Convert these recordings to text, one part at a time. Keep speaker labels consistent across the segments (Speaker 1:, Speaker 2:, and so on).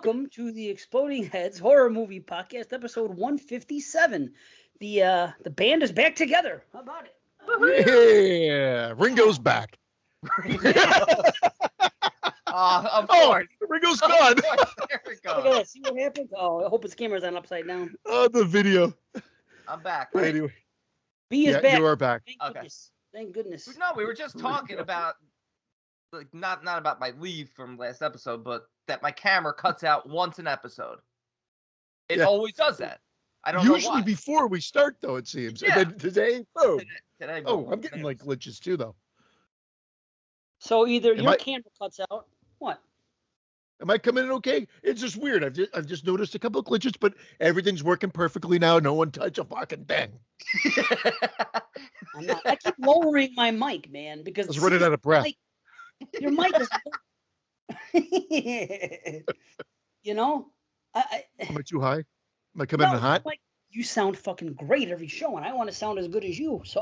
Speaker 1: welcome to the Exploding Heads Horror Movie Podcast, episode 157. The band is back together. How about it?
Speaker 2: Yeah, Ringo's back.
Speaker 3: Of course.
Speaker 2: Ringo's gone.
Speaker 3: There we
Speaker 1: Look at
Speaker 3: go.
Speaker 1: that. See what happens? Oh, I hope his camera's on upside down.
Speaker 2: Oh, the video.
Speaker 3: I'm back.
Speaker 2: But
Speaker 3: Right?
Speaker 2: anyway,
Speaker 1: B is
Speaker 2: yeah,
Speaker 1: back.
Speaker 2: you are back.
Speaker 1: Thank
Speaker 3: Okay.
Speaker 1: goodness. Thank goodness.
Speaker 3: No, we were just talking about, like, not about my leave from last episode, but that my camera cuts out once an episode. It
Speaker 2: Yeah.
Speaker 3: always does that. I don't know
Speaker 2: Usually
Speaker 3: why.
Speaker 2: before we start, though, it seems.
Speaker 3: Yeah.
Speaker 2: And then today, boom.
Speaker 3: Today,
Speaker 2: Oh, I'm getting like glitches too, though.
Speaker 1: So either
Speaker 2: Am
Speaker 1: your
Speaker 2: I-
Speaker 1: camera cuts out. What?
Speaker 2: Am I coming in okay? It's just weird. I've just noticed a couple of glitches, but everything's working perfectly now. No one touch a fucking thing.
Speaker 1: I'm not, I keep lowering my mic, man, because
Speaker 2: I was running out of breath.
Speaker 1: your mic is. You know,
Speaker 2: Am I too high? Am I coming in hot?
Speaker 1: Like, you sound fucking great every show, and I want to sound as good as you. So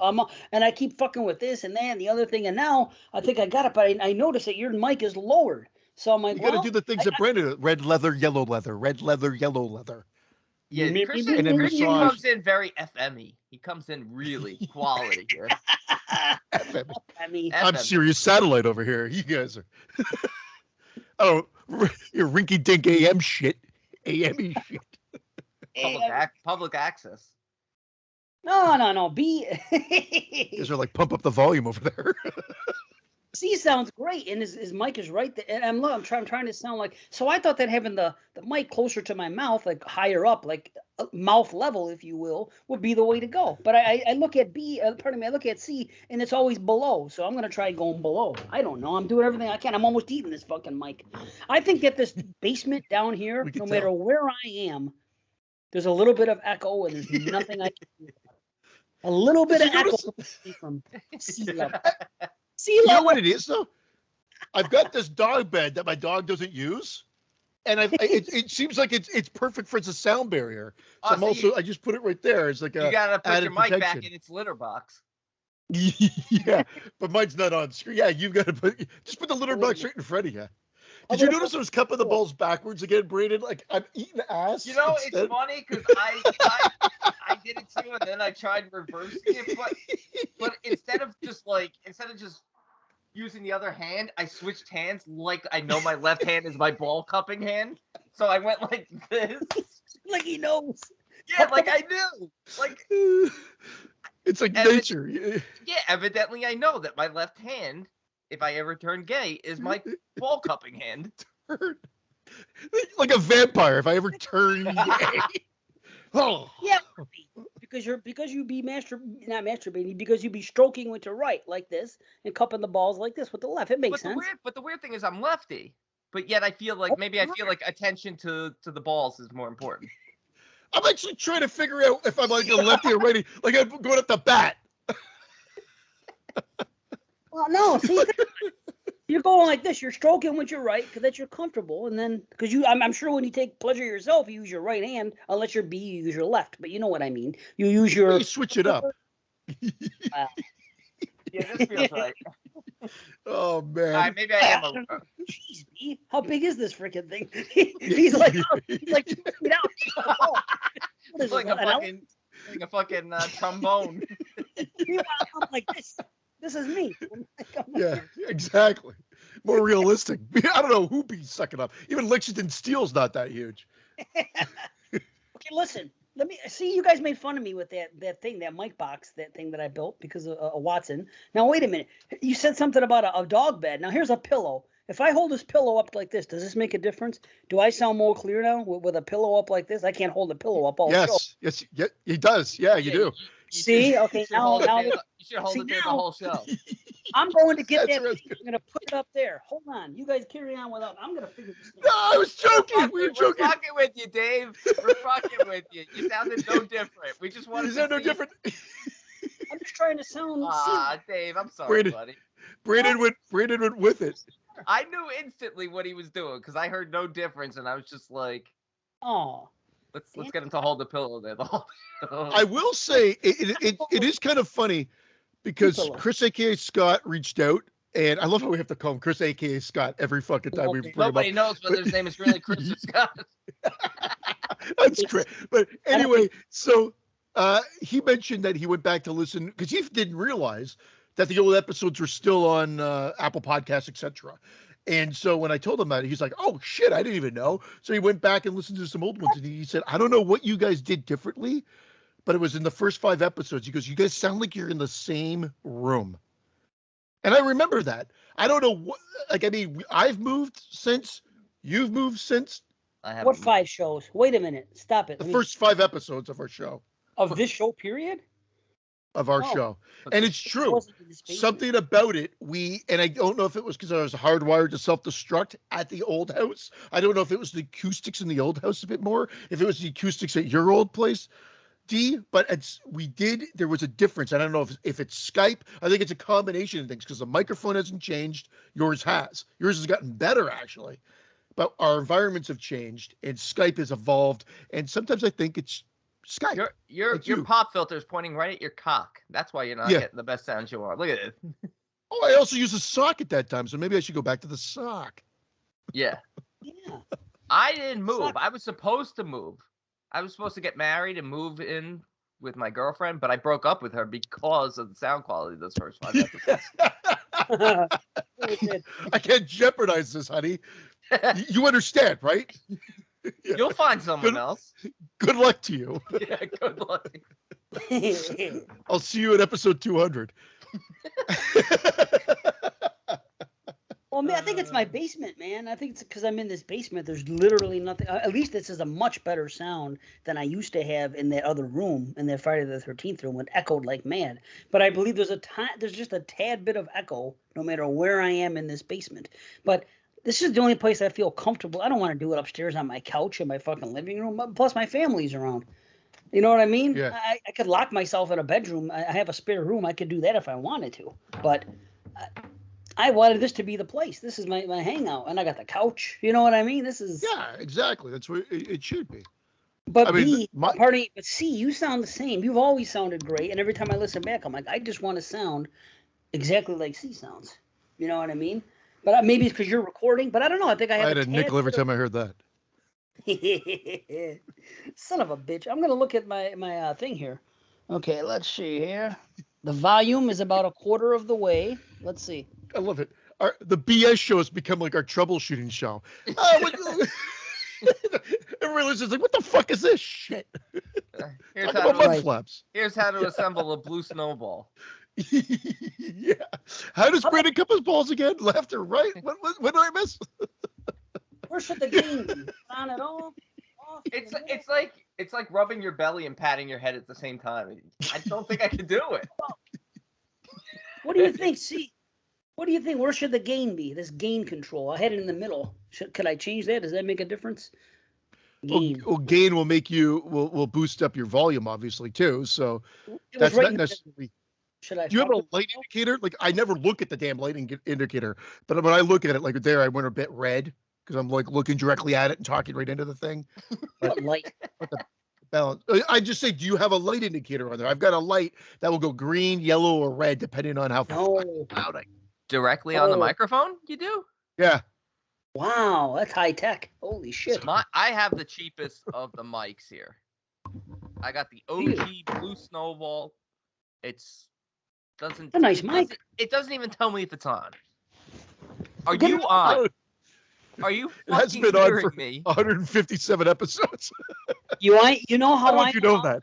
Speaker 1: and I keep fucking with this and that and the other thing, and now I think I got it, but I noticed that your mic is lowered. So I'm like,
Speaker 2: You got to do the things that Brandon did. Red leather, yellow leather. Red leather, yellow leather.
Speaker 3: Yeah,
Speaker 1: And
Speaker 3: Christian
Speaker 1: then
Speaker 2: massage.
Speaker 3: comes in very FM-y. He comes in really quality here.
Speaker 2: FM.
Speaker 1: I mean,
Speaker 2: I'm
Speaker 3: FM.
Speaker 2: Sirius Satellite over here. You guys are. Oh, you're rinky dink AM shit. AME shit.
Speaker 3: Public access.
Speaker 1: no. B.
Speaker 2: You guys are like pump up the volume over there.
Speaker 1: C sounds great, and his mic is right there. And I'm trying to sound like. So I thought that having the mic closer to my mouth, like higher up, like mouth level, if you will, would be the way to go. But I look at B. Pardon me. I look at C, and it's always below. So I'm gonna try going below. I don't know. I'm doing everything I can. I'm almost eating this fucking mic. I think that this basement down here,
Speaker 2: We can
Speaker 1: no matter
Speaker 2: tell.
Speaker 1: where I am, there's a little bit of echo, and there's nothing I can do. A little bit
Speaker 2: Did
Speaker 1: of
Speaker 2: you
Speaker 1: echo
Speaker 2: notice-
Speaker 1: from sea level. Sea
Speaker 2: You know
Speaker 1: level.
Speaker 2: what it is though? I've got this dog bed that my dog doesn't use, and it seems like it's perfect for it's a sound barrier. So
Speaker 3: Oh, so
Speaker 2: I just put it right there. It's like
Speaker 3: You gotta put
Speaker 2: added
Speaker 3: your mic back
Speaker 2: protection.
Speaker 3: in its litter box.
Speaker 2: Yeah, but mine's not on screen. Yeah, you've got to put the litter box right in front of you. Did you notice I was cupping the balls backwards again, Brandon? Like I'm eating ass.
Speaker 3: You know,
Speaker 2: instead.
Speaker 3: it's funny because I did it too, and then I tried reversing it, but instead of just using the other hand, I switched hands like I know my left hand is my ball cupping hand. So I went like this.
Speaker 1: Like he knows.
Speaker 3: Yeah, like I knew. Like,
Speaker 2: It's like
Speaker 3: And
Speaker 2: nature.
Speaker 3: yeah, evidently I know that my left hand, if I ever turn gay, is my ball cupping hand.
Speaker 2: Like a vampire. If I ever turn gay. Oh.
Speaker 1: Yeah, because you be not masturbating, because you be stroking with your right like this and cupping the balls like this with the left. It makes sense.
Speaker 3: But the weird thing is I'm lefty. But yet I feel like attention to the balls is more important.
Speaker 2: I'm actually trying to figure out if I'm like a lefty or righty. Like I'm going at the bat.
Speaker 1: Well, no, see, you're going like this. You're stroking with your right because that's you're comfortable, and then because I'm sure when you take pleasure yourself, you use your right hand, unless you're B, you use your left. But you know what I mean. You use your.
Speaker 2: You switch it up.
Speaker 3: Yeah, this feels right.
Speaker 2: Oh man.
Speaker 3: Maybe I am a.
Speaker 1: Jeez, B, how big is this freaking thing? he's like 2 feet out. Oh, what is
Speaker 3: It's like
Speaker 1: this,
Speaker 3: a fucking trombone.
Speaker 1: Meanwhile, I'm like this. This is me.
Speaker 2: Yeah, exactly. More realistic. I don't know who be sucking up. Even Lexington Steel's not that huge.
Speaker 1: Okay, listen. Let me see. You guys made fun of me with that mic box, that thing that I built because of Watson. Now wait a minute. You said something about a dog bed. Now here's a pillow. If I hold this pillow up like this, does this make a difference? Do I sound more clear now with a pillow up like this? I can't hold the pillow up all show.
Speaker 2: Yes, yeah, he does. Yeah, you do.
Speaker 1: See? Okay,
Speaker 3: You should hold
Speaker 1: now
Speaker 3: it there the
Speaker 1: now-
Speaker 3: whole show.
Speaker 1: I'm going to get
Speaker 2: That's
Speaker 1: that.
Speaker 2: right.
Speaker 1: I'm going to put it up there. Hold on. You guys carry on without. I'm going to figure this thing
Speaker 2: No,
Speaker 1: out.
Speaker 2: I was joking. We were
Speaker 3: We're
Speaker 2: joking.
Speaker 3: fucking with you, Dave. We're fucking with you. You sounded no different. We just wanted
Speaker 2: Is
Speaker 3: to
Speaker 2: that no
Speaker 3: see-
Speaker 2: different?
Speaker 1: I'm just trying to sound.
Speaker 3: Dave, I'm sorry,
Speaker 2: Brandon.
Speaker 3: buddy.
Speaker 2: Brandon went with it.
Speaker 3: I knew instantly what he was doing because I heard no difference, and I was just like,
Speaker 1: Oh.
Speaker 3: let's get him to hold the pillow there the whole show.
Speaker 2: I will say it is kind of funny because
Speaker 1: Pillow.
Speaker 2: Chris A.K.A. Scott reached out And I love how we have to call him Chris, a.k.a. Scott, every fucking time we bring him up.
Speaker 3: Nobody knows whether his name is really Chris or Scott.
Speaker 2: That's great. But anyway, so he mentioned that he went back to listen because he didn't realize that the old episodes were still on Apple Podcasts, etc. And so when I told him that, he's like, "Oh shit, I didn't even know." So he went back and listened to some old ones, and he said, "I don't know what you guys did differently, but it was in the first 5 episodes." He goes, "You guys sound like you're in the same room." And I remember that. I don't know what. Like, I mean, I've moved since. You've moved since.
Speaker 1: What 5 shows? Wait a minute. Stop it.
Speaker 2: The first 5 episodes of our show.
Speaker 1: Of this show, period?
Speaker 2: Of our show. And it's true. Something about it, and I don't know if it was because I was hardwired to self-destruct at the old house. I don't know if it was the acoustics in the old house a bit more, if it was the acoustics at your old place, D, but there was a difference. I don't know if it's Skype. I think it's a combination of things because the microphone hasn't changed. Yours has. Yours has gotten better, actually. But our environments have changed, and Skype has evolved, and sometimes I think it's Skype.
Speaker 3: Your pop filter is pointing right at your cock. That's why you're not getting the best sounds you want. Look at it.
Speaker 2: Oh, I also used a sock at that time, so maybe I should go back to the sock.
Speaker 3: Yeah.
Speaker 1: Yeah.
Speaker 3: I didn't move. I was supposed to move. I was supposed to get married and move in with my girlfriend, but I broke up with her because of the sound quality of those first 5 episodes.
Speaker 2: I can't jeopardize this, honey. You understand, right?
Speaker 3: Yeah. You'll find someone else.
Speaker 2: Good luck to you.
Speaker 3: Yeah, good luck.
Speaker 2: I'll see you at episode 200.
Speaker 1: Well, man, I think it's my basement, man. I think it's because I'm in this basement. There's literally nothing. At least this is a much better sound than I used to have in that other room, in that Friday the 13th room, when it echoed like mad. But I believe there's just a tad bit of echo, no matter where I am in this basement. But this is the only place I feel comfortable. I don't want to do it upstairs on my couch in my fucking living room. Plus, my family's around. You know what I mean?
Speaker 2: Yeah.
Speaker 1: I could lock myself in a bedroom. I have a spare room. I could do that if I wanted to. But I wanted this to be the place. This is my hangout. And I got the couch. You know what I mean? This is...
Speaker 2: Yeah, exactly. That's what it should be.
Speaker 1: But but C, you sound the same. You've always sounded great. And every time I listen back, I'm like, I just want to sound exactly like C sounds. You know what I mean? But maybe it's because you're recording. But I don't know. I think I
Speaker 2: had a nickel every time I heard that.
Speaker 1: Son of a bitch. I'm going to look at my thing here. Okay, let's see here. The volume is about a quarter of the way. Let's see.
Speaker 2: I love it. The BS show has become like our troubleshooting show. Everyone listens like, what the fuck is this shit?
Speaker 3: Here's how to assemble a blue snowball.
Speaker 2: Yeah. How does Brandon cup his balls again? Left or right? What did I miss?
Speaker 1: Where should the game be? On at all?
Speaker 3: It's like rubbing your belly and patting your head at the same time. I don't think I can do it.
Speaker 1: What do you think? See, what do you think? Where should the gain be? This gain control. I had it in the middle. Could I change that? Does that make a difference?
Speaker 2: Gain. Well, gain will make will boost up your volume, obviously, too. So that's not necessarily. Do you have a light indicator? Like, I never look at the damn light indicator, but when I look at it, like there, I went a bit red because I'm like looking directly at it and talking right into the thing.
Speaker 1: What light?
Speaker 2: The balance. I just say, do you have a light indicator on there? I've got a light that will go green, yellow, or red depending on how loud I.
Speaker 3: Directly on the microphone? You do?
Speaker 2: Yeah.
Speaker 1: Wow, that's high tech. Holy shit.
Speaker 3: I have the cheapest of the mics here. I got the OG Blue Snowball. It's
Speaker 1: a nice mic.
Speaker 3: It doesn't even tell me if it's on. Are you on? Are you fucking hearing me?
Speaker 2: 157 episodes.
Speaker 1: You know how
Speaker 2: I know that.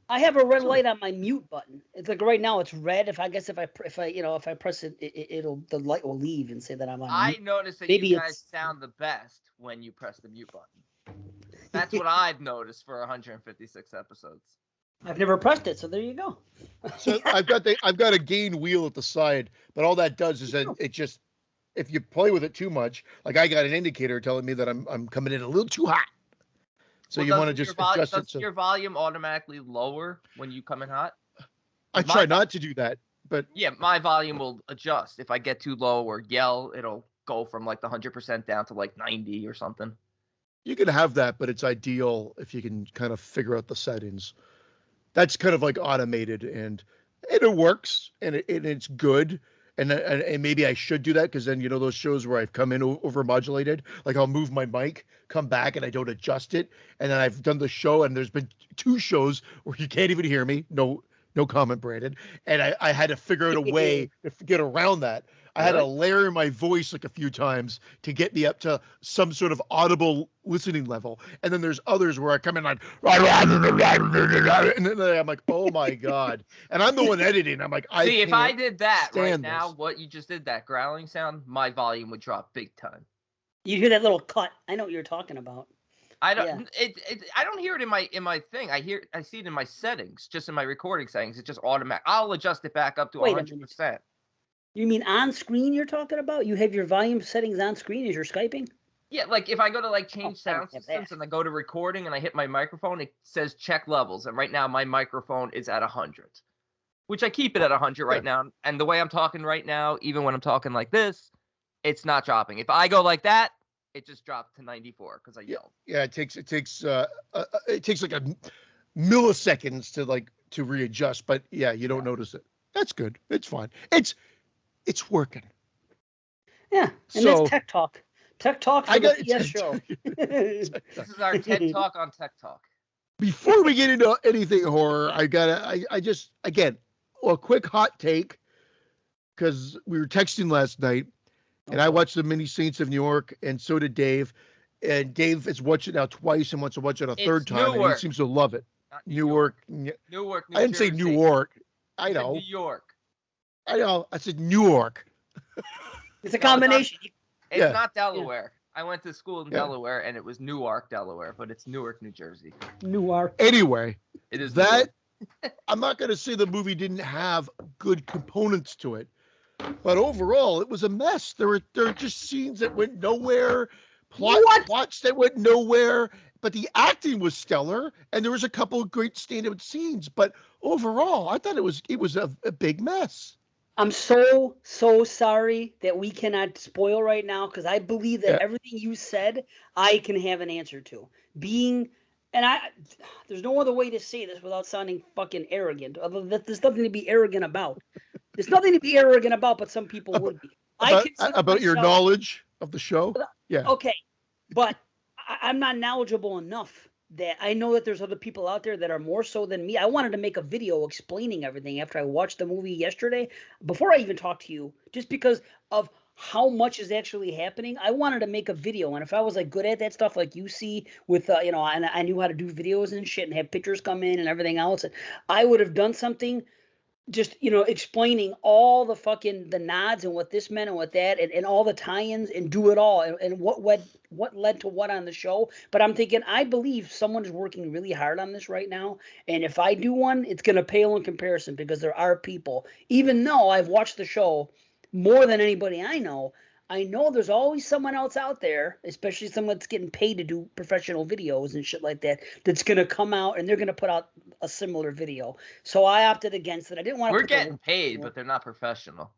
Speaker 1: I have a red light on my mute button. It's like right now it's red. If I press it, the light will leave and say that I'm on.
Speaker 3: I noticed that you guys sound the best when you press the mute button. That's what I've noticed for 156 episodes.
Speaker 1: I've never pressed it, so there you go.
Speaker 2: So I've got a gain wheel at the side, but all that does is that it just, if you play with it too much, like I got an indicator telling me that I'm coming in a little too hot. So you want to just adjust it.
Speaker 3: Does your volume automatically lower when you come in hot?
Speaker 2: I try not to do that, but
Speaker 3: yeah, my volume will adjust. If I get too low or yell, it'll go from like the 100% down to like 90 or something.
Speaker 2: You can have that, but it's ideal if you can kind of figure out the settings. That's kind of like automated, and it works, and it's good. and maybe I should do that, because then, those shows where I've come in over modulated, like I'll move my mic, come back, and I don't adjust it, and then I've done the show, and there's been 2 shows where you can't even hear me. No comment, Brandon. And I had to figure out a way to get around that. I had to layer my voice like a few times to get me up to some sort of audible listening level. And then there's others where I come in like, and then I'm like, oh my God. And I'm the one editing. I'm like,
Speaker 3: See, if I did that right
Speaker 2: stand
Speaker 3: now,
Speaker 2: this.
Speaker 3: what you just did, that growling sound, my volume would drop big time.
Speaker 1: You hear that little cut? I know what you're talking about.
Speaker 3: I don't. Yeah. I don't hear it in my thing. I see it in my settings, just in my recording settings. It's just automatic. I'll adjust it back up to 100%.
Speaker 1: You mean on screen? You're talking about? You have your volume settings on screen as you're Skyping?
Speaker 3: Yeah, like if I go to like change sound systems and I go to recording and I hit my microphone, it says check levels, and right now my microphone is at 100, which I keep it at 100 right now. And the way I'm talking right now, even when I'm talking like this, it's not dropping. If I go like that, it just dropped to 94 because I yelled.
Speaker 2: Yeah, it takes like a milliseconds to readjust, but yeah, you don't notice it. That's good. It's fine. It's working.
Speaker 1: Yeah, and that's Tech Talk. Tech Talk for the PS show.
Speaker 3: This is our TED Talk on Tech Talk.
Speaker 2: Before we get into anything horror, I just again, a quick hot take, because we were texting last night, and I watched the mini Saints of New York, and so did Dave. And Dave has watched it now twice and wants to watch it a third time, and he seems to love it. Newark.
Speaker 3: Newark, New
Speaker 2: I didn't say
Speaker 3: Jersey.
Speaker 2: Newark. I know.
Speaker 3: New York.
Speaker 2: I know. I said Newark.
Speaker 1: It's a combination.
Speaker 3: It's not Delaware. I went to school in Delaware, and it was Newark, Delaware, but it's Newark, New Jersey.
Speaker 1: Newark.
Speaker 2: Anyway,
Speaker 3: it is
Speaker 2: that. I'm not going to say the movie didn't have good components to it, but overall, it was a mess. There were just scenes that went nowhere, plots that went nowhere, but the acting was stellar, and there was a couple of great stand-up scenes. But overall, I thought it was a big mess.
Speaker 1: I'm so sorry that we cannot spoil right now, because I believe that everything you said, I can have an answer to. There's no other way to say this without sounding fucking arrogant. Other than that, there's nothing to be arrogant about. There's nothing to be arrogant about, but some people would be.
Speaker 2: About your knowledge of the show? Yeah.
Speaker 1: Okay, but I'm not knowledgeable enough that I know that there's other people out there that are more so than me. I wanted to make a video explaining everything after I watched the movie yesterday, before I even talked to you, just because of how much is actually happening. I wanted to make a video, and if I was like good at that stuff like you see with and I knew how to do videos and shit and have pictures come in and everything else, and I would have done something just explaining all the fucking the nods and what this meant and what that and all the tie-ins, and do it all, and what led to what on the show. But I'm thinking, I believe someone is working really hard on this right now, and if I do one, it's going to pale in comparison, because there are people, even though I've watched the show more than anybody I know there's always someone else out there, especially someone that's getting paid to do professional videos and shit like that, that's going to come out and they're going to put out a similar video. So I opted against it. I didn't want to.
Speaker 3: We're getting paid, but they're not professional.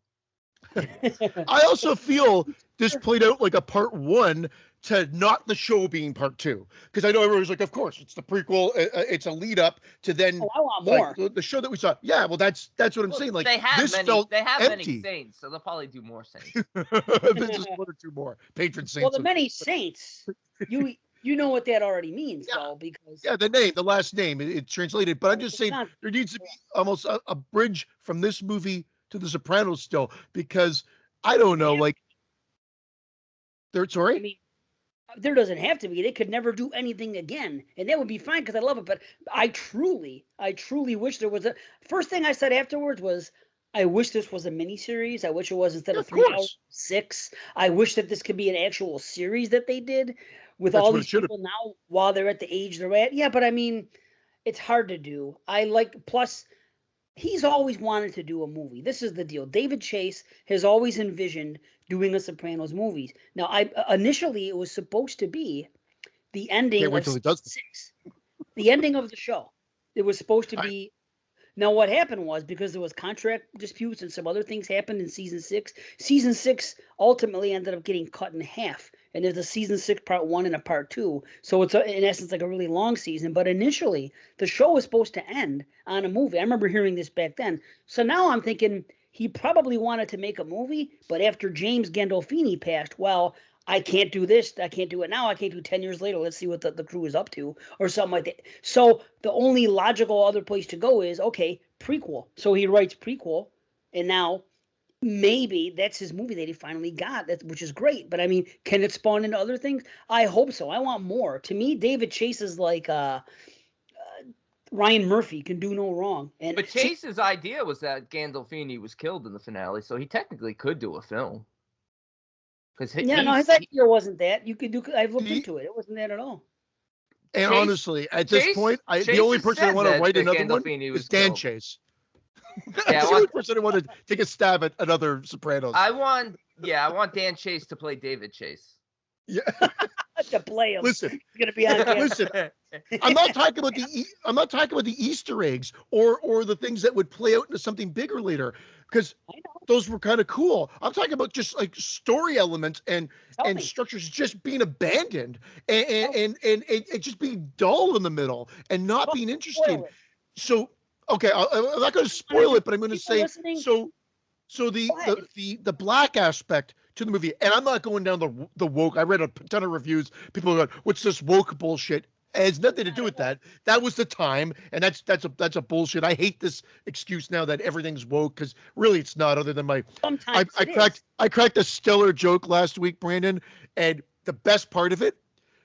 Speaker 2: I also feel this played out like a part 1 to not the show being part 2, because I know everyone's like, of course it's the prequel, it's a lead up to then
Speaker 1: I want more.
Speaker 2: Like, the show that we saw. Yeah, well that's what I'm saying. Like,
Speaker 3: they have
Speaker 2: empty.
Speaker 3: many saints, so they'll probably do more saints.
Speaker 2: This is 1 or 2 more patron saints.
Speaker 1: Well, the many saints, you know what that already means, though, because
Speaker 2: the last name, it's translated. But I'm just saying there needs to be almost a bridge from this movie to The Sopranos still, because I don't know, like, sorry.
Speaker 1: I mean, there doesn't have to be. They could never do anything again, and that would be fine because I love it. But I truly wish there was a. First thing I said afterwards was, I wish this was a miniseries. I wish it was, instead of 3 hours, 6. I wish that this could be an actual series that they did with all these people now while they're at the age they're at. Yeah, but I mean, it's hard to do. Plus, he's always wanted to do a movie. This is the deal. David Chase has always envisioned doing a Sopranos movies. Now, initially it was supposed to be the ending of season 6, the ending of the show. It was supposed to be. Now, what happened was, because there was contract disputes and some other things happened in season 6. Season 6 ultimately ended up getting cut in half, and there's a season 6 part 1 and a part 2. So it's in essence like a really long season. But initially, the show was supposed to end on a movie. I remember hearing this back then. So now I'm thinking, he probably wanted to make a movie, but after James Gandolfini passed, well, I can't do this. I can't do it now. I can't do 10 years later. Let's see what the crew is up to or something like that. So the only logical other place to go is, okay, prequel. So he writes prequel, and now maybe that's his movie that he finally got, which is great. But I mean, can it spawn into other things? I hope so. I want more. To me, David Chase is like Ryan Murphy, can do no wrong.
Speaker 4: But Chase's idea was that Gandolfini was killed in the finale, so he technically could do a film.
Speaker 1: His idea wasn't that. You could do. I've looked into it. It wasn't that at all.
Speaker 2: And honestly, at this point, the only person I want to write another one is Dan Chase. That's the only person I want to take a stab at another Sopranos.
Speaker 4: I want Dan Chase to play David Chase.
Speaker 2: Yeah.
Speaker 1: To play him.
Speaker 2: Listen,
Speaker 1: he's gonna be on camera.
Speaker 2: Listen, I'm not talking about the Easter eggs or the things that would play out into something bigger later, because those were kind of cool. I'm talking about just like story elements and structures just being abandoned and it just being dull in the middle and not being interesting. So okay, I'm not going to spoil it, but I'm going to say so the black aspect to the movie, and I'm not going down the woke. I read a ton of reviews. People are going, "What's this woke bullshit?" It has nothing to do with that. That was the time, and that's a bullshit. I hate this excuse now that everything's woke, because really it's not. Other than I cracked a stellar joke last week, Brandon, and the best part of it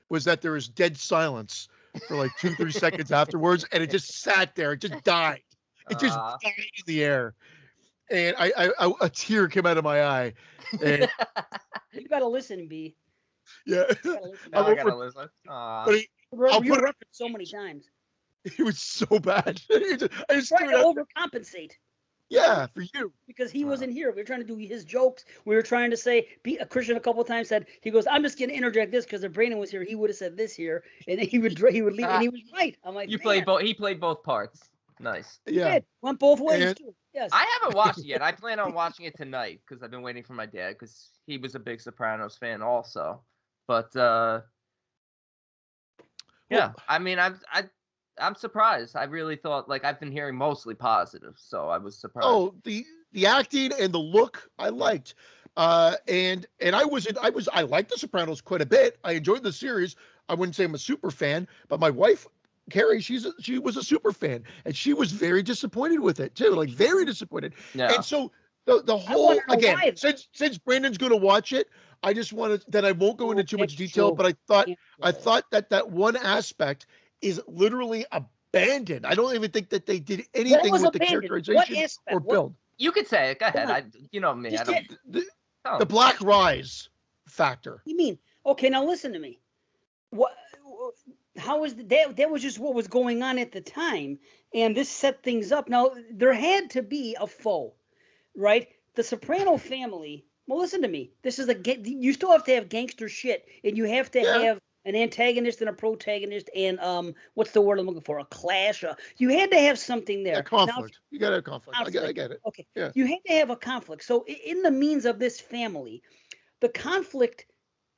Speaker 2: was that there was dead silence for like 2-3 seconds afterwards, and it just sat there. It just died. It just died in the air. And a tear came out of my eye. And
Speaker 1: you gotta listen, B.
Speaker 2: Yeah,
Speaker 3: I gotta listen.
Speaker 1: You referenced so many times.
Speaker 2: It was so bad. I just
Speaker 1: tried to overcompensate.
Speaker 2: Yeah, for you.
Speaker 1: Because he wasn't here. We were trying to do his jokes. We were trying to say, Christian a couple of times said, he goes, I'm just going to interject this because if Brandon was here, he would have said this here. And then he would leave, and he was right. I'm like,
Speaker 4: he played both parts. Nice.
Speaker 2: Yeah.
Speaker 1: He did. Went both ways, too. Yes.
Speaker 4: I haven't watched it yet. I plan on watching it tonight because I've been waiting for my dad because he was a big Sopranos fan also. But, yeah, I mean, I'm surprised. I really thought, like, I've been hearing mostly positive, so I was surprised.
Speaker 2: Oh, the acting and the look I liked. And I liked The Sopranos quite a bit. I enjoyed the series. I wouldn't say I'm a super fan, but my wife, Carrie, she was a super fan, and she was very disappointed with it too, like very disappointed. Yeah. And so the whole, again, since Brandon's going to watch it, I just wanted that I won't go into too much detail, but I thought that one aspect is literally abandoned. I don't even think that they did anything with the characterization or build.
Speaker 4: You could say it. Go ahead. You know me.
Speaker 2: The Black Rise factor.
Speaker 1: You mean? Okay, now listen to me. What? How was that was just what was going on at the time, and this set things up. Now there had to be a foe, right? The Soprano family. Well, listen to me. This is you still have to have gangster shit, and you have to have an antagonist and a protagonist, and what's the word I'm looking for? A clash. You had to have something there.
Speaker 2: A conflict. Now, you got to have conflict. I get it.
Speaker 1: Okay. Yeah. You had to have a conflict. So in the means of this family, the conflict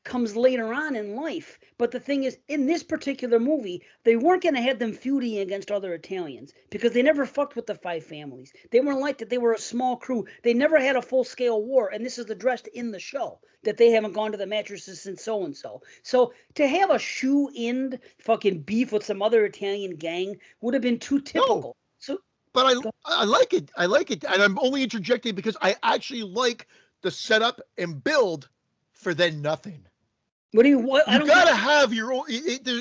Speaker 1: comes later on in life. But the thing is, in this particular movie, they weren't going to have them feuding against other Italians because they never fucked with the five families. They weren't like that. They were a small crew. They never had a full-scale war, and this is addressed in the show, that they haven't gone to the mattresses since so-and-so. So to have a shoe-end fucking beef with some other Italian gang would have been too typical.
Speaker 2: But I like it. I like it. And I'm only interjecting because I actually like the setup and build for then nothing.
Speaker 1: What do you want?
Speaker 2: You gotta have your own.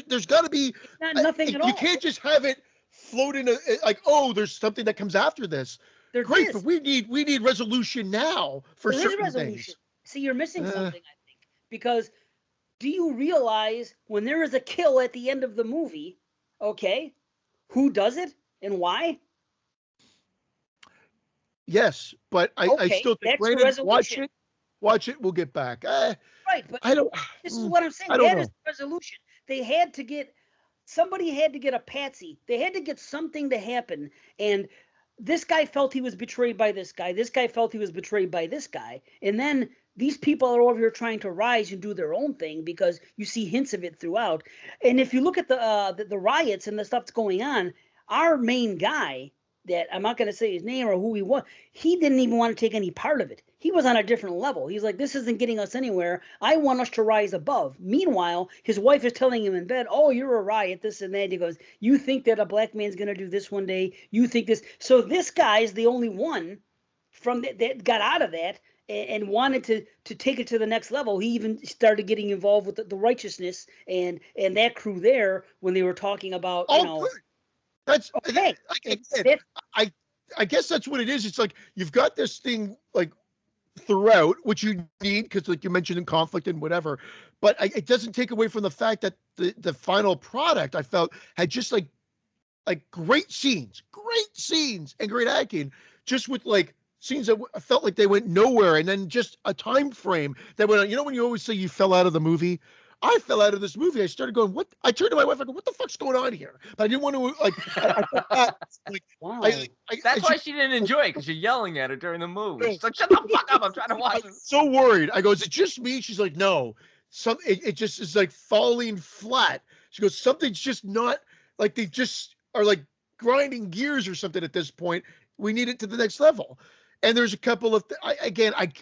Speaker 2: There's gotta be.
Speaker 1: Not nothing at all.
Speaker 2: You can't just have it float in like, oh, there's something that comes after this. Great, but we need resolution now for certain things.
Speaker 1: See, you're missing something, I think, because do you realize when there is a kill at the end of the movie, okay, who does it and why?
Speaker 2: Yes, but I still think Brandon, watch it. We'll get back.
Speaker 1: Right, but this is what I'm saying. That is the resolution. Somebody had to get a patsy. They had to get something to happen. And this guy felt he was betrayed by this guy. This guy felt he was betrayed by this guy. And then these people are over here trying to rise and do their own thing because you see hints of it throughout. And if you look at the riots and the stuff that's going on, our main guy, that I'm not going to say his name or who he was, he didn't even want to take any part of it. He was on a different level. He's like, this isn't getting us anywhere. I want us to rise above. Meanwhile, his wife is telling him in bed, oh, you're a riot, this and that. He goes, you think that a black man's going to do this one day? You think this? So this guy is the only one from that got out of that and wanted to take it to the next level. He even started getting involved with the righteousness and that crew there when they were talking about,
Speaker 2: Good. That's
Speaker 1: okay.
Speaker 2: I guess that's what it is. It's like you've got this thing like throughout, which you need because, like you mentioned, in conflict and whatever. But it doesn't take away from the fact that the final product I felt had just like great scenes, and great acting, just with like scenes that I felt like they went nowhere, and then just a time frame that went on. You know when you always say you fell out of the movie. I fell out of this movie. I started going, what? I turned to my wife. I go, what the fuck's going on here? But I didn't want to,
Speaker 1: Wow.
Speaker 4: That's why she didn't enjoy it, because you're yelling at her during the movie. She's like, shut the fuck up. I'm trying to watch
Speaker 2: I'm
Speaker 4: this.
Speaker 2: so worried. I go, is it just me? She's like, no. It just is like falling flat. She goes, something's just not, like they just are like grinding gears or something at this point. We need it to the next level. And there's a couple of,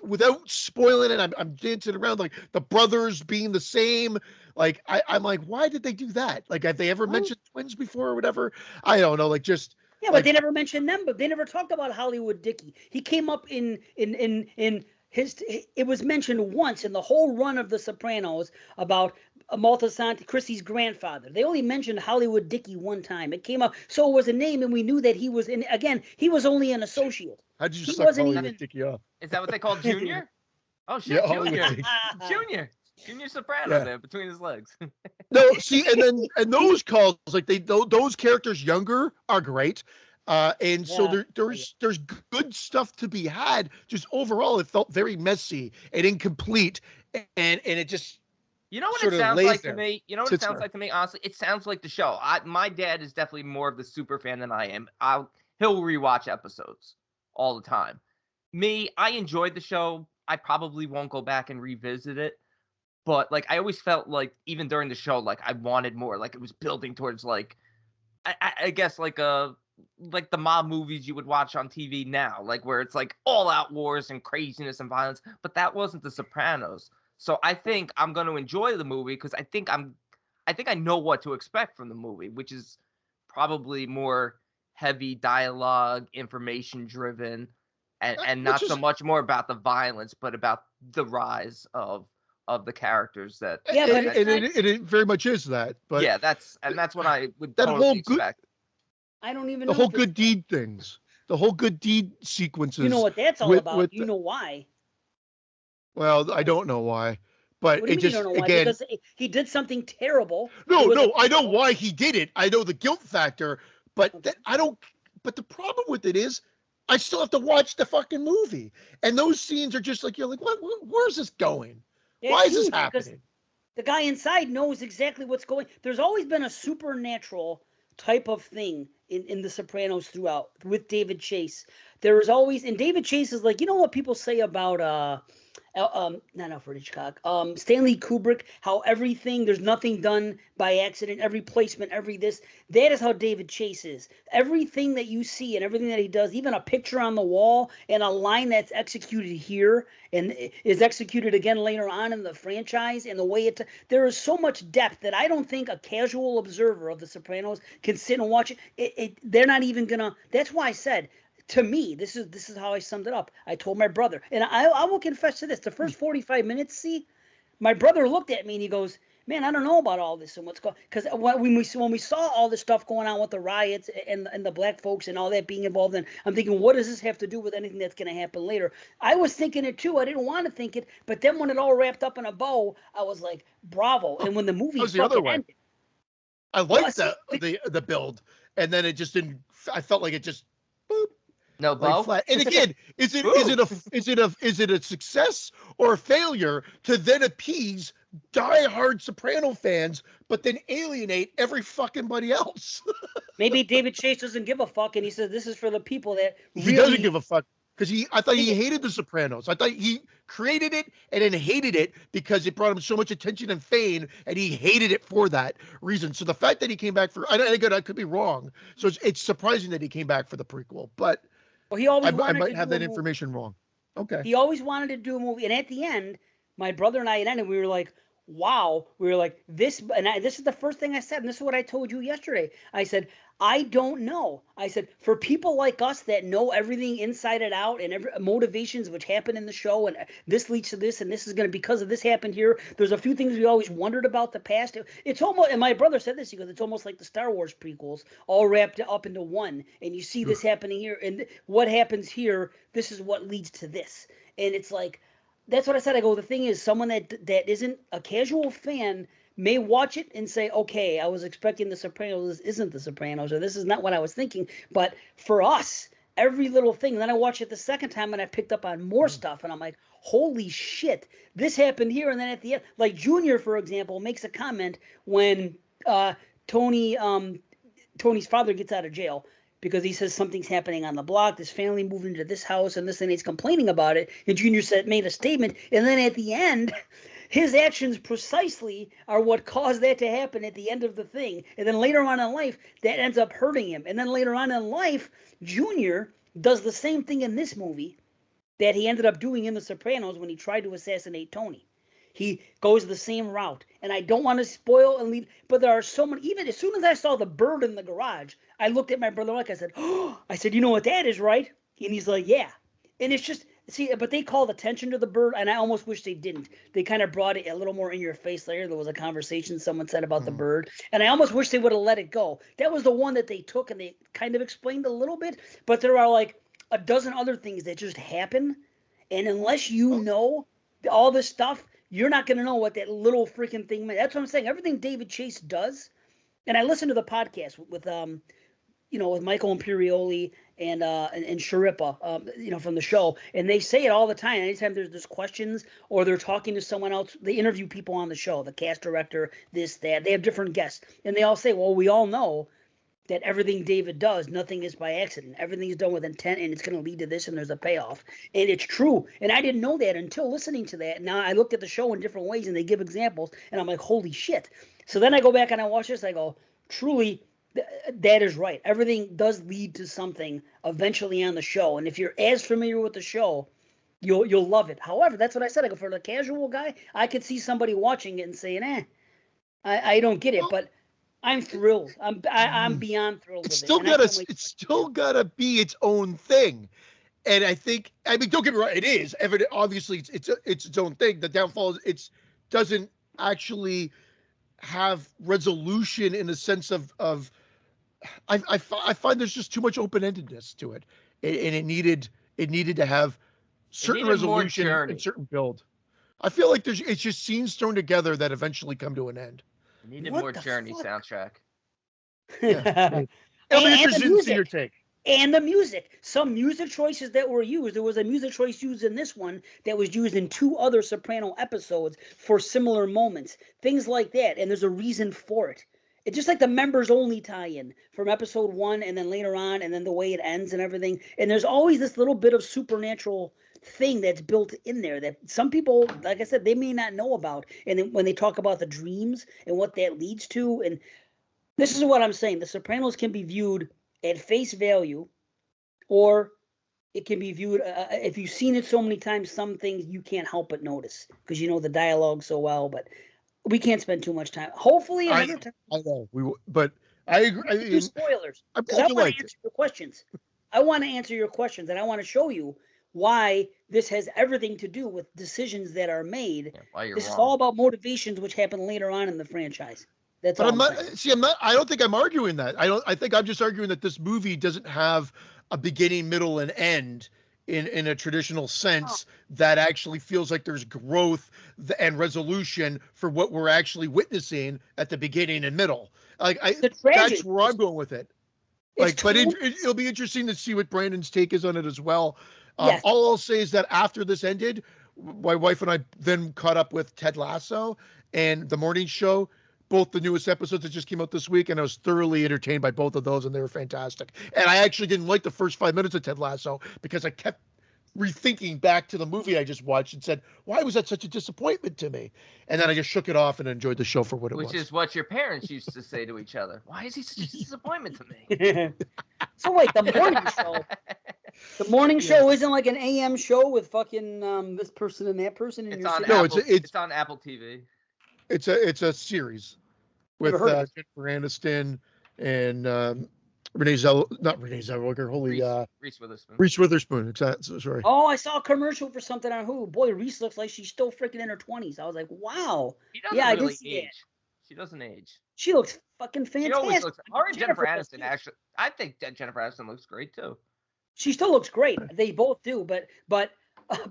Speaker 2: without spoiling it, I'm dancing around like the brothers being the same. Like, I'm like, why did they do that? Like, have they ever mentioned twins before or whatever? I don't know. Like, just.
Speaker 1: Yeah, but they never mentioned them. But they never talked about Hollywood Dickie. He came up in his. It was mentioned once in the whole run of The Sopranos about Maltasanti, Chrissy's grandfather. They only mentioned Hollywood Dickie one time. It came up, so it was a name, and we knew that he was in. Again, he was only an associate.
Speaker 2: How did you suck Hollywood Dickie off?
Speaker 4: Is that what they call Junior? Oh shit,
Speaker 2: Yeah,
Speaker 4: Junior. Junior Soprano there between his legs.
Speaker 2: No, see, and those calls, like those characters younger are great. And so there's good stuff to be had. Just overall, it felt very messy and incomplete, and it just.
Speaker 4: You know what it sounds like to me? You know what it sounds like to me? Honestly, it sounds like the show. My dad is definitely more of the super fan than I am. He'll rewatch episodes all the time. Me, I enjoyed the show. I probably won't go back and revisit it. But like, I always felt like even during the show, like I wanted more. Like it was building towards like, I guess like the mob movies you would watch on TV now, like where it's like all out wars and craziness and violence. But that wasn't The Sopranos. So I think I'm going to enjoy the movie because I think I know what to expect from the movie, which is probably more heavy dialogue, information driven, and not so much more about the violence, but about the rise of the characters that.
Speaker 1: Yeah, but
Speaker 2: it very much is that. But
Speaker 4: yeah, that's what I would
Speaker 2: that
Speaker 4: totally
Speaker 2: whole
Speaker 4: expect.
Speaker 1: I don't even
Speaker 2: the
Speaker 1: know
Speaker 2: whole good deed things, the whole good deed sequences.
Speaker 1: You know what that's all about. You know why.
Speaker 2: Well, I don't know why, but it just, again,
Speaker 1: because he did something terrible.
Speaker 2: No, I know why he did it. I know the guilt factor, but I don't. But the problem with it is, I still have to watch the fucking movie, and those scenes are just like you're like, what? Where's this going? Why is this happening?
Speaker 1: The guy inside knows exactly what's going. There's always been a supernatural type of thing in The Sopranos throughout with David Chase. There is always, and David Chase is like, you know what people say about not Alfred Hitchcock, Stanley Kubrick, how everything, there's nothing done by accident, every placement, every this. That is how David Chase is. Everything that you see and everything that he does, even a picture on the wall and a line that's executed here and is executed again later on in the franchise, and the way there is so much depth that I don't think a casual observer of The Sopranos can sit and watch it. They're not even gonna. That's why I said, to me, this is how I summed it up. I told my brother, and I will confess to this: the first 45 minutes, my brother looked at me and he goes, "Man, I don't know about all this and what's going." Because when we saw all this stuff going on with the riots and the black folks and all that being involved in, I'm thinking, what does this have to do with anything that's going to happen later? I was thinking it too. I didn't want to think it, but then when it all wrapped up in a bow, I was like, "Bravo!" And when the movie ended,
Speaker 2: I liked the build, and then it just didn't. I felt like it just. Boop.
Speaker 4: No bow.
Speaker 2: Like and again, is it a success or a failure to then appease diehard Soprano fans, but then alienate every fucking buddy else?
Speaker 1: Maybe David Chase doesn't give a fuck, and he says this is for the people that
Speaker 2: he doesn't give a fuck. Because I thought he hated The Sopranos. I thought he created it and then hated it because it brought him so much attention and fame, and he hated it for that reason. So the fact that he came back for, I could be wrong. So it's surprising that he came back for the prequel, but
Speaker 1: he always
Speaker 2: I might have that information wrong. Okay.
Speaker 1: He always wanted to do a movie, and at the end, my brother and I we were like, wow. We were like, this is the first thing I said, and this is what I told you yesterday. I said, I don't know. I said, for people like us that know everything inside and out and every motivations which happen in the show, and this leads to this, and this is going to, because of this happened here. There's a few things we always wondered about the past. It's almost, and my brother said this, he goes, it's almost like the Star Wars prequels all wrapped up into one. And you see this happening here, and what happens here, this is what leads to this. And it's like, that's what I said. I go, the thing is, someone that isn't a casual fan may watch it and say, okay, I was expecting The Sopranos. This isn't The Sopranos, or this is not what I was thinking. But for us, every little thing. Then I watched it the second time, and I picked up on more stuff, and I'm like, holy shit, this happened here. And then at the end, like Junior, for example, makes a comment when Tony's father gets out of jail, because he says something's happening on the block. This family moved into this house and this, and he's complaining about it. And Junior made a statement. And then at the end, his actions precisely are what caused that to happen at the end of the thing. And then later on in life, that ends up hurting him. And then later on in life, Junior does the same thing in this movie that he ended up doing in The Sopranos when he tried to assassinate Tony. He goes the same route. And I don't want to spoil and lead, but there are so many. Even as soon as I saw the bird in the garage, I looked at my brother like, I said, oh, I said, you know what that is, right? And he's like, yeah. And it's just, see, but they called attention to the bird, and I almost wish they didn't. They kind of brought it a little more in your face later. There was a conversation someone said about the bird, and I almost wish they would have let it go. That was the one that they took, and they kind of explained a little bit, but there are like a dozen other things that just happen, and unless you know all this stuff, you're not going to know what that little freaking thing meant. That's what I'm saying. Everything David Chase does, and I listened to the podcast with with Michael Imperioli and Sharippa, from the show, and they say it all the time. Anytime there's questions or they're talking to someone else, they interview people on the show, the cast director, this, that. They have different guests, and they all say, well, we all know that everything David does, nothing is by accident. Everything is done with intent, and it's going to lead to this, and there's a payoff. And it's true. And I didn't know that until listening to that. Now I looked at the show in different ways, and they give examples, and I'm like, holy shit. So then I go back and I watch this, I go, truly, that is right. Everything does lead to something eventually on the show. And if you're as familiar with the show, you'll love it. However, that's what I said. I go, for the casual guy, I could see somebody watching it and saying, I don't get it. But I'm thrilled. I'm beyond thrilled with it.
Speaker 2: It's still gotta be its own thing. And I mean, don't get me wrong, it is evident. Obviously, it's its own thing. The downfall is it doesn't actually have resolution in the sense of I find there's just too much open-endedness to it, and it needed to have certain resolution and certain build. I feel like it's just scenes thrown together that eventually come to an end.
Speaker 4: It needed more Journey soundtrack.
Speaker 2: Yeah. It'll be interesting to see your take.
Speaker 1: And the music. Some music choices that were used. There was a music choice used in this one that was used in 2 other Soprano episodes for similar moments. Things like that. And there's a reason for it. It's just like the members only tie-in from episode 1 and then later on and then the way it ends and everything. And there's always this little bit of supernatural thing that's built in there that some people, like I said, they may not know about. And then when they talk about the dreams and what that leads to, and this is what I'm saying. The Sopranos can be viewed at face value, or it can be viewed, if you've seen it so many times, some things you can't help but notice because you know the dialogue so well, but we can't spend too much time. Hopefully another time.
Speaker 2: I know, but I agree.
Speaker 1: Do spoilers. Because I want to answer your questions. I want to answer your questions, and I want to show you why this has everything to do with decisions that are made.
Speaker 4: Yeah, why you're
Speaker 1: this
Speaker 4: wrong.
Speaker 1: is all about motivations which happen later on in the franchise. That's
Speaker 2: but
Speaker 1: all
Speaker 2: I'm not. See, I'm not. I don't think I'm arguing that. I think I'm just arguing that this movie doesn't have a beginning, middle, and end in a traditional sense that actually feels like there's growth and resolution for what we're actually witnessing at the beginning and middle. Like that's where I'm going with it. Like, but it'll be interesting to see what Brandon's take is on it as well.
Speaker 1: Yes.
Speaker 2: All I'll say is that after this ended, my wife and I then caught up with Ted Lasso and The Morning Show, both the newest episodes that just came out this week, and I was thoroughly entertained by both of those, and they were fantastic. And I actually didn't like the first 5 minutes of Ted Lasso because I kept rethinking back to the movie I just watched and said, why was that such a disappointment to me? And then I just shook it off and enjoyed the show for what it was.
Speaker 4: Which is what your parents used to say to each other. Why is he such a disappointment to me?
Speaker 1: So wait, the morning show. The morning show isn't like an AM show with fucking this person and that person.
Speaker 4: It's on Apple. It's on Apple TV.
Speaker 2: It's a series with Jennifer Aniston and Renee Zellweger. Holy
Speaker 4: Reese Witherspoon.
Speaker 2: Reese Witherspoon. Exactly. Sorry.
Speaker 1: Oh, I saw a commercial for something on Hulu. Boy, Reese looks like she's still freaking in her 20s. I was like, wow.
Speaker 4: She doesn't really
Speaker 1: I can see
Speaker 4: age.
Speaker 1: that.
Speaker 4: She doesn't age.
Speaker 1: She looks fucking fantastic.
Speaker 4: She always looks. Her and Jennifer Aniston actually. I think that Jennifer Aniston looks great too.
Speaker 1: She still looks great. They both do, but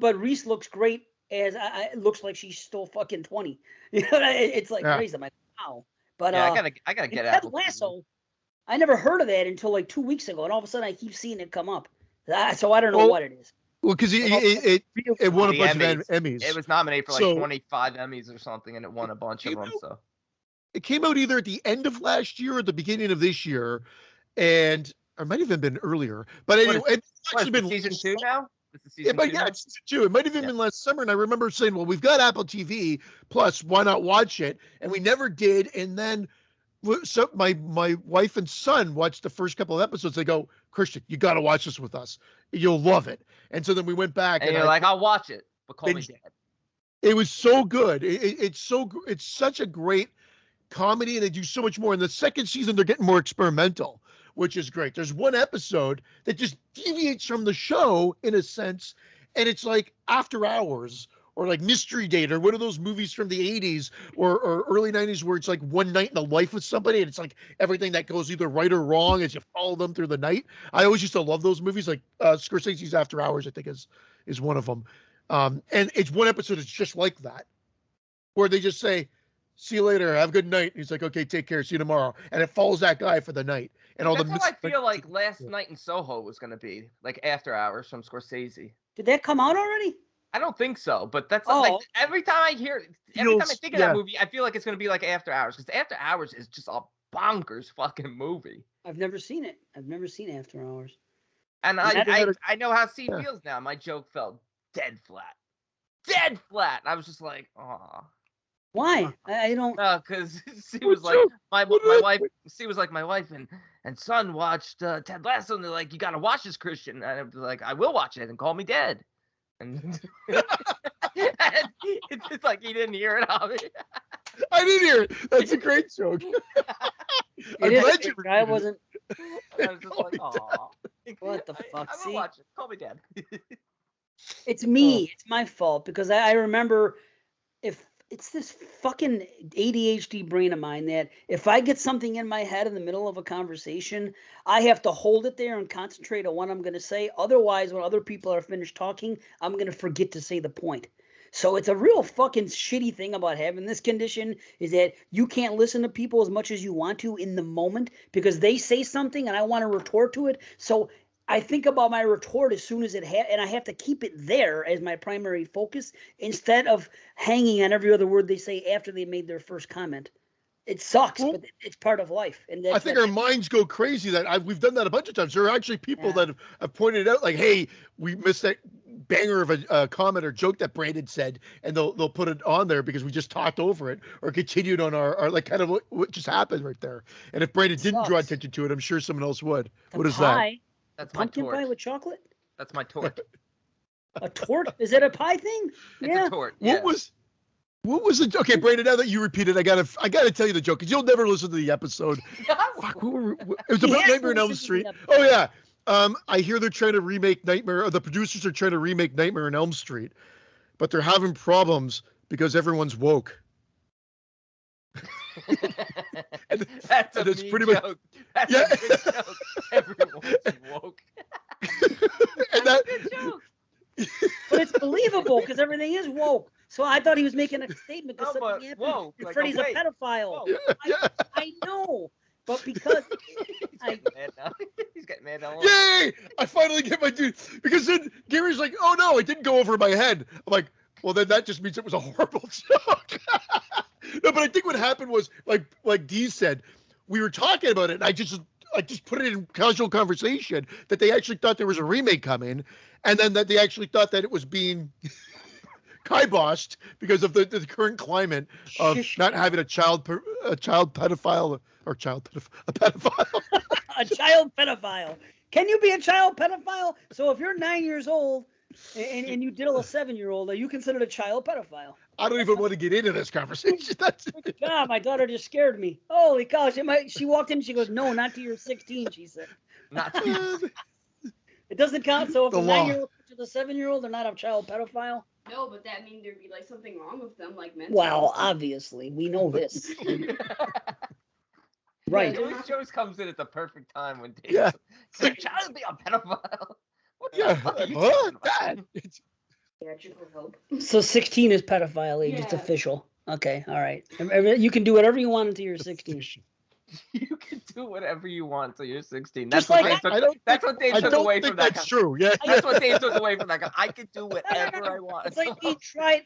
Speaker 1: Reese looks great as it looks like she's still fucking 20. You know, it's like crazy. I'm like, wow. But
Speaker 4: yeah, I gotta get
Speaker 1: Ted Lasso. I never heard of that until like 2 weeks ago, and all of a sudden I keep seeing it come up. So I don't know what it is.
Speaker 2: Well, because it won a bunch of Emmys.
Speaker 4: It was nominated for like 25 Emmys or something, and it won a bunch of them. So
Speaker 2: it came out either at the end of last year or the beginning of this year, and or it might have even been earlier. But anyway, it's actually been
Speaker 4: season 2 now.
Speaker 2: It's season 2. It might have even been last summer, and I remember saying, "Well, we've got Apple TV Plus. Why not watch it?" And we never did, and then. So my wife and son watched the first couple of episodes. They go, Christian, you got to watch this with us. You'll love it. And so then we went back.
Speaker 4: And you're like, I'll watch it, but call me Dad.
Speaker 2: It was so good. It's such a great comedy, and they do so much more. In the second season, they're getting more experimental, which is great. There's one episode that just deviates from the show in a sense, and it's like After Hours. Or like Mystery Date, or one of those movies from the 80s or early 90s where it's like one night in the life of somebody, and it's like everything that goes either right or wrong as you follow them through the night. I always used to love those movies. Like Scorsese's After Hours, I think is one of them. And it's one episode that's just like that, where they just say, "See you later, have a good night." And he's like, "Okay, take care, see you tomorrow." And it follows that guy for the night. And all
Speaker 4: that's how I feel like Last Night in Soho was going to be, like After Hours from Scorsese.
Speaker 1: Did that come out already?
Speaker 4: I don't think so, but that's like every time I think of that movie, I feel like it's gonna be like After Hours, because After Hours is just a bonkers fucking movie.
Speaker 1: I've never seen it. I've never seen After Hours.
Speaker 4: And I know how C feels now. My joke fell dead flat. And I was just like, aw.
Speaker 1: Why? I don't.
Speaker 4: Because she was like my wife. She was like my wife and son watched Ted Lasso, and they're like, you gotta watch this, Christian. And I was like, I will watch it, and call me Dad. And it's just like he didn't hear it.
Speaker 2: I didn't hear it. That's a great joke.
Speaker 1: I wasn't.
Speaker 4: I was just like, aw.
Speaker 1: What the fuck?
Speaker 4: I'm gonna watch it. Call me Dad.
Speaker 1: It's me. It's my fault, because I remember, if it's this fucking ADHD brain of mine, that if I get something in my head in the middle of a conversation, I have to hold it there and concentrate on what I'm going to say. Otherwise, when other people are finished talking, I'm going to forget to say the point. So it's a real fucking shitty thing about having this condition, is that you can't listen to people as much as you want to in the moment, because they say something and I want to retort to it. So I think about my retort as soon as and I have to keep it there as my primary focus, instead of hanging on every other word they say after they made their first comment. It sucks, but it's part of life. And
Speaker 2: I think our minds go crazy. We've done that a bunch of times. There are actually people that have pointed out, like, "Hey, we missed that banger of a comment or joke that Brandon said," and they'll put it on there because we just talked over it or continued on our like kind of what just happened right there. And if Brandon didn't draw attention to it, I'm sure someone else would. What is that?
Speaker 4: That's
Speaker 1: pumpkin pie with chocolate?
Speaker 4: That's my tort.
Speaker 1: A tort? Is that a pie thing?
Speaker 4: It's a tort. Yeah.
Speaker 2: What was it? Okay, Brandon, now that you repeat it, I gotta tell you the joke, because you'll never listen to the episode. Fuck, it was about Nightmare on Elm Street. Oh yeah. I hear they're trying to remake Nightmare, or the producers are trying to remake Nightmare on Elm Street, but they're having problems because everyone's woke.
Speaker 4: That's a mean pretty joke. That's a good joke. Everyone's woke.
Speaker 2: And
Speaker 1: that's a good joke. But it's believable because everything is woke. So I thought he was making a statement because something happened.
Speaker 4: Whoa,
Speaker 1: like, Freddie's a pedophile. I know. But because
Speaker 4: he's getting mad now.
Speaker 2: Yay! I finally get my dude. Because then Gary's like, "Oh no, it didn't go over my head." I'm like, "Well, then that just means it was a horrible joke." No, but I think what happened was, like Dee said, we were talking about it, and like just put it in casual conversation that they actually thought there was a remake coming, and then that they actually thought that it was being kiboshed because of the current climate of not having a child pedophile or a pedophile.
Speaker 1: A child pedophile. Can you be a child pedophile? So if you're 9 years old and you diddle a 7-year-old, are you considered a child pedophile?
Speaker 2: I don't even want to get into this conversation.
Speaker 1: God, my daughter just scared me. Holy cow! She walked in. She goes, "No, not till you're 16." She said.
Speaker 4: Not to you.
Speaker 1: It doesn't count. So if
Speaker 2: The
Speaker 1: a
Speaker 2: law.
Speaker 1: 9-year-old to the 7-year-old, they're not a child pedophile.
Speaker 5: No, but that means there'd be like something wrong with them, like mental.
Speaker 1: Well, obviously, we know this. Right.
Speaker 4: Yeah, Joe's comes in at the perfect time when Dave's
Speaker 2: Yeah.
Speaker 4: like, child be a pedophile. What the
Speaker 2: Yeah,
Speaker 4: fuck are you
Speaker 2: what?
Speaker 4: talking about?
Speaker 2: That- it's-
Speaker 5: Theatrical help.
Speaker 1: So 16 is pedophile age. It's
Speaker 5: Yeah.
Speaker 1: official. Okay. All right. You can do whatever you want until you're 16.
Speaker 4: You can do whatever you want till you're 16.
Speaker 1: Just
Speaker 4: That's what
Speaker 1: like-
Speaker 4: Dave
Speaker 2: I
Speaker 4: took,
Speaker 2: don't
Speaker 4: that's what Dave
Speaker 2: I
Speaker 4: took
Speaker 2: don't
Speaker 4: away
Speaker 2: think
Speaker 4: from that
Speaker 2: that's
Speaker 4: guy.
Speaker 2: true. Yeah.
Speaker 4: That's what Dave took away from that guy. I can do whatever I want.
Speaker 1: It's like being tried.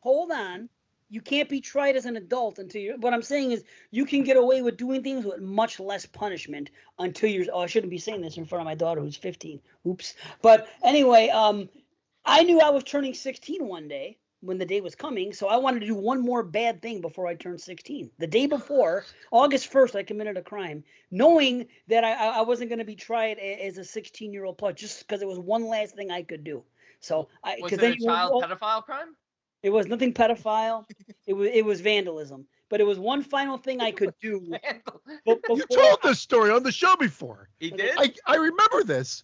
Speaker 1: Hold on. You can't be tried as an adult until you're. What I'm saying is you can get away with doing things with much less punishment until you're. Oh, I shouldn't be saying this in front of my daughter who's 15. Oops. But anyway, I knew I was turning 16 one day when the day was coming, so I wanted to do one more bad thing before I turned 16. The day before, August 1st, I committed a crime, knowing that I wasn't going to be tried as a 16-year-old plus, just because it was one last thing I could do. So
Speaker 4: Was it a child pedophile crime?
Speaker 1: It was nothing pedophile. It was vandalism. But it was one final thing I could do.
Speaker 2: You told this story on the show before.
Speaker 4: He did?
Speaker 2: I remember this.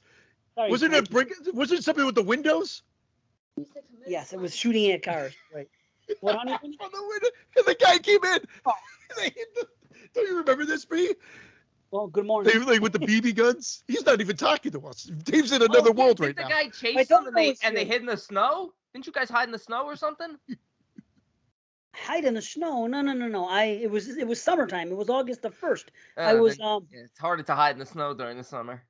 Speaker 1: Sorry,
Speaker 2: Wasn't
Speaker 1: Mike.
Speaker 2: it something with the windows?
Speaker 1: Yes, it was shooting at cars. Right. What, honey?
Speaker 2: On the window, and the guy came in.
Speaker 1: Oh.
Speaker 2: Don't you remember this, B?
Speaker 1: Well, good morning.
Speaker 2: They like with the BB guns. He's not even talking to us. Dave's in another world right now.
Speaker 4: Did the guy chase
Speaker 1: I
Speaker 4: them
Speaker 1: don't
Speaker 4: and
Speaker 1: know
Speaker 4: they
Speaker 1: it's you.
Speaker 4: hid in the snow? Didn't you guys hide in the snow or something?
Speaker 1: Hide in the snow? No. It was summertime. It was August the 1st. I
Speaker 4: Oh,
Speaker 1: was
Speaker 4: Yeah, it's harder to hide in the snow during the summer.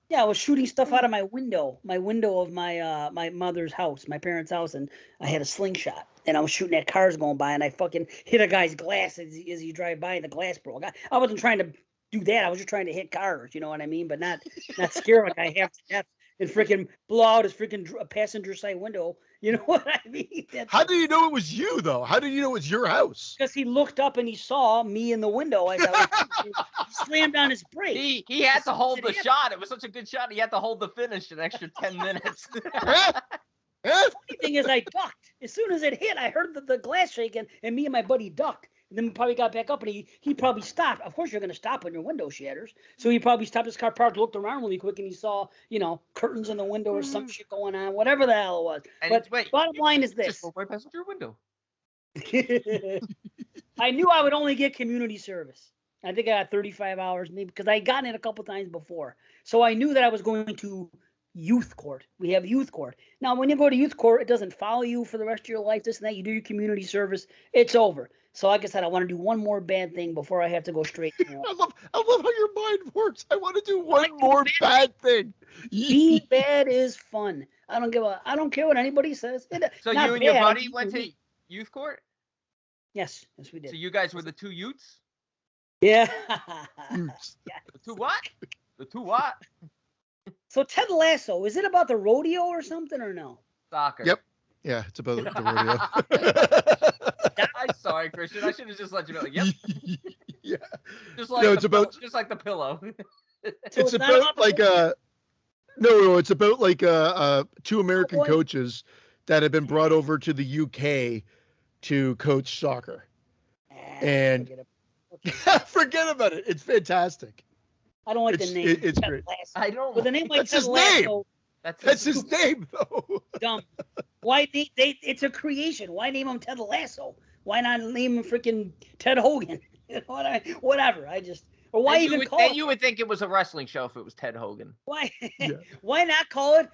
Speaker 1: Yeah, I was shooting stuff out of my window of my my mother's house, my parents' house, and I had a slingshot. And I was shooting at cars going by, and I fucking hit a guy's glass as he drive by, and the glass broke. I wasn't trying to do that. I was just trying to hit cars, you know what I mean? But not scare a guy half to death and freaking blow out his freaking passenger side window. You know what I mean?
Speaker 2: How do you know it was you, though? How did you know it was your house?
Speaker 1: Because he looked up and he saw me in the window. I he slammed on his brake.
Speaker 4: He had to hold the shot. It was such a good shot. He had to hold the finish an extra 10 minutes.
Speaker 2: Huh?
Speaker 1: The funny thing is I ducked. As soon as it hit, I heard the glass shaking, and me and my buddy ducked. And then we probably got back up, and he probably stopped. Of course, you're going to stop when your window shatters. So he probably stopped his car, parked, looked around really quick, and he saw, curtains in the window or some shit going on, whatever the hell it was.
Speaker 4: And
Speaker 1: but
Speaker 4: wait,
Speaker 1: bottom line is
Speaker 4: Just
Speaker 1: this.
Speaker 4: roll right past your window.
Speaker 1: I knew I would only get community service. I think I got 35 hours, maybe, because I had gotten it a couple times before. So I knew that I was going to youth court. We have youth court. Now, when you go to youth court, it doesn't follow you for the rest of your life, this and that. You do your community service. It's over. So like I said, I want to do one more bad thing before I have to go straight.
Speaker 2: I love how your mind works. I want to do one more bad thing.
Speaker 1: Being bad is fun. I don't care what anybody says.
Speaker 4: So
Speaker 1: Not
Speaker 4: you and your
Speaker 1: bad,
Speaker 4: buddy went to youth court?
Speaker 1: Yes, we did.
Speaker 4: So you guys were the two Utes?
Speaker 1: Yeah.
Speaker 4: The two what? The two what?
Speaker 1: So Ted Lasso, is it about the rodeo or something or no?
Speaker 4: Soccer.
Speaker 2: Yep. Yeah, it's about the rodeo.
Speaker 4: I'm sorry, Christian. I should have just let you know. Like, yep.
Speaker 2: Yeah.
Speaker 4: Just like
Speaker 2: No, it's about
Speaker 4: just like the pillow.
Speaker 1: So
Speaker 2: it's
Speaker 1: not
Speaker 2: about
Speaker 1: the
Speaker 2: like
Speaker 1: rodeo?
Speaker 2: no, it's about like two American
Speaker 1: Cowboy?
Speaker 2: coaches that have been brought over to the UK to coach soccer. And
Speaker 1: forget it.
Speaker 2: forget about it. It's fantastic.
Speaker 1: I don't like
Speaker 2: It's-
Speaker 1: the name.
Speaker 2: it's
Speaker 1: Ted
Speaker 2: great.
Speaker 1: Lasso.
Speaker 4: I don't.
Speaker 1: With a name like
Speaker 2: That's
Speaker 1: Ted
Speaker 2: his
Speaker 1: Lasso,
Speaker 2: That's his name, though.
Speaker 1: dumb. Why it's a creation. Why name him Ted Lasso? Why not name him freaking Ted Hogan? You know what whatever. Or why even call it?
Speaker 4: You would think it was a wrestling show if it was Ted Hogan.
Speaker 1: Why
Speaker 2: Yeah.
Speaker 1: why not call it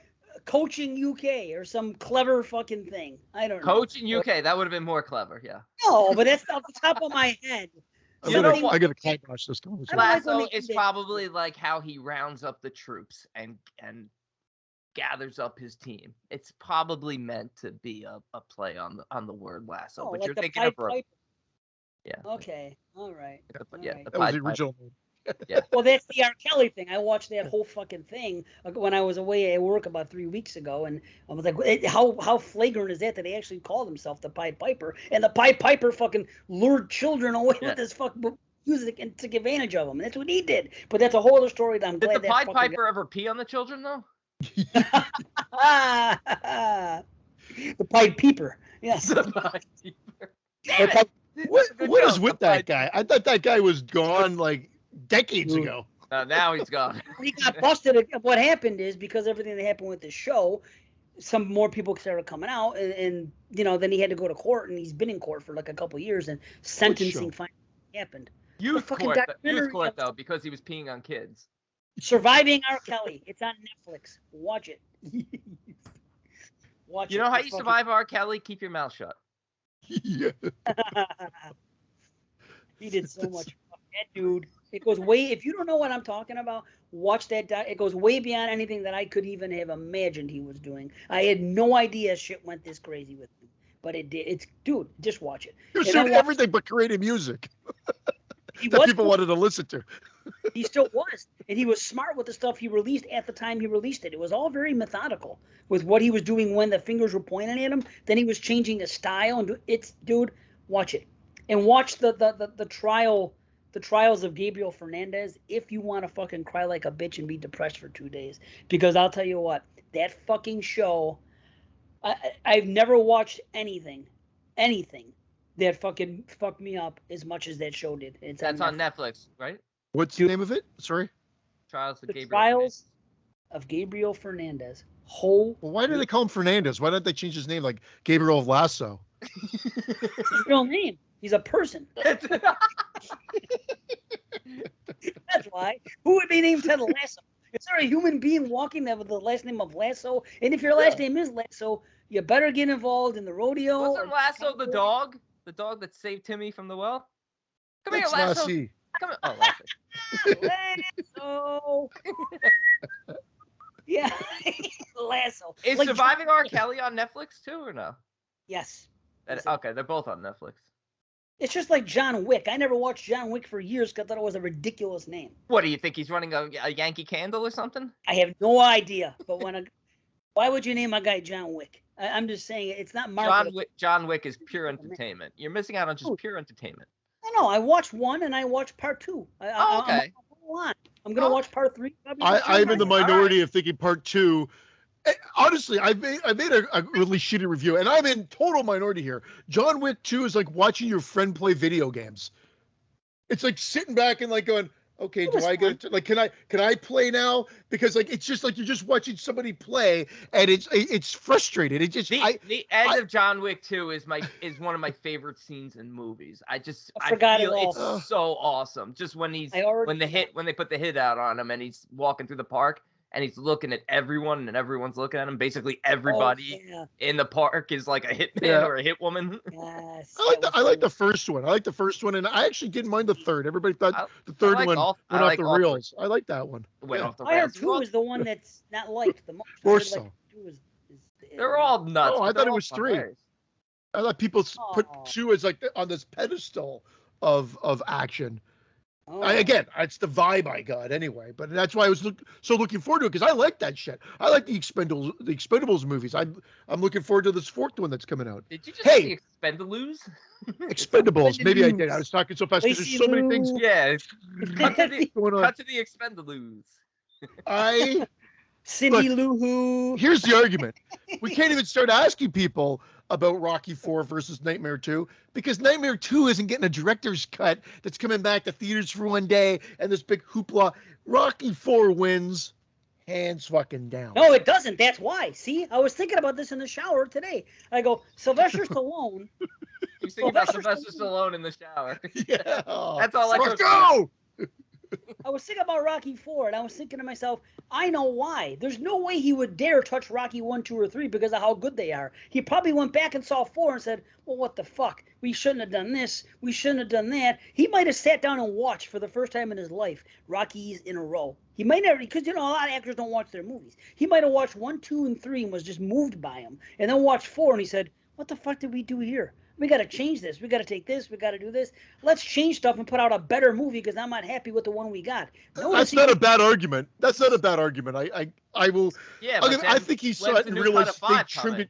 Speaker 1: Coaching UK or some clever fucking thing? I don't know.
Speaker 4: Coach in UK, that would have been more clever, yeah.
Speaker 1: No, but that's off the top of my head.
Speaker 2: I'm
Speaker 4: You know
Speaker 2: gonna,
Speaker 4: what?
Speaker 2: I gotta kibosh this conversation.
Speaker 1: I don't like when
Speaker 4: Lasso
Speaker 1: they
Speaker 4: is
Speaker 1: do that.
Speaker 4: probably like how he rounds up the troops and gathers up his team. It's probably meant to be a play on the word lasso, but
Speaker 1: like
Speaker 4: you're
Speaker 1: the
Speaker 4: thinking
Speaker 1: Pied
Speaker 4: of
Speaker 1: Piper.
Speaker 4: yeah.
Speaker 1: Okay. All right.
Speaker 4: The,
Speaker 1: All
Speaker 4: yeah,
Speaker 1: right.
Speaker 4: the
Speaker 2: That was
Speaker 4: Pied
Speaker 2: the
Speaker 4: Piper.
Speaker 2: original name.
Speaker 4: Yeah.
Speaker 1: Well, that's the R. Kelly thing. I watched that whole fucking thing when I was away at work about 3 weeks ago, and I was like, how flagrant is that they actually called himself the Pied Piper, and the Pied Piper fucking lured children away with this fucking music and took advantage of them. And that's what he did. But that's a whole other story that I'm glad
Speaker 4: Did the Pied Piper ever pee on the children, though?
Speaker 1: The Pied Peeper. Yes.
Speaker 4: The Pied Peeper.
Speaker 2: What is with that guy? I thought that guy was gone like decades ago.
Speaker 4: Now he's gone.
Speaker 1: He got busted. What happened is because everything that happened with the show, some more people started coming out, and then he had to go to court, and he's been in court for like a couple of years, and sentencing finally happened.
Speaker 4: Youth court though, because he was peeing on kids.
Speaker 1: Surviving R. Kelly. It's on Netflix. Watch it.
Speaker 4: You know how you survive R. Kelly? Keep your mouth shut.
Speaker 2: Yeah.
Speaker 1: He did so much. That dude. It goes way. If you don't know what I'm talking about, watch that. It goes way beyond anything that I could even have imagined he was doing. I had no idea shit went this crazy with him, but it did. Dude, just watch it.
Speaker 2: He was doing everything but creating music that people wanted to listen to.
Speaker 1: He still was, and he was smart with the stuff he released at the time he released it. It was all very methodical with what he was doing when the fingers were pointing at him. Then he was changing his style, and dude, watch it, and watch the trials of Gabriel Fernandez if you want to fucking cry like a bitch and be depressed for 2 days. Because I'll tell you what, that fucking show, I've never watched anything that fucking fucked me up as much as that show did.
Speaker 4: That's on Netflix, right?
Speaker 2: What's the name of it? Sorry.
Speaker 4: Trials
Speaker 1: of Gabriel Fernandez.
Speaker 2: Well, why do they call him Fernandez? Why don't they change his name like Gabriel of Lasso?
Speaker 1: It's his real name. He's a person. That's why. Who would be named Ted Lasso? Is there a human being walking there with the last name of Lasso? And if your last name is Lasso, you better get involved in the rodeo.
Speaker 4: Wasn't Lasso the dog? The dog that saved Timmy from the well? Come here, Lasso. Come here. Oh,
Speaker 1: Lasso. Yeah. Lasso.
Speaker 4: Is like Surviving R. Kelly on Netflix too, or no?
Speaker 1: Yes.
Speaker 4: Okay, they're both on Netflix.
Speaker 1: It's just like John Wick. I never watched John Wick for years because I thought it was a ridiculous name.
Speaker 4: What, do you think he's running a Yankee Candle or something?
Speaker 1: I have no idea. But why would you name a guy John Wick? I'm just saying it's not marketing.
Speaker 4: John Wick is pure entertainment. You're missing out on just pure entertainment.
Speaker 1: I know. I watched 1 and I watched part 2.
Speaker 4: Okay.
Speaker 1: I'm going to watch part 3.
Speaker 2: I'm in the minority of thinking part 2. Honestly, I made a really shitty review, and I'm in total minority here. John Wick 2 is like watching your friend play video games. It's like sitting back and like going, okay, do I get like can I play now? Because like it's just like you're just watching somebody play, and it's frustrating. It just
Speaker 4: the end of John Wick 2 is one of my favorite scenes in movies. I feel it's so awesome. Just when they put the hit out on him and he's walking through the park. And he's looking at everyone, and everyone's looking at him. Basically, everybody in the park is like a hitman or a hit woman.
Speaker 1: Yes,
Speaker 2: I like the first one. And I actually didn't mind the third. Everybody thought the third one went off the rails. I like that one.
Speaker 4: Went off the
Speaker 1: rails. 2 is the one that's not liked the most.
Speaker 2: More so.
Speaker 4: They're all nuts.
Speaker 2: Oh, I thought it was 3. I thought people put 2 as like on this pedestal of action. Again, it's the vibe I got anyway, but that's why I was so looking forward to it because I like that shit. I like the Expendables movies. I'm looking forward to this 4th one that's coming out.
Speaker 4: Did you just say Expendables?
Speaker 2: Expendables. Maybe I did. I was talking so fast because there's so many things.
Speaker 4: Yeah. Cut to the Expendables.
Speaker 1: Cindy Lou Who.
Speaker 2: Here's the argument. We can't even start asking people about Rocky 4 versus Nightmare 2 because Nightmare 2 isn't getting a director's cut that's coming back to theaters for one day and this big hoopla. Rocky 4 wins hands fucking down.
Speaker 1: No, it doesn't. That's why. See, I was thinking about this in the shower today. I go, Sylvester Stallone.
Speaker 4: You think about Sylvester Stallone in the shower.
Speaker 2: Yeah.
Speaker 4: That's all I
Speaker 2: go.
Speaker 1: I was thinking about Rocky 4, and I was thinking to myself, I know why. There's no way he would dare touch Rocky 1, 2, or 3 because of how good they are. He probably went back and saw 4 and said, well, what the fuck? We shouldn't have done this. We shouldn't have done that. He might have sat down and watched for the first time in his life Rockies in a row. He might never, because, a lot of actors don't watch their movies. He might have watched 1, 2, and 3 and was just moved by them, and then watched 4, and he said, what the fuck did we do here? we got to change this. We got to take this. We got to do this. Let's change stuff and put out a better movie because I'm not happy with the one we got.
Speaker 2: That's not a bad argument. That's not a bad argument. I will.
Speaker 4: Yeah, but
Speaker 2: I think he saw it and realized they trimmed it.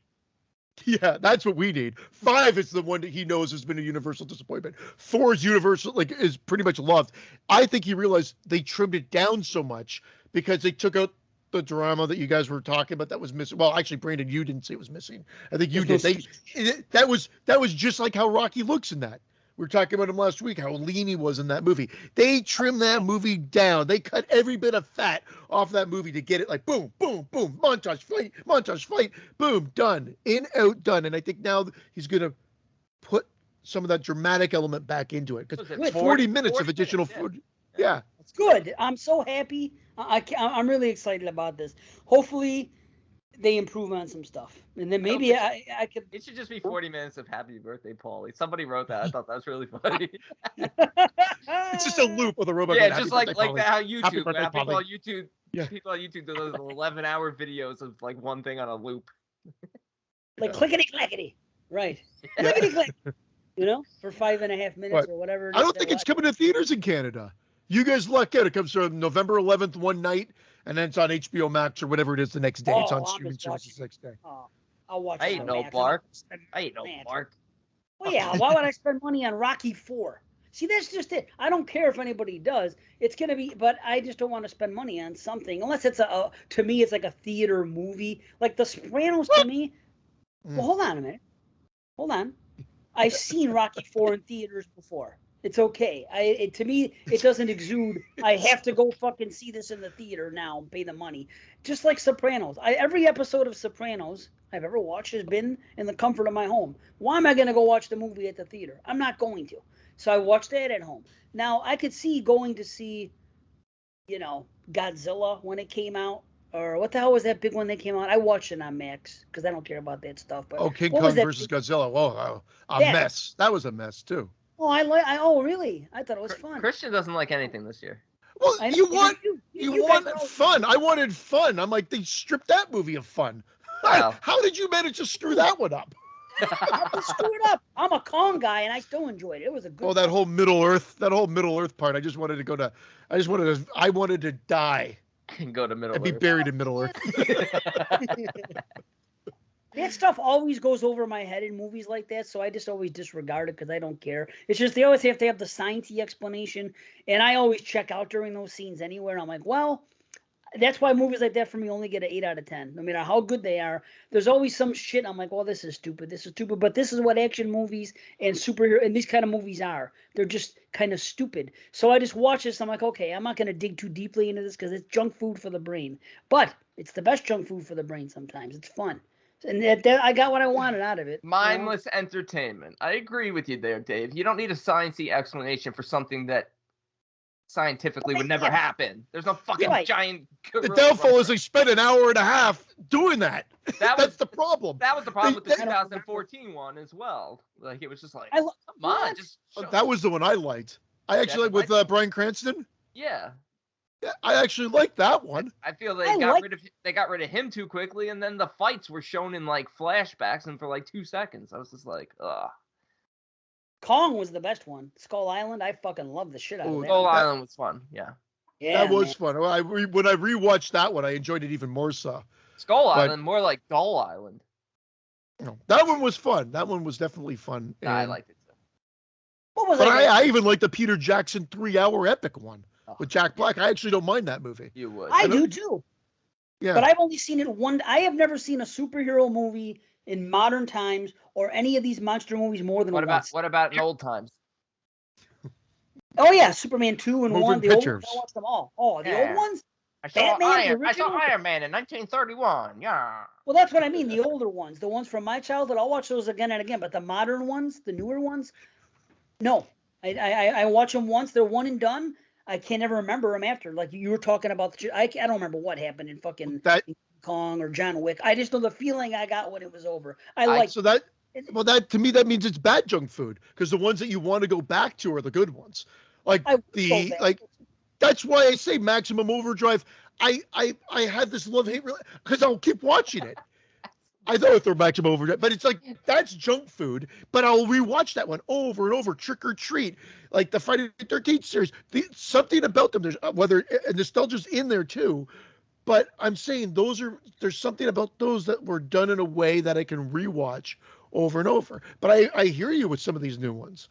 Speaker 2: Yeah, that's what we need. 5 is the one that he knows has been a universal disappointment. 4 is universal, like is pretty much loved. I think he realized they trimmed it down so much because they took out the drama that you guys were talking about that was missing. Well, actually, Brandon, you didn't say it was missing. I think you did. That was just like how Rocky looks in that. We were talking about him last week, how lean he was in that movie. They trimmed that movie down. They cut every bit of fat off that movie to get it like boom, boom, boom, montage fight, boom, done, in, out, done. And I think now he's going to put some of that dramatic element back into it because 40 minutes of additional food. Yeah.
Speaker 1: It's good. I'm so happy. I'm really excited about this. Hopefully they improve on some stuff. And then maybe I could.
Speaker 4: It should just be 40 minutes of happy birthday, Paulie. Somebody wrote that. I thought that was really funny.
Speaker 2: It's just a loop with a robot.
Speaker 4: Yeah, just like how YouTube. People on YouTube. Yeah. People on YouTube do those 11-hour videos of like one thing on a loop.
Speaker 1: Like clickety clackety. Right. Yeah. Clickety clack. You know, for 5.5 minutes or whatever.
Speaker 2: I don't think it's coming to theaters in Canada. You guys luck out. It comes from November 11th one night, and then it's on HBO Max or whatever it is the next day. It's on streaming services the next day.
Speaker 1: I'll watch it.
Speaker 4: I ain't no Bark.
Speaker 1: Well, yeah. Why would I spend money on Rocky 4? See, that's just it. I don't care if anybody does. It's gonna be, but I just don't want to spend money on something unless it's to me, it's like a theater movie, like The Sopranos. To me, well, hold on a minute. Hold on. I've seen Rocky 4 in theaters before. It's okay. To me, it doesn't exude. I have to go fucking see this in the theater now and pay the money. Just like Sopranos. Every episode of Sopranos I've ever watched has been in the comfort of my home. Why am I going to go watch the movie at the theater? I'm not going to. So I watched that at home. Now, I could see going to see, Godzilla when it came out. Or what the hell was that big one that came out? I watched it on Max because I don't care about that stuff. But
Speaker 2: King Kong versus Godzilla. Whoa, mess. That was a mess, too.
Speaker 1: Oh, really? I thought it was fun.
Speaker 4: Christian doesn't like anything this year.
Speaker 2: Well, you want fun. I wanted fun. I'm like, they stripped that movie of fun. Wow. How did you manage to screw that one up?
Speaker 1: I didn't screw it up. I'm a Kong guy, and I still enjoyed it. It was a good.
Speaker 2: Oh, that whole Middle Earth part. I wanted to die.
Speaker 4: And go to Middle Earth.
Speaker 2: And be buried in Middle Earth.
Speaker 1: That stuff always goes over my head in movies like that, so I just always disregard it because I don't care. It's just they always have to have the sciencey explanation, and I always check out during those scenes anywhere. And I'm like, well, that's why movies like that for me only get an 8 out of 10. No matter how good they are, there's always some shit. I'm like, well, this is stupid. But this is what action movies and superhero and these kind of movies are. They're just kind of stupid. So I just watch this. I'm like, okay, I'm not going to dig too deeply into this because it's junk food for the brain. But it's the best junk food for the brain sometimes. It's fun. And I got what I wanted out of it.
Speaker 4: Mindless entertainment. I agree with you there, Dave. You don't need a sciencey explanation for something that scientifically would never happen. There's no fucking giant.
Speaker 2: The downfall is they spent an hour and a half doing that. That's the problem.
Speaker 4: That was the problem with the 2014 one as well. Like it was just like, come on, just.
Speaker 2: That was the one I liked. I actually like with Bryan Cranston.
Speaker 4: Yeah.
Speaker 2: Yeah, I actually liked that one.
Speaker 4: I feel they got rid of him too quickly, and then the fights were shown in like flashbacks and for like 2 seconds. I was just like, ugh.
Speaker 1: Kong was the best one. Skull Island, I fucking love the shit out of that.
Speaker 4: Skull Island was fun, yeah.
Speaker 2: That was fun. When I rewatched that one, I enjoyed it even more so.
Speaker 4: Skull Island, more like Dull Island.
Speaker 2: That one was fun. That one was definitely fun.
Speaker 4: Yeah, I liked it too.
Speaker 1: What was
Speaker 2: I even like the Peter Jackson 3-hour epic one. With Jack Black. I actually don't mind that movie.
Speaker 4: You would.
Speaker 1: I do too. Yeah. But I've only seen it one. I have never seen a superhero movie in modern times or any of these monster movies more than once.
Speaker 4: What about in old times?
Speaker 1: Oh yeah, Superman 2 and
Speaker 2: Moving
Speaker 1: 1. The
Speaker 2: pictures.
Speaker 1: old ones. I watched them all. Oh, the old ones.
Speaker 4: I saw Iron Man in 1931. Yeah.
Speaker 1: Well, that's what I mean. The older ones, the ones from my childhood. I'll watch those again and again. But the modern ones, the newer ones, no. I watch them once. They're one and done. I can't ever remember them after. Like you were talking about, I don't remember what happened in fucking Kong or John Wick. I just know the feeling I got when it was over.
Speaker 2: That to me that means it's bad junk food because the ones that you want to go back to are the good ones. That's why I say Maximum Overdrive. I had this love-hate because I'll keep watching it. I thought I'd throw Maximum Overdrive, but it's like that's junk food. But I'll rewatch that one over and over. Trick or Treat, like the Friday the 13th series. Something about them. There's whether nostalgia's in there too. But I'm saying there's something about those that were done in a way that I can rewatch over and over. But I hear you with some of these new ones.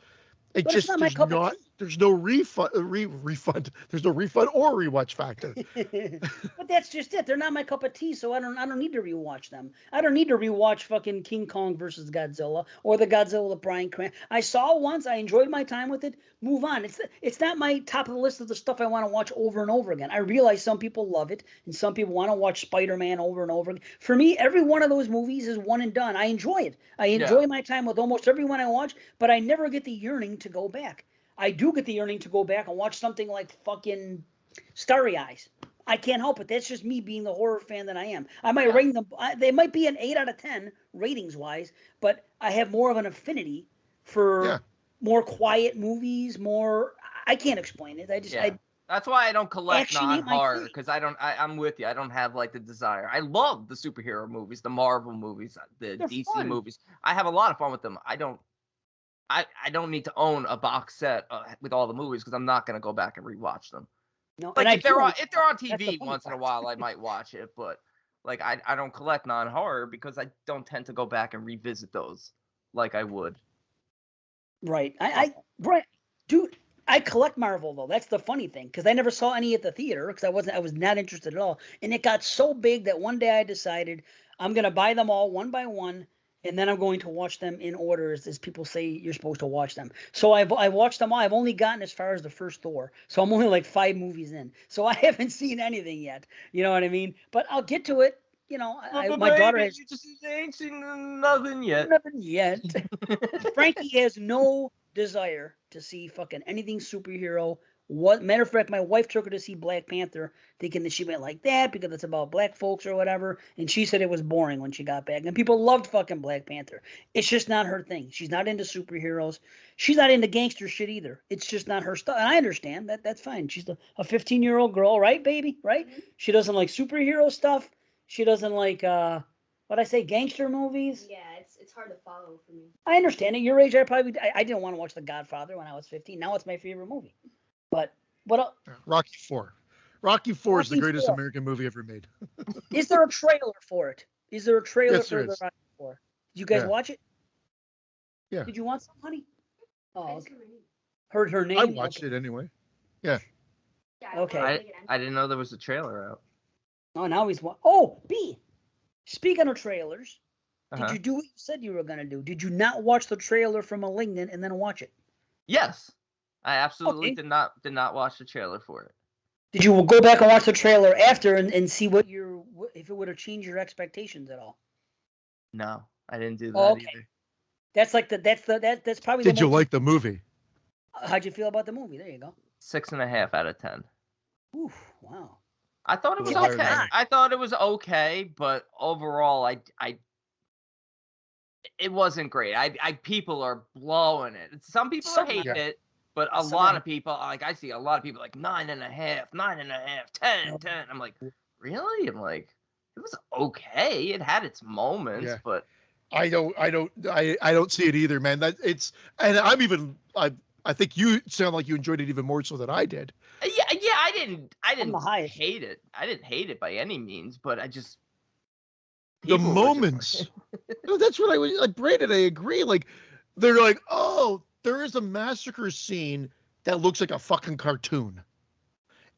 Speaker 2: It
Speaker 1: But
Speaker 2: just
Speaker 1: it's not my cup of tea.
Speaker 2: there's no refund. There's no refund or rewatch factor.
Speaker 1: But that's just it. They're not my cup of tea, so I don't need to rewatch them. I don't need to rewatch fucking King Kong versus Godzilla or the Godzilla with Bryan Cranston. I saw it once. I enjoyed my time with it. Move on. It's not my top of the list of the stuff I want to watch over and over again. I realize some people love it and some people want to watch Spider-Man over and over again. For me, every one of those movies is one and done. I enjoy it. I enjoy my time with almost everyone I watch, but I never get the yearning to go back. I do get the yearning to go back and watch something like fucking Starry Eyes. I can't help it. That's just me being the horror fan that I am. I might rate them. They might be an 8 out of 10 ratings wise, but I have more of an affinity for more quiet movies. I can't explain it.
Speaker 4: That's why I don't collect non-horror, because I'm with you. I don't have like the desire. I love the superhero movies, the Marvel movies, the DC movies. I have a lot of fun with them. I don't need to own a box set with all the movies because I'm not going to go back and rewatch them.
Speaker 1: No,
Speaker 4: like if they're on TV once in a while, I might watch it, but like I don't collect non-horror because I don't tend to go back and revisit those like I would.
Speaker 1: Right. Dude, I collect Marvel though. That's the funny thing, because I never saw any at the theater because I was not interested at all. And it got so big that one day I decided I'm going to buy them all one by one. And then I'm going to watch them in order as people say you're supposed to watch them. So I watched them all. I've only gotten as far as the first Thor. So I'm only like 5 movies in. So I haven't seen anything yet. You know what I mean? But I'll get to it. You know, my daughter has...
Speaker 4: You just ain't seen nothing yet.
Speaker 1: Nothing yet. Frankie has no desire to see fucking anything superhero. Matter of fact, my wife took her to see Black Panther, thinking that she might like that because it's about black folks or whatever, and she said it was boring when she got back. And people loved fucking Black Panther. It's just not her thing. She's not into superheroes. She's not into gangster shit either. It's just not her stuff. And I understand that. That's fine. She's a 15-year-old girl, right, baby? Right? Mm-hmm. She doesn't like superhero stuff. She doesn't like gangster movies.
Speaker 5: Yeah, it's hard to follow for me.
Speaker 1: I understand. At your age, I didn't want to watch The Godfather when I was 15. Now it's my favorite movie. But what else?
Speaker 2: Rocky IV. Rocky IV is the greatest American movie ever made.
Speaker 1: Is there a trailer for it? Is there a trailer for the Rocky IV? Did you guys watch it?
Speaker 2: Yeah.
Speaker 1: Did you want some, honey? Oh, okay. Heard her name.
Speaker 2: I watched it anyway. Yeah.
Speaker 1: Okay.
Speaker 4: I didn't know there was a trailer out.
Speaker 1: Oh, now he's B. Speaking of trailers, did you do what you said you were gonna do? Did you not watch the trailer for *Malignant* and then watch it?
Speaker 4: Yes. I absolutely did not watch the trailer for it.
Speaker 1: Did you go back and watch the trailer after and see if it would have changed your expectations at all?
Speaker 4: No, I didn't do that either.
Speaker 1: That's like that's probably.
Speaker 2: Did you like the movie?
Speaker 1: How'd you feel about the movie? There you go.
Speaker 4: 6.5 out of 10.
Speaker 1: Oof! Wow.
Speaker 4: I thought it was okay. I thought it was okay, but overall, it wasn't great. People are blowing it. Some people are hating it. But a lot of people, like I see a lot of people like 9.5, 10. I'm like, really? I'm like, it was okay. It had its moments, but
Speaker 2: I don't see it either, man. I think you sound like you enjoyed it even more so than I did.
Speaker 4: Yeah, I didn't hate it. I didn't hate it by any means, but I just
Speaker 2: the moments. No, that's what I was like, Brandon. I agree. Like they're like, oh, there is a massacre scene that looks like a fucking cartoon.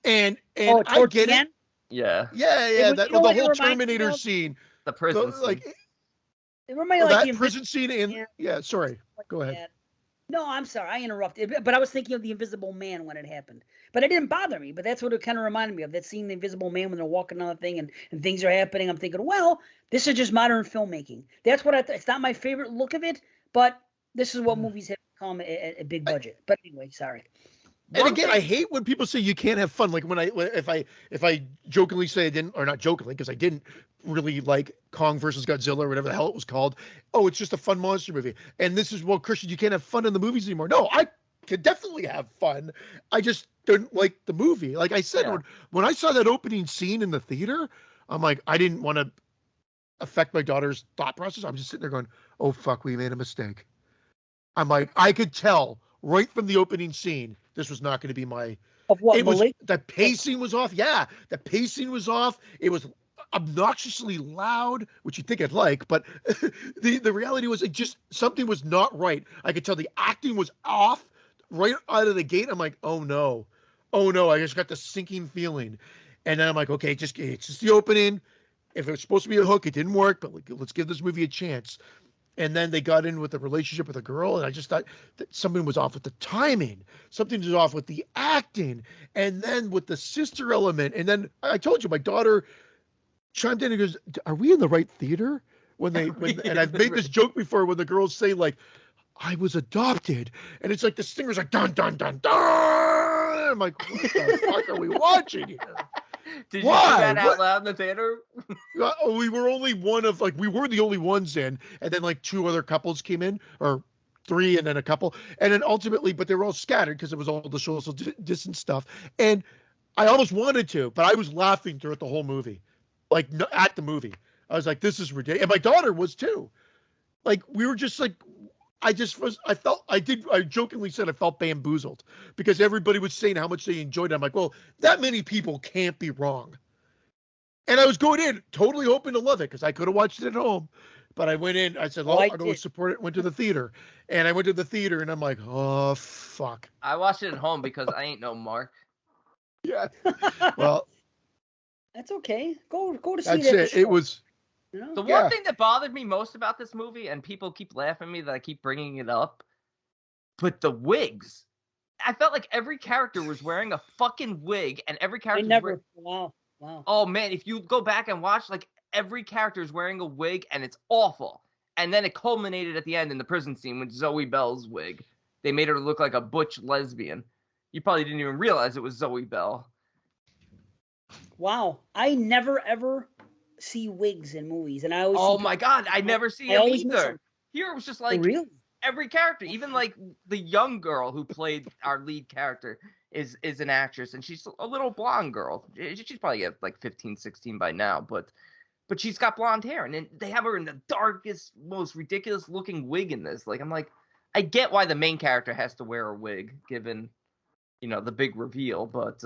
Speaker 2: And I get it.
Speaker 4: Yeah.
Speaker 2: Yeah. The whole Terminator scene.
Speaker 4: The prison scene.
Speaker 1: It reminded me
Speaker 2: of that prison scene. Sorry. Go ahead.
Speaker 1: No, I'm sorry. I interrupted. But I was thinking of The Invisible Man when it happened. But it didn't bother me. But that's what it kind of reminded me of. That scene, The Invisible Man, when they're walking on the thing and things are happening. I'm thinking, well, this is just modern filmmaking. That's what it's not my favorite look of it, but this is what movies have become a big budget. But anyway, sorry.
Speaker 2: And again, I hate when people say you can't have fun. Like if I jokingly say I didn't, or not jokingly, because I didn't really like Kong versus Godzilla or whatever the hell it was called. Oh, it's just a fun monster movie. And this is, well, Christian, you can't have fun in the movies anymore. No, I can definitely have fun. I just didn't like the movie. Like I said, when I saw that opening scene in the theater, I'm like, I didn't want to affect my daughter's thought process. I'm just sitting there going, oh, fuck, we made a mistake. I'm like, I could tell right from the opening scene, this was not going to be my.
Speaker 1: Of what,
Speaker 2: it was
Speaker 1: Malik?
Speaker 2: the pacing was off. Yeah, the pacing was off. It was obnoxiously loud, which you'd think I'd like, but the reality was it just something was not right. I could tell the acting was off right out of the gate. I'm like, oh no. I just got the sinking feeling, and then I'm like, okay, it's just the opening. If it was supposed to be a hook, it didn't work, but let's give this movie a chance. And then they got in with a relationship with a girl, and I just thought that something was off with the timing. Something was off with the acting, and then with the sister element. And then I told you, my daughter chimed in and goes, "Are we in the right theater?" And I've made this joke before when the girls say like, "I was adopted," and it's like the singer's like, "Dun dun dun dun." I'm like, what the fuck are we watching here?
Speaker 4: Did you do that out loud in the theater?
Speaker 2: We were only one of we were the only ones in, and then like two other couples came in, or three, and then a couple, and then ultimately, but they were all scattered because it was all the social distance stuff. And I almost wanted to, but I was laughing throughout the whole movie, at the movie. I was like, this is ridiculous, and my daughter was too. Like we were just like. I jokingly said I felt bamboozled because everybody was saying how much they enjoyed it. I'm like, well, that many people can't be wrong. And I was going in totally hoping to love it because I could have watched it at home. But I went in, I said, I go support it, went to the theater. And I went to the theater and I'm like, oh, fuck.
Speaker 4: I watched it at home because I ain't no Mark.
Speaker 2: Yeah. Well.
Speaker 1: That's okay. Go to see
Speaker 2: that's
Speaker 1: that.
Speaker 2: That's it. It was.
Speaker 1: You know?
Speaker 4: The one thing that bothered me most about this movie, and people keep laughing at me that I keep bringing it up, but the wigs. I felt like every character was wearing a fucking wig, and every character.
Speaker 1: Wow.
Speaker 4: Oh man, if you go back and watch, like every character is wearing a wig, and it's awful. And then it culminated at the end in the prison scene with Zoe Bell's wig. They made her look like a butch lesbian. You probably didn't even realize it was Zoe Bell.
Speaker 1: Wow, I never ever see wigs in movies, and I always.
Speaker 4: Oh my god, I never see him either. Here it was just like every character, even like the young girl who played our lead character is an actress, and she's a little blonde girl. She's probably like 15, 16 by now, but she's got blonde hair, and then they have her in the darkest, most ridiculous looking wig in this. Like I'm like, I get why the main character has to wear a wig, given the big reveal, but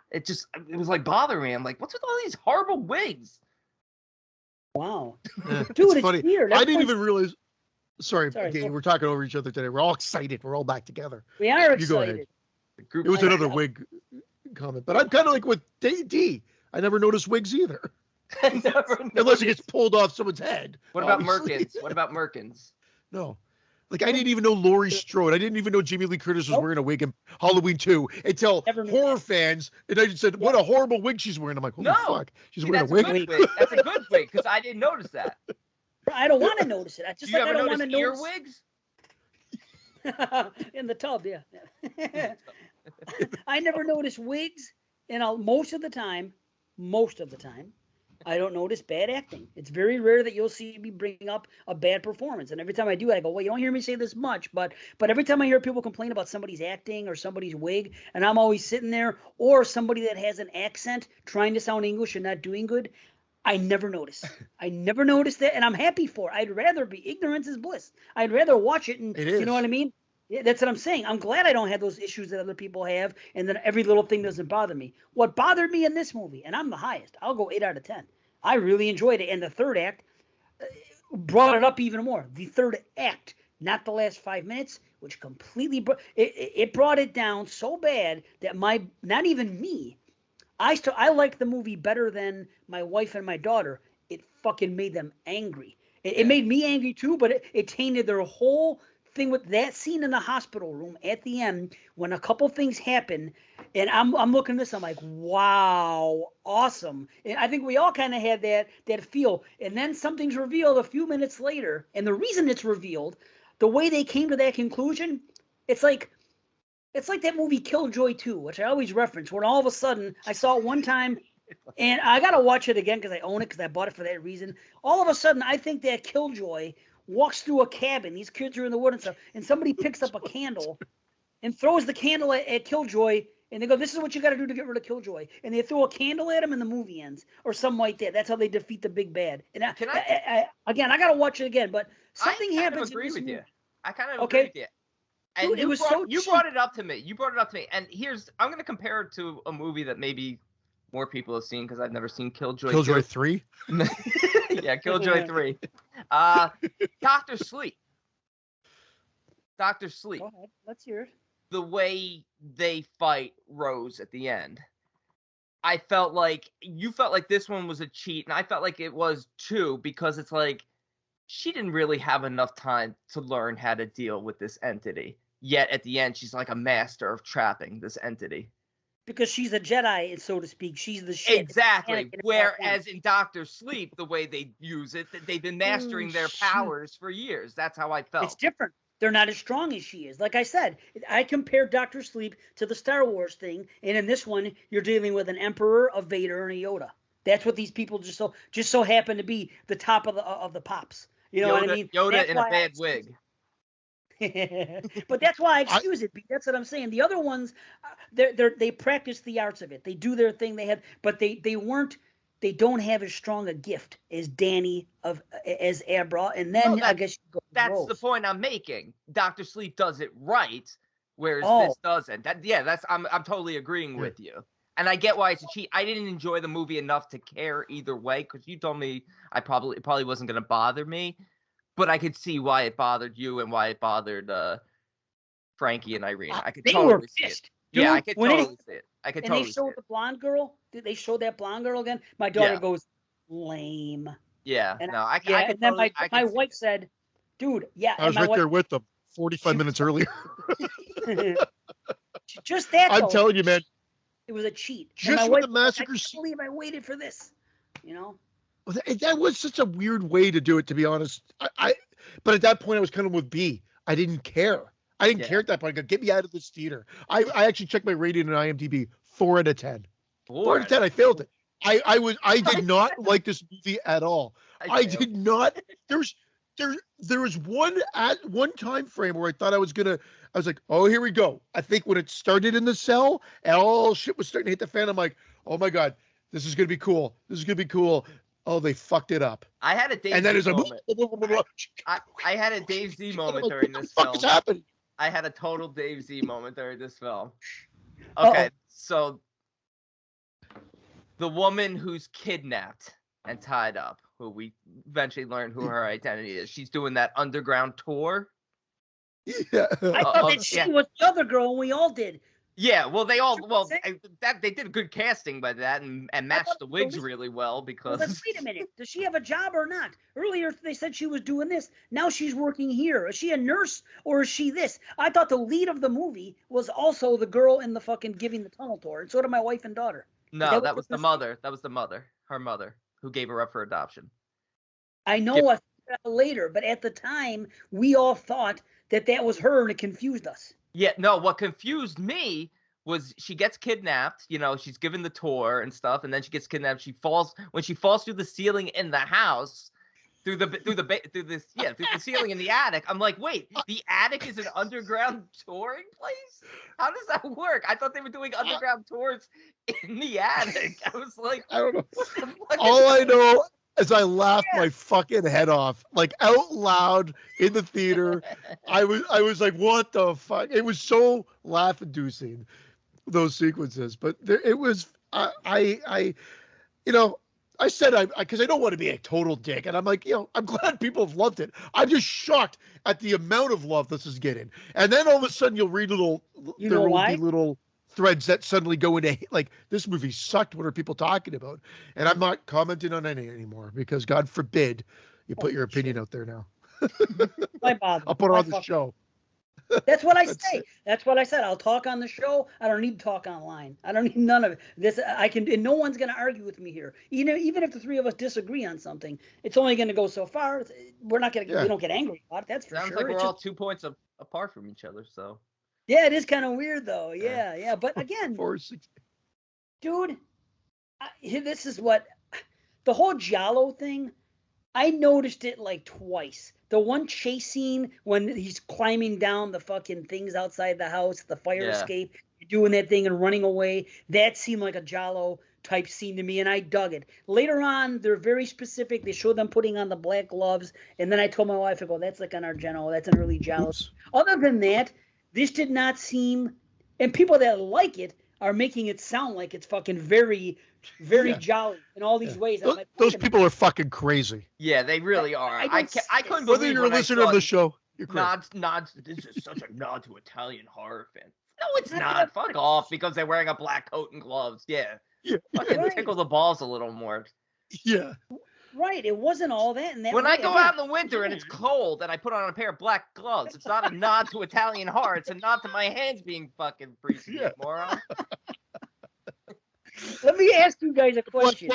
Speaker 4: it was like bothering me. I'm like, what's with all these horrible wigs?
Speaker 1: Wow.
Speaker 2: Dude, it's funny. I didn't even realize. Sorry. We're talking over each other today. We're all excited. We're all back together.
Speaker 1: We are excited.
Speaker 2: You go ahead. It was another wig comment, but I'm kind of like with D. I never noticed wigs either. Unless it gets pulled off someone's head.
Speaker 4: What about Merkins?
Speaker 2: No. Like, I didn't even know Laurie Strode. I didn't even know Jamie Lee Curtis was wearing a wig in Halloween 2 until horror fans, and I just said, what a horrible wig she's wearing. I'm like, holy fuck. She's wearing a wig?
Speaker 4: That's a good wig, because I didn't notice that.
Speaker 1: I don't want to notice it.
Speaker 4: Do you ever notice earwigs?
Speaker 1: In the tub, yeah. I never notice wigs, and most of the time, I don't notice bad acting. It's very rare that you'll see me bring up a bad performance. And every time I do, I go, well, you don't hear me say this much, but every time I hear people complain about somebody's acting or somebody's wig, and I'm always sitting there, or somebody that has an accent trying to sound English and not doing good, I never notice. I never notice that, and I'm happy for it. I'd rather be. Ignorance is bliss. I'd rather watch it, and you know what I mean? Yeah, that's what I'm saying. I'm glad I don't have those issues that other people have, and that every little thing doesn't bother me. What bothered me in this movie, and I'm the highest, I'll go 8 out of 10. I really enjoyed it, and the third act brought it up even more. The third act, not the last 5 minutes, which completely it brought it down so bad that not even me, I liked the movie better than my wife and my daughter. It fucking made them angry. It made me angry too, but it tainted their whole thing with that scene in the hospital room at the end when a couple things happen, and I'm looking at this, I'm like, wow, awesome. And I think we all kind of had that feel. And then something's revealed a few minutes later, and the reason it's revealed, the way they came to that conclusion, it's like that movie Killjoy 2, which I always reference, when all of a sudden I saw it one time, and I gotta watch it again because I own it because I bought it for that reason. All of a sudden, I think that Killjoy walks through a cabin. These kids are in the wood and stuff, and somebody picks up a candle and throws the candle at Killjoy, And they go, this is what you got to do to get rid of Killjoy. And they throw a candle at him and the movie ends. Or something like that. That's how they defeat the big bad. And again, I got to watch it again. But something happens in this movie.
Speaker 4: I kind of agree with you. And
Speaker 1: dude,
Speaker 4: you brought it up to me. And I'm going to compare it to a movie that maybe more people have seen because I've never seen Killjoy.
Speaker 2: Killjoy 3?
Speaker 4: Yeah, Killjoy 3. Dr. Sleep. Dr. Sleep.
Speaker 1: Go ahead. Let's hear it.
Speaker 4: The way they fight Rose at the end. You felt like this one was a cheat, and I felt like it was too, because it's like she didn't really have enough time to learn how to deal with this entity. Yet at the end, she's like a master of trapping this entity.
Speaker 1: Because she's a Jedi, so to speak. She's the shit.
Speaker 4: Exactly. Whereas in Dr. Sleep, the way they use it, they've been mastering their powers for years. That's how I felt.
Speaker 1: It's different. They're not as strong as she is. Like I said, I compared Dr. Sleep to the Star Wars thing, and in this one, you're dealing with an Emperor, a Vader, and a Yoda. That's what these people just so happen to be the top of the pops. You know what I mean?
Speaker 4: Yoda in a bad wig.
Speaker 1: But that's why I excuse it. That's what I'm saying. The other ones, they practice the arts of it. They do their thing. But they don't have as strong a gift as Danny as Abra. And then I guess
Speaker 4: that's the point I'm making. Dr. Sleep does it right, whereas this doesn't. I'm totally agreeing with you. And I get why it's a cheat. I didn't enjoy the movie enough to care either way, because you told me it probably wasn't going to bother me. But I could see why it bothered you and why it bothered Frankie and Irene. I could totally see it.
Speaker 1: Dude,
Speaker 4: yeah, I could totally see it. I could totally see it.
Speaker 1: And they showed the blonde girl. Did they show that blonde girl again? My daughter goes, lame.
Speaker 4: Yeah.
Speaker 1: And
Speaker 4: I
Speaker 1: and then my wife said, dude, yeah.
Speaker 2: I was right there with them 45 minutes earlier.
Speaker 1: Just that,
Speaker 2: I'm telling you, man.
Speaker 1: It was a cheat.
Speaker 2: Just with the massacre.
Speaker 1: I can't believe I waited for this. You know?
Speaker 2: That was such a weird way to do it, to be honest. But at that point, I was kind of with B. I didn't care. I didn't care at that point. I go, get me out of this theater. I actually checked my rating on IMDb. 4 out of 10. 4 out of 10. I failed it. I did not like this movie at all. I did not. There was one time frame where I thought I was like, oh, here we go. I think when it started in the cell and all shit was starting to hit the fan, I'm like, oh my God, this is gonna be cool. This is gonna be cool. Oh, they fucked it up.
Speaker 4: I had a Dave Z moment. I had a Dave Z moment during this film.
Speaker 2: What the fuck is happening?
Speaker 4: I had a total Dave Z moment during this film. Okay, so the woman who's kidnapped and tied up, who we eventually learn who her identity is, she's doing that underground tour.
Speaker 2: Yeah.
Speaker 1: I thought that she was the other girl, and we all did.
Speaker 4: Yeah, well, they did good casting by that and matched the wigs really well because.
Speaker 1: Well, wait a minute. Does she have a job or not? Earlier they said she was doing this. Now she's working here. Is she a nurse or is she this? I thought the lead of the movie was also the girl in the fucking giving the tunnel tour, and so did my wife and daughter.
Speaker 4: No, that was the mother. That was the mother. Her mother, who gave her up for adoption.
Speaker 1: I know. I found out later, but at the time we all thought that was her, and it confused us.
Speaker 4: Yeah, no, what confused me was she gets kidnapped, she's given the tour and stuff, and then she gets kidnapped. She falls through the ceiling in the house, through the ceiling in the attic. I'm like, wait, the attic is an underground touring place? How does that work? I thought they were doing underground tours in the attic. I was like,
Speaker 2: I don't know. All I know is I laughed my fucking head off, like out loud in the theater. I was like, what the fuck? It was so laugh-inducing, those sequences. But it was, I said, because I don't want to be a total dick. And I'm like, I'm glad people have loved it. I'm just shocked at the amount of love this is getting. And then all of a sudden you'll read little threads that suddenly go into, like, this movie sucked. What are people talking about? And I'm not commenting on any anymore, because God forbid you put your opinion out there now. I'll put it on the show.
Speaker 1: That's what I say. That's what I said. I'll talk on the show. I don't need to talk online. I don't need none of it. And no one's going to argue with me here. Even if the three of us disagree on something, it's only going to go so far. We're not going to. We don't get angry about it. That's for
Speaker 4: sure.
Speaker 1: Sounds
Speaker 4: like we're all 2 points apart from each other. So.
Speaker 1: Yeah, it is kind of weird though. Yeah. But again,
Speaker 2: 460.
Speaker 1: Dude, this is what the whole Giallo thing. I noticed it like twice. The one chase scene when he's climbing down the fucking things outside the house, the fire escape, doing that thing and running away. That seemed like a Giallo type scene to me, and I dug it. Later on, they're very specific. They show them putting on the black gloves, and then I told my wife, I go, that's like an Argento. That's an early Giallo.
Speaker 2: Oops.
Speaker 1: Other than that, this did not seem, and people that like it are making it sound like it's fucking very, very jolly in all these ways. I'm like,
Speaker 2: those people are fucking crazy.
Speaker 4: Yeah, they really are. I couldn't believe
Speaker 2: whether you're a listener of the show. You're
Speaker 4: nods. This is such a nod to Italian horror fan. No, it's not. Fuck off because they're wearing a black coat and gloves. Yeah. Fucking tickle the balls a little more.
Speaker 2: Yeah.
Speaker 1: Right. It wasn't all that. And that
Speaker 4: when I go out in the winter and it's cold and I put on a pair of black gloves, it's not a nod to Italian horror. It's a nod to my hands being fucking freezing, moron.
Speaker 1: Let me ask you guys a question.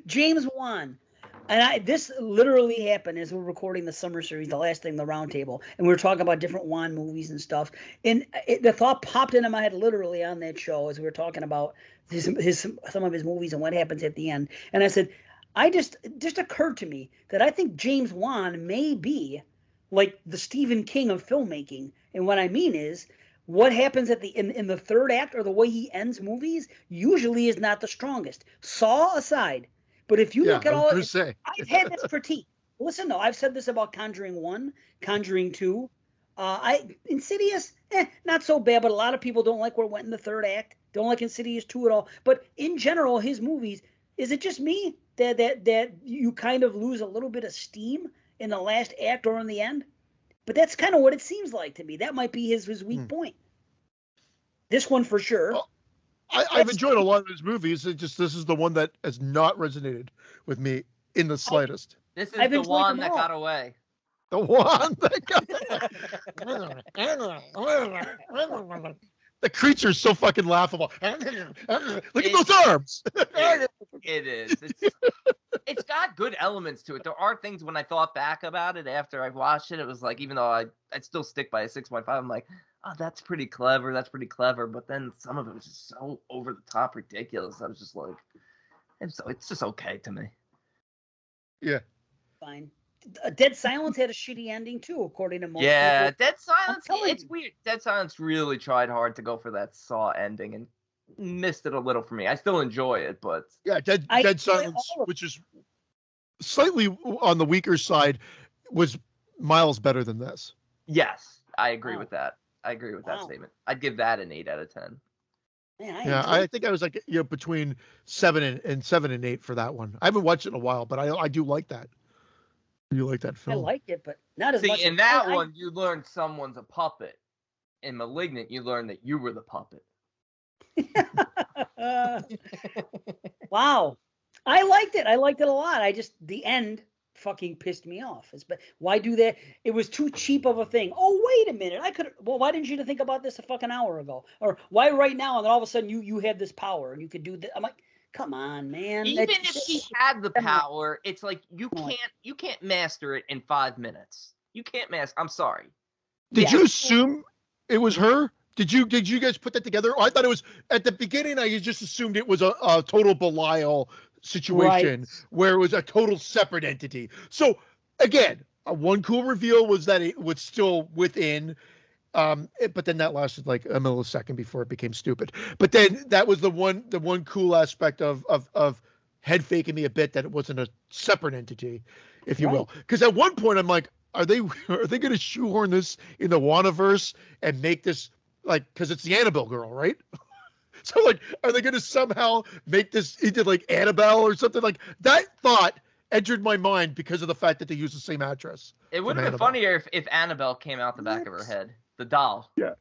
Speaker 1: James Wan. And this literally happened as we're recording the summer series, the last thing, the roundtable, and we were talking about different Wan movies and stuff. And the thought popped into my head literally on that show as we were talking about some of his movies and what happens at the end. And I said, it just occurred to me that I think James Wan may be like the Stephen King of filmmaking. And what I mean is, what happens at in the third act or the way he ends movies usually is not the strongest. Saw aside. But if you look at all, I've had this critique. Listen, though, I've said this about Conjuring 1, Conjuring 2. Insidious, not so bad, but a lot of people don't like where it went in the third act. Don't like Insidious 2 at all. But in general, his movies, is it just me that you kind of lose a little bit of steam in the last act or in the end? But that's kind of what it seems like to me. That might be his weak point. This one for sure.
Speaker 2: Well, I've enjoyed a lot of his movies. This is the one that has not resonated with me in the slightest.
Speaker 4: This is the one that got away.
Speaker 2: The one that got The creature's so fucking laughable. Look at those arms.
Speaker 4: It is. It's got good elements to it. There are things when I thought back about it after I watched it, it was like, even though I'd still stick by a 6.5, I'm like, oh, that's pretty clever. But then some of it was just so over the top ridiculous. I was just like, it's just okay to me.
Speaker 2: Yeah.
Speaker 1: Fine. Dead Silence had a shitty ending too, according to most people.
Speaker 4: Dead Silence, it's weird. Dead Silence really tried hard to go for that Saw ending and missed it a little for me. I still enjoy it, but
Speaker 2: Dead Silence, which is slightly on the weaker side, was miles better than this.
Speaker 4: Yes, I agree with that. I agree with that statement. I'd give that an 8 out of 10.
Speaker 1: Man,
Speaker 2: I think I was like between 7 and 8 for that one. I haven't watched it in a while, but I do like that. You like that film?
Speaker 1: I like it, but not as much.
Speaker 4: In that one, you learned someone's a puppet. In Malignant, you learned that you were the puppet.
Speaker 1: Wow. I liked it. I liked it a lot. The end fucking pissed me off. But why do that? It was too cheap of a thing. Oh, wait a minute. Why didn't you think about this a fucking hour ago? Or why right now? And then all of a sudden you had this power and you could do that. I'm like, come on, man.
Speaker 4: Even if he had the power, it's like you can't master it in 5 minutes. You can't master. I'm sorry.
Speaker 2: Did you assume it was her? Did you guys put that together? I thought it was at the beginning. I just assumed it was a total Belial situation where it was a total separate entity. So again, one cool reveal was that it was still within. But then that lasted like a millisecond before it became stupid. But then that was the one cool aspect of head faking me a bit that it wasn't a separate entity, if you will. Because at one point I'm like, are they going to shoehorn this in the Wanaverse and make this because it's the Annabelle girl, right? So are they going to somehow make this into like Annabelle or something? Like that thought entered my mind because of the fact that they use the same actress.
Speaker 4: It would have been funnier if Annabelle came out the back of her head. The doll. Yeah.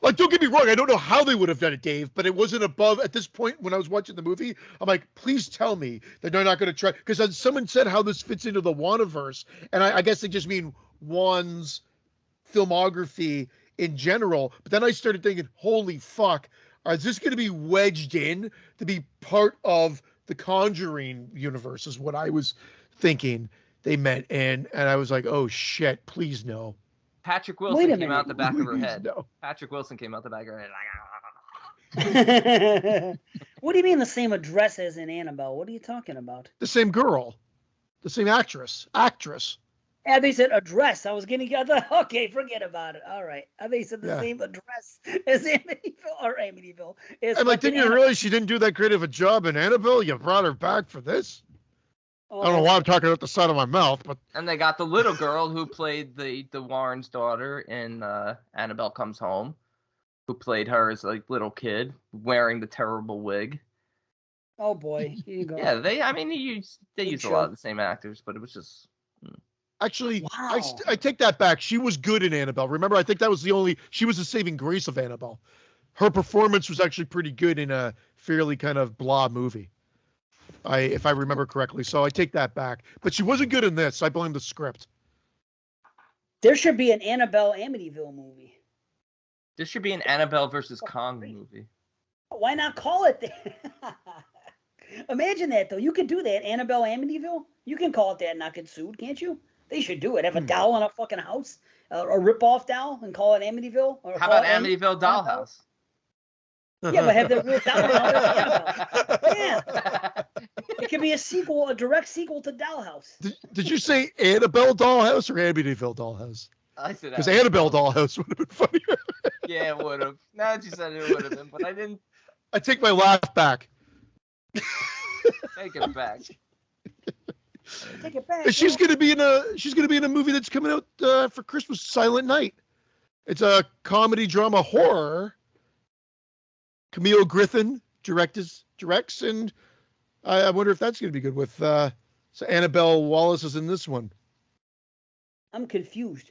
Speaker 2: Don't get me wrong. I don't know how they would have done it, Dave, but it wasn't above at this point when I was watching the movie. I'm like, please tell me that they're not going to try. Because someone said how this fits into the Wanaverse. And I guess they just mean Wan's filmography in general. But then I started thinking, holy fuck, is this going to be wedged in to be part of the Conjuring universe is what I was thinking they meant. And I was like, oh shit, please no.
Speaker 4: Patrick Wilson came out the back of her head. No. Patrick Wilson came out the back of her
Speaker 1: head. What do you mean the same address as in Annabelle? What are you talking about?
Speaker 2: The same girl. The same actress.
Speaker 1: And they said address. I was getting. I thought, okay, forget about it. All right. And they said the same address as Amityville.
Speaker 2: I'm like, didn't you realize she didn't do that great of a job in Annabelle? You brought her back for this? I don't know why I'm talking out the side of my mouth, but.
Speaker 4: And they got the little girl who played the Warren's daughter in Annabelle Comes Home, who played her as a little kid wearing the terrible wig.
Speaker 1: Oh boy, here you go.
Speaker 4: Yeah, they used a lot of the same actors, but it was just.
Speaker 2: Actually, wow. I take that back. She was good in Annabelle. Remember, I think that was she was the saving grace of Annabelle. Her performance was actually pretty good in a fairly kind of blah movie. If I remember correctly. So I take that back. But she wasn't good in this. I blame the script.
Speaker 1: There should be an Annabelle Amityville movie.
Speaker 4: There should be an Annabelle versus Kong movie.
Speaker 1: Why not call it that? Imagine that, though. You could do that. Annabelle Amityville. You can call it that and not get sued, can't you? They should do it. Have a doll in a fucking house, a rip-off doll, and call it Amityville. Or
Speaker 4: how about Amityville Dollhouse?
Speaker 1: Yeah, but have the real doll in Annabelle. Yeah. It could be a direct sequel to Dollhouse.
Speaker 2: Did you say Annabelle Dollhouse or Amityville Dollhouse?
Speaker 4: I said
Speaker 2: because Annabelle Dollhouse would have been funnier.
Speaker 4: Yeah, it would have. Now that you said it would have been, but I didn't.
Speaker 2: I take my laugh back.
Speaker 4: Take it back.
Speaker 1: Take it back.
Speaker 2: She's gonna be in a movie that's coming out for Christmas, Silent Night. It's a comedy drama horror. Camille Griffin directs, and I wonder if that's gonna be good with so Annabelle Wallace is in this one.
Speaker 1: I'm confused.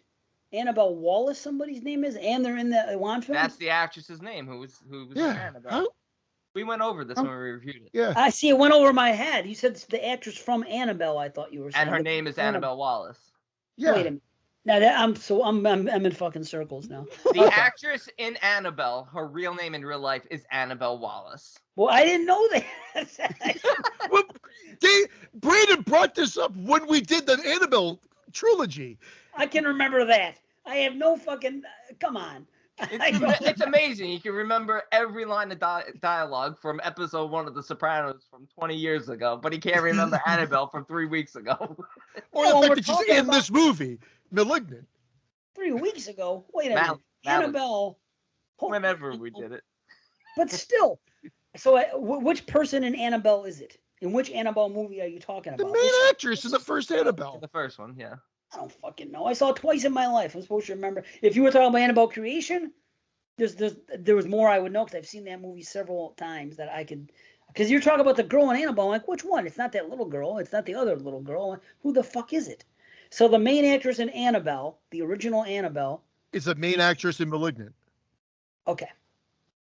Speaker 1: Annabelle Wallace, somebody's name is, and they're in the Wan film.
Speaker 4: That's the actress's name. Who was Annabelle?
Speaker 2: How?
Speaker 4: We went over this when we reviewed it.
Speaker 2: Yeah.
Speaker 1: I see. It went over my head. You said the actress from Annabelle. I thought you were saying.
Speaker 4: And her name is Annabelle Wallace.
Speaker 1: Yeah. Wait a minute. Now I'm in fucking circles now.
Speaker 4: The actress in Annabelle, her real name in real life is Annabelle Wallace.
Speaker 1: Well, I didn't know that.
Speaker 2: Well, Brandon brought this up when we did the Annabelle trilogy.
Speaker 1: I can remember that. I have no fucking. Come on.
Speaker 4: It's amazing. You can remember every line of dialogue from episode 1 of The Sopranos from 20 years ago, but he can't remember Annabelle from 3 weeks ago.
Speaker 2: Or the fact that she's in this movie, Malignant.
Speaker 1: 3 weeks ago? Wait a minute. Annabelle.
Speaker 4: Whenever we did it.
Speaker 1: But still. So which person in Annabelle is it? In which Annabelle movie are you talking about?
Speaker 2: The main actress in the first Annabelle.
Speaker 4: The first one, yeah.
Speaker 1: I don't fucking know. I saw it twice in my life. I'm supposed to remember. If you were talking about Annabelle Creation, there was more I would know because I've seen that movie several times that I could. Because you're talking about the girl in Annabelle. I'm like, which one? It's not that little girl. It's not the other little girl. Who the fuck is it? So the main actress in Annabelle, the original Annabelle,
Speaker 2: is the main actress in Malignant.
Speaker 1: Okay,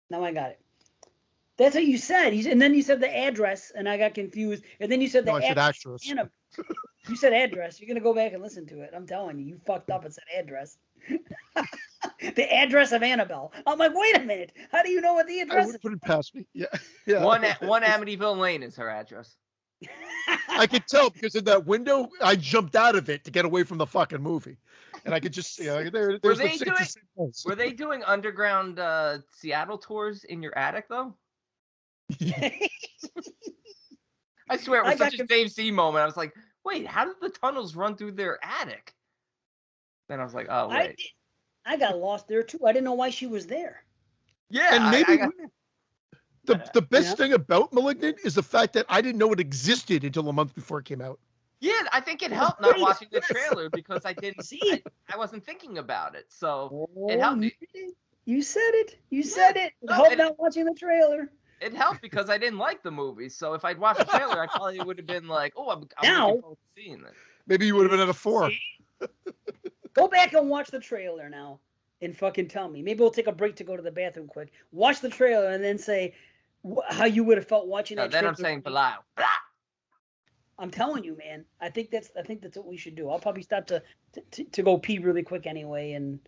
Speaker 1: now I got it. That's what you said. And then you said the address, and I got confused. And then you said
Speaker 2: I said actress.
Speaker 1: You said address. You're going to go back and listen to it. I'm telling you, you fucked up and said address. The address of Annabelle. I'm like, wait a minute. How do you know what the address is?
Speaker 2: I would put it past me. Yeah.
Speaker 4: One Amityville Lane is her address.
Speaker 2: I could tell because in that window, I jumped out of it to get away from the fucking movie. And I could just see,
Speaker 4: were they doing underground Seattle tours in your attic, though? I swear, it was such a Dave C moment. I was like, wait, how did the tunnels run through their attic? Then I was like, oh, wait.
Speaker 1: I got lost there, too. I didn't know why she was there.
Speaker 2: Yeah. And maybe the best thing about Malignant is the fact that I didn't know it existed until a month before it came out.
Speaker 4: Yeah, I think it helped not watching the trailer because I didn't see. I wasn't thinking about it, so it helped.
Speaker 1: You said it. You said it. It helped not watching the trailer.
Speaker 4: It helped because I didn't like the movie. So if I'd watched the trailer, I probably would have been like, "Oh, I'm looking forward to seeing it."
Speaker 2: Maybe you would have been at a 4.
Speaker 1: Go back and watch the trailer now, and fucking tell me. Maybe we'll take a break to go to the bathroom quick. Watch the trailer and then say how you would have felt watching that.
Speaker 4: Then I'm saying blah.
Speaker 1: I'm telling you, man. I think that's what we should do. I'll probably stop to go pee really quick anyway, and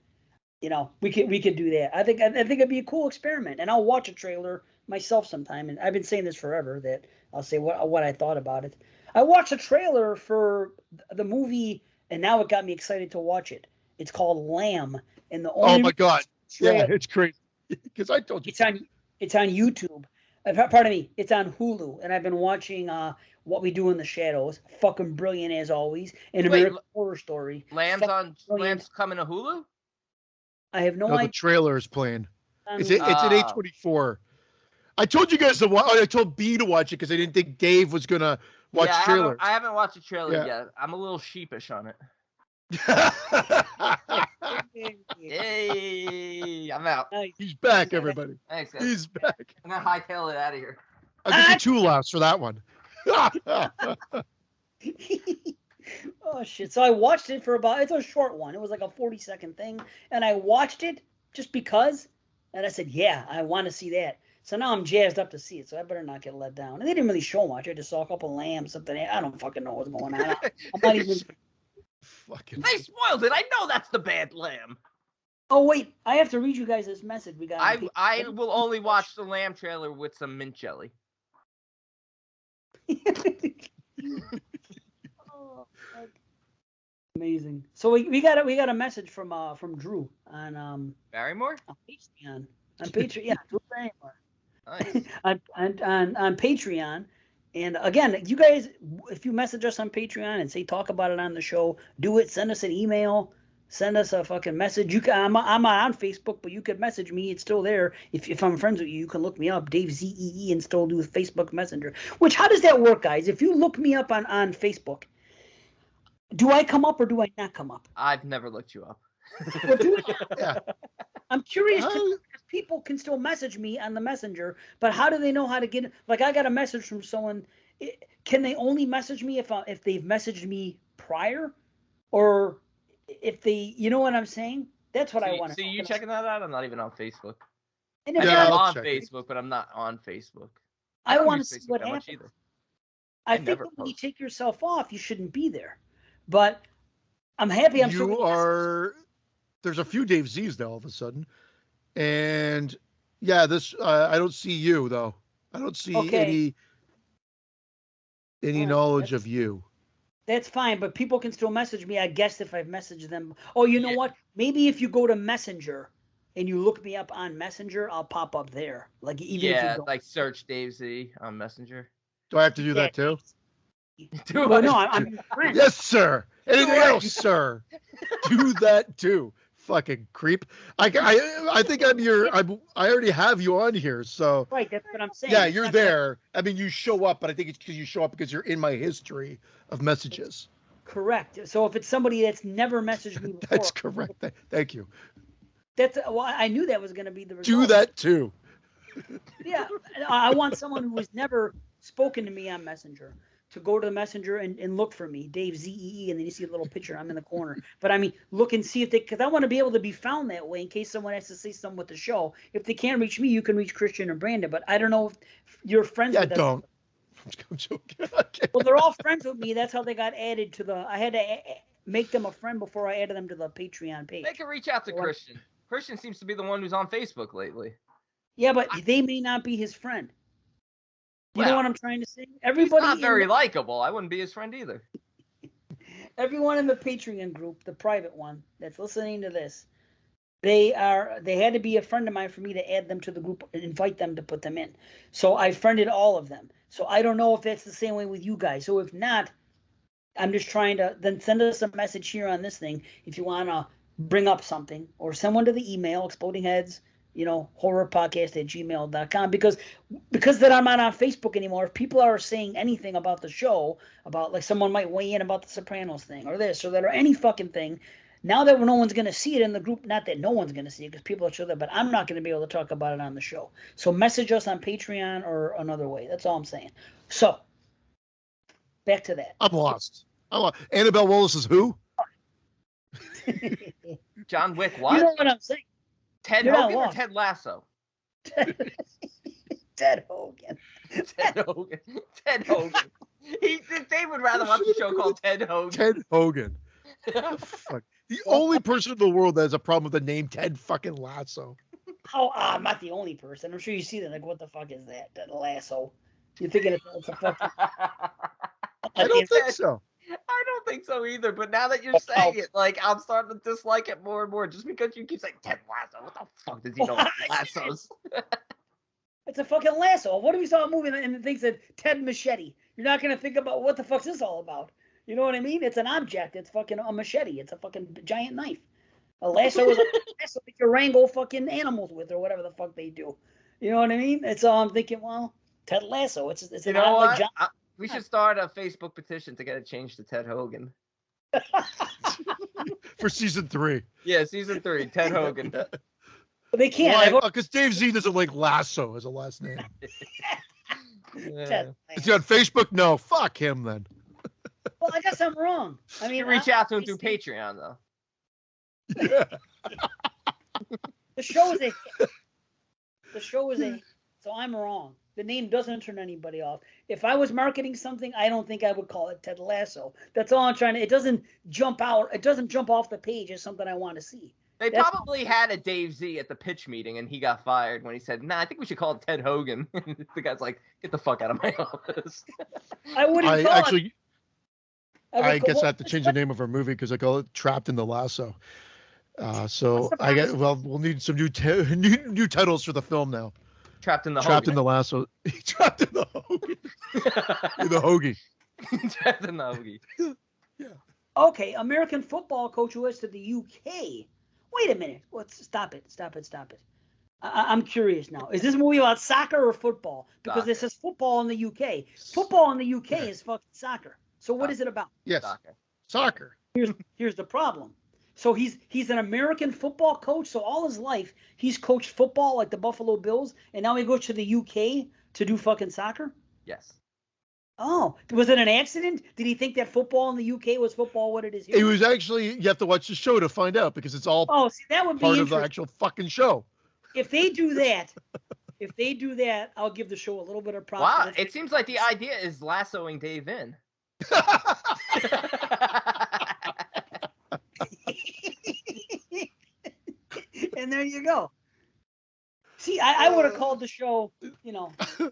Speaker 1: we could do that. I think it'd be a cool experiment, and I'll watch a trailer myself sometime. And I've been saying this forever that I'll say what I thought about it. I watched a trailer for the movie, and now it got me excited to watch it. It's called Lamb, and the only
Speaker 2: oh my god, yeah, it's crazy because I told you
Speaker 1: it's on YouTube. Pardon me. It's on Hulu, and I've been watching What We Do in the Shadows. Fucking brilliant as always. An American Horror Story.
Speaker 4: Lamb's coming to Hulu?
Speaker 1: I have no
Speaker 2: No,
Speaker 1: idea.
Speaker 2: the trailer is playing. It's at A24. I told you guys to watch. I told B to watch it because I didn't think Dave was gonna watch trailers.
Speaker 4: I haven't watched the trailer yet. I'm a little sheepish on it. Hey, I'm out.
Speaker 2: He's back, everybody.
Speaker 4: Thanks, guys.
Speaker 2: He's back.
Speaker 4: I'm gonna hightail it out of here.
Speaker 2: I'll give you 2 laughs for that one.
Speaker 1: Oh shit! So I watched it for it's a short one. It was like a 40-second thing, and I watched it just because, and I said, yeah, I want to see that. So now I'm jazzed up to see it. So I better not get let down. And they didn't really show much. I just saw a couple of lambs, something. I don't fucking know what's going on. I'm not even.
Speaker 4: They spoiled it. I know that's the bad lamb.
Speaker 1: Oh wait, I have to read you guys this message we got.
Speaker 4: I will only watch the lamb trailer with some mint jelly.
Speaker 1: Oh, amazing. So we got a message from Drew on
Speaker 4: Barrymore
Speaker 1: on Patreon. On Patreon, yeah, Drew Barrymore.
Speaker 4: Nice.
Speaker 1: on Patreon. And again, you guys, if you message us on Patreon and say talk about it on the show, do it. Send us an email. Send us a fucking message. You can. I'm on Facebook, but you could message me. It's still there. If I'm friends with you, you can look me up, Dave ZEE, and still do Facebook Messenger. Which, how does that work, guys? If you look me up on Facebook, do I come up or do I not come up?
Speaker 4: I've never looked you up.
Speaker 1: Well, yeah. I'm curious because people can still message me on the messenger, but how do they know how to get it? Like, I got a message from someone. Can they only message me if they've messaged me prior, or if they, you know what I'm saying? That's what I want to.
Speaker 4: See, you checking that out? I'm not even on Facebook.
Speaker 1: And
Speaker 4: I'm on Facebook, but I'm not on Facebook.
Speaker 1: I want to see what happens.
Speaker 4: Either.
Speaker 1: I think when you take yourself off, you shouldn't be there. But I'm happy.
Speaker 2: There's a few Dave Z's though all of a sudden, and yeah, this I don't see you though. I don't see any knowledge of you.
Speaker 1: That's fine, but people can still message me, I guess, if I've messaged them. Oh, you know what? Maybe if you go to Messenger and you look me up on Messenger, I'll pop up there. Like even if you don't.
Speaker 4: Like search Dave Z on Messenger.
Speaker 2: Do I have to do that too?
Speaker 1: Well, no, I'm your friend.
Speaker 2: Yes, sir. Anything else, sir? Do that too. Fucking creep. I think I already have you on here, so.
Speaker 1: Right, that's what I'm saying.
Speaker 2: Yeah, you're there. I mean, you show up, but I think it's because you show up because you're in my history of messages.
Speaker 1: Correct. So if it's somebody that's never messaged me before.
Speaker 2: That's correct. Thank you.
Speaker 1: I knew that was going to be the result.
Speaker 2: Do that too.
Speaker 1: Yeah, I want someone who has never spoken to me on Messenger to go to the Messenger and look for me, Dave ZEE, and then you see a little picture. I'm in the corner. But I mean, look and see because I want to be able to be found that way in case someone has to say something with the show. If they can't reach me, you can reach Christian or Brandon. But I don't know if you're friends with them.
Speaker 2: Yeah, don't. I'm joking.
Speaker 1: Well, they're all friends with me. That's how they got added to I had to make them a friend before I added them to the Patreon page.
Speaker 4: They can reach out to Christian. Christian seems to be the one who's on Facebook lately.
Speaker 1: Yeah, but they may not be his friend. You know what I'm trying to say? Everybody.
Speaker 4: He's not very likable. I wouldn't be his friend either.
Speaker 1: Everyone in the Patreon group, the private one that's listening to this, they had to be a friend of mine for me to add them to the group and invite them to put them in. So I friended all of them. So I don't know if that's the same way with you guys. So if not, I'm just trying to then send us a message here on this thing if you want to bring up something, or send one to the email explodingheads, horrorpodcast@gmail.com, because that I'm not on Facebook anymore. If people are saying anything about the show, about like someone might weigh in about the Sopranos thing or this or that or any fucking thing, now that no one's going to see it in the group, not that no one's going to see it because people are sure that, but I'm not going to be able to talk about it on the show. So message us on Patreon or another way. That's all I'm saying. So back to that.
Speaker 2: I'm lost. Annabelle Willis is who?
Speaker 4: John Wick, what?
Speaker 1: You know what I'm saying?
Speaker 4: Ted Hogan or Ted Lasso?
Speaker 1: Ted Hogan.
Speaker 4: Ted Hogan. Ted Hogan. They would rather watch a show called Ted Hogan.
Speaker 2: Ted Hogan. Fuck. The only person in the world that has a problem with the name Ted fucking Lasso.
Speaker 1: Oh, I'm not the only person. I'm sure you see that. Like, what the fuck is that? Ted Lasso. You're thinking it's a fucking.
Speaker 2: I don't think so.
Speaker 4: I don't think so either, but now that you're saying it, like, I'm starting to dislike it more and more just because you keep saying Ted Lasso. What the fuck does he know about lassos?
Speaker 1: It's a fucking lasso. What if you saw a movie and it thinks that Ted Machete? You're not gonna think about what the fuck's this all about. You know what I mean? It's an object. It's fucking a machete. It's a fucking giant knife. A lasso is a lasso that you wrangle fucking animals with or whatever the fuck they do. You know what I mean? It's all I'm thinking. Well, Ted Lasso. It's
Speaker 4: you know what? We should start a Facebook petition to get it changed to Ted Hogan.
Speaker 2: For season 3.
Speaker 4: Yeah, season 3, Ted Hogan.
Speaker 1: But they can't.
Speaker 2: Because Dave Z doesn't like Lasso as a last name.
Speaker 1: Yeah.
Speaker 2: Is he on Facebook? No, fuck him then.
Speaker 1: Well, I guess I'm wrong. I mean,
Speaker 4: you reach out to him through Patreon though.
Speaker 2: Yeah.
Speaker 1: The show is a hit. The show is a hit, so I'm wrong. The name doesn't turn anybody off. If I was marketing something, I don't think I would call it Ted Lasso. That's all I'm trying to. It doesn't jump out. It doesn't jump off the page as something I want to see.
Speaker 4: They probably had a Dave Z at the pitch meeting, and he got fired when he said, "Nah, I think we should call it Ted Hogan." The guy's like, "Get the fuck out of my office."
Speaker 1: I wouldn't call it.
Speaker 2: I guess I have to change the name of our movie because I call it Trapped in the Lasso. So we'll need some new titles for the film now.
Speaker 4: Trapped in the
Speaker 2: Lasso. Trapped in the Hogan. In the Hoagie.
Speaker 4: Trapped in the Hoagie.
Speaker 2: Yeah.
Speaker 1: Okay, American football coach who is to the UK. Wait a minute. Stop it. I'm curious now. Is this movie about soccer or football? Because this is football in the UK. Football in the UK is fucking soccer. So what is it about?
Speaker 2: Yes. Soccer.
Speaker 1: Here's the problem. So he's an American football coach. So all his life he's coached football like the Buffalo Bills, and now he goes to the UK to do fucking soccer?
Speaker 4: Yes.
Speaker 1: Oh, was it an accident? Did he think that football in the UK was football what it is here?
Speaker 2: It was actually, you have to watch the show to find out because it's all
Speaker 1: that would be
Speaker 2: part of the actual fucking show.
Speaker 1: If they do that, I'll give the show a little bit of props.
Speaker 4: Wow, it seems like the idea is lassoing Dave in.
Speaker 1: And there you go. See, I would have called the show,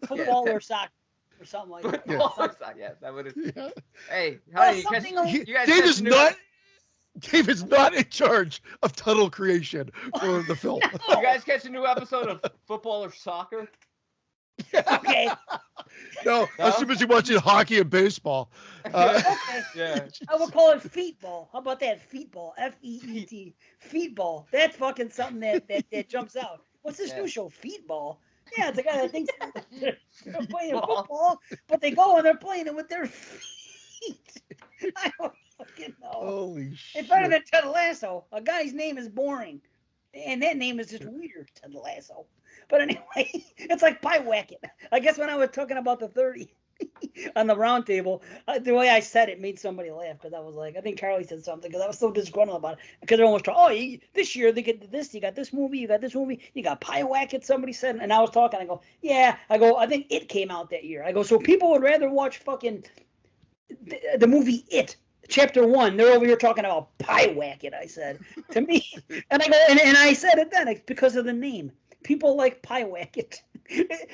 Speaker 1: football or soccer or something like that.
Speaker 4: Yeah, that would have. Yeah. Hey,
Speaker 2: Dave is not in charge of title creation for the film.
Speaker 4: No. You guys catch a new episode of Football or Soccer?
Speaker 1: Okay.
Speaker 2: No, I'm too busy watching hockey and baseball.
Speaker 1: Okay.
Speaker 4: Yeah.
Speaker 1: I would call it feetball. How about that? Feetball. F-E-E-T. Feetball. That's fucking something that jumps out. What's this new show? Feetball. Yeah, it's a guy that thinks they're playing football, but they go and they're playing it with their feet. I don't fucking know.
Speaker 2: Holy shit.
Speaker 1: It's better than Ted Lasso. A guy's name is boring. And that name is just weird, Ted Lasso. But anyway, it's like Pie Whack It. I guess when I was talking about the 30 on the round table, the way I said it made somebody laugh because I was like, I think Carly said something because I was so disgruntled about it. Because everyone was talking, this year they get this, you got this movie, you got Pie Whack It, somebody said. And I was talking, I go, I think It came out that year. I go, so people would rather watch fucking the movie It. Chapter 1, they're over here talking about Pie Whack It, I said, to me. And I go, and I said it then, it's because of the name. People like Pie Whack It.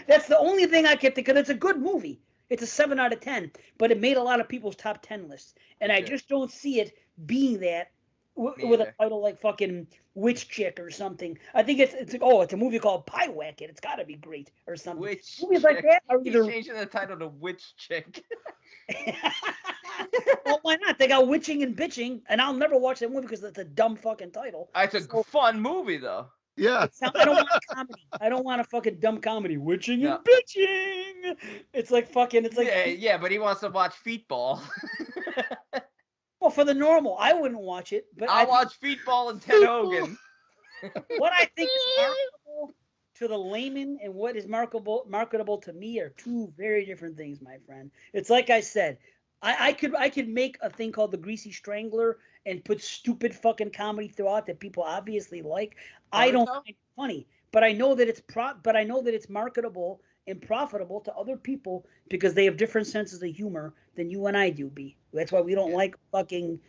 Speaker 1: That's the only thing I kept thinking. It's a good movie. It's a 7 out of 10, but it made a lot of people's top 10 lists. And I just don't see it being that with a title like fucking Witch Chick or something. I think it's a movie called Pie Whack It. It's got to be great or something.
Speaker 4: Witch
Speaker 1: Movies
Speaker 4: Chick.
Speaker 1: like that are either...
Speaker 4: He's changing the title to Witch Chick.
Speaker 1: Well, why not? They got Witching and Bitching, and I'll never watch that movie because it's a dumb fucking title.
Speaker 4: It's a fun movie, though.
Speaker 2: Yeah.
Speaker 1: I don't want a comedy. I don't want a fucking dumb comedy. Witching and Bitching. It's like fucking. It's like.
Speaker 4: Yeah, but he wants to watch Feetball.
Speaker 1: Well, for the normal, I wouldn't watch it. But
Speaker 4: I'll watch Feetball and Ted Hogan.
Speaker 1: What I think is marketable to the layman and what is marketable to me are two very different things, my friend. It's like I said. I could make a thing called The Greasy Strangler and put stupid fucking comedy throughout that people obviously like. I don't find it funny, but I know that it's marketable and profitable to other people because they have different senses of humor than you and I do, B. That's why we don't like fucking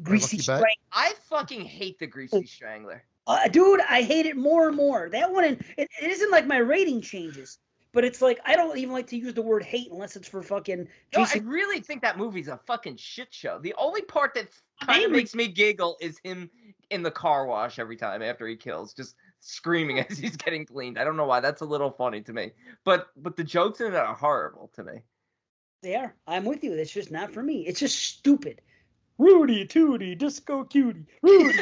Speaker 1: Greasy Strangler.
Speaker 4: I fucking hate The Greasy Strangler.
Speaker 1: Dude, I hate it more and more. That one, it isn't like my rating changes. But it's like, I don't even like to use the word hate unless it's for fucking Jason.
Speaker 4: I really think that movie's a fucking shit show. The only part that kind of makes me giggle is him in the car wash every time after he kills. Just screaming as he's getting cleaned. I don't know why. That's a little funny to me. But the jokes in it are horrible to me.
Speaker 1: They are. I'm with you. It's just not for me. It's just stupid. Rudy Tooty Disco Cutie. Rudy.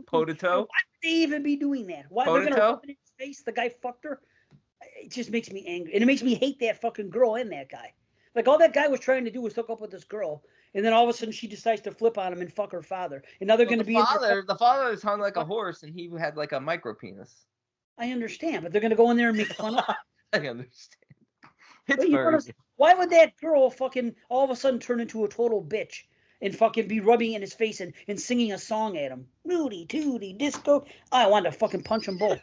Speaker 4: Potato.
Speaker 1: Why would they even be doing that? Why they're gonna rub it in his face? The guy fucked her. It just makes me angry, and it makes me hate that fucking girl and that guy. Like all that guy was trying to do was hook up with this girl, and then all of a sudden she decides to flip on him and fuck her father. And now they're going to be
Speaker 4: the father is hung like a horse, and he had like a micro penis.
Speaker 1: I understand, but they're going to go in there and make fun of.
Speaker 4: I understand. It's very.
Speaker 1: Why would that girl fucking all of a sudden turn into a total bitch and fucking be rubbing in his face and singing a song at him? Rudy Tooty Disco. I wanted to fucking punch them both.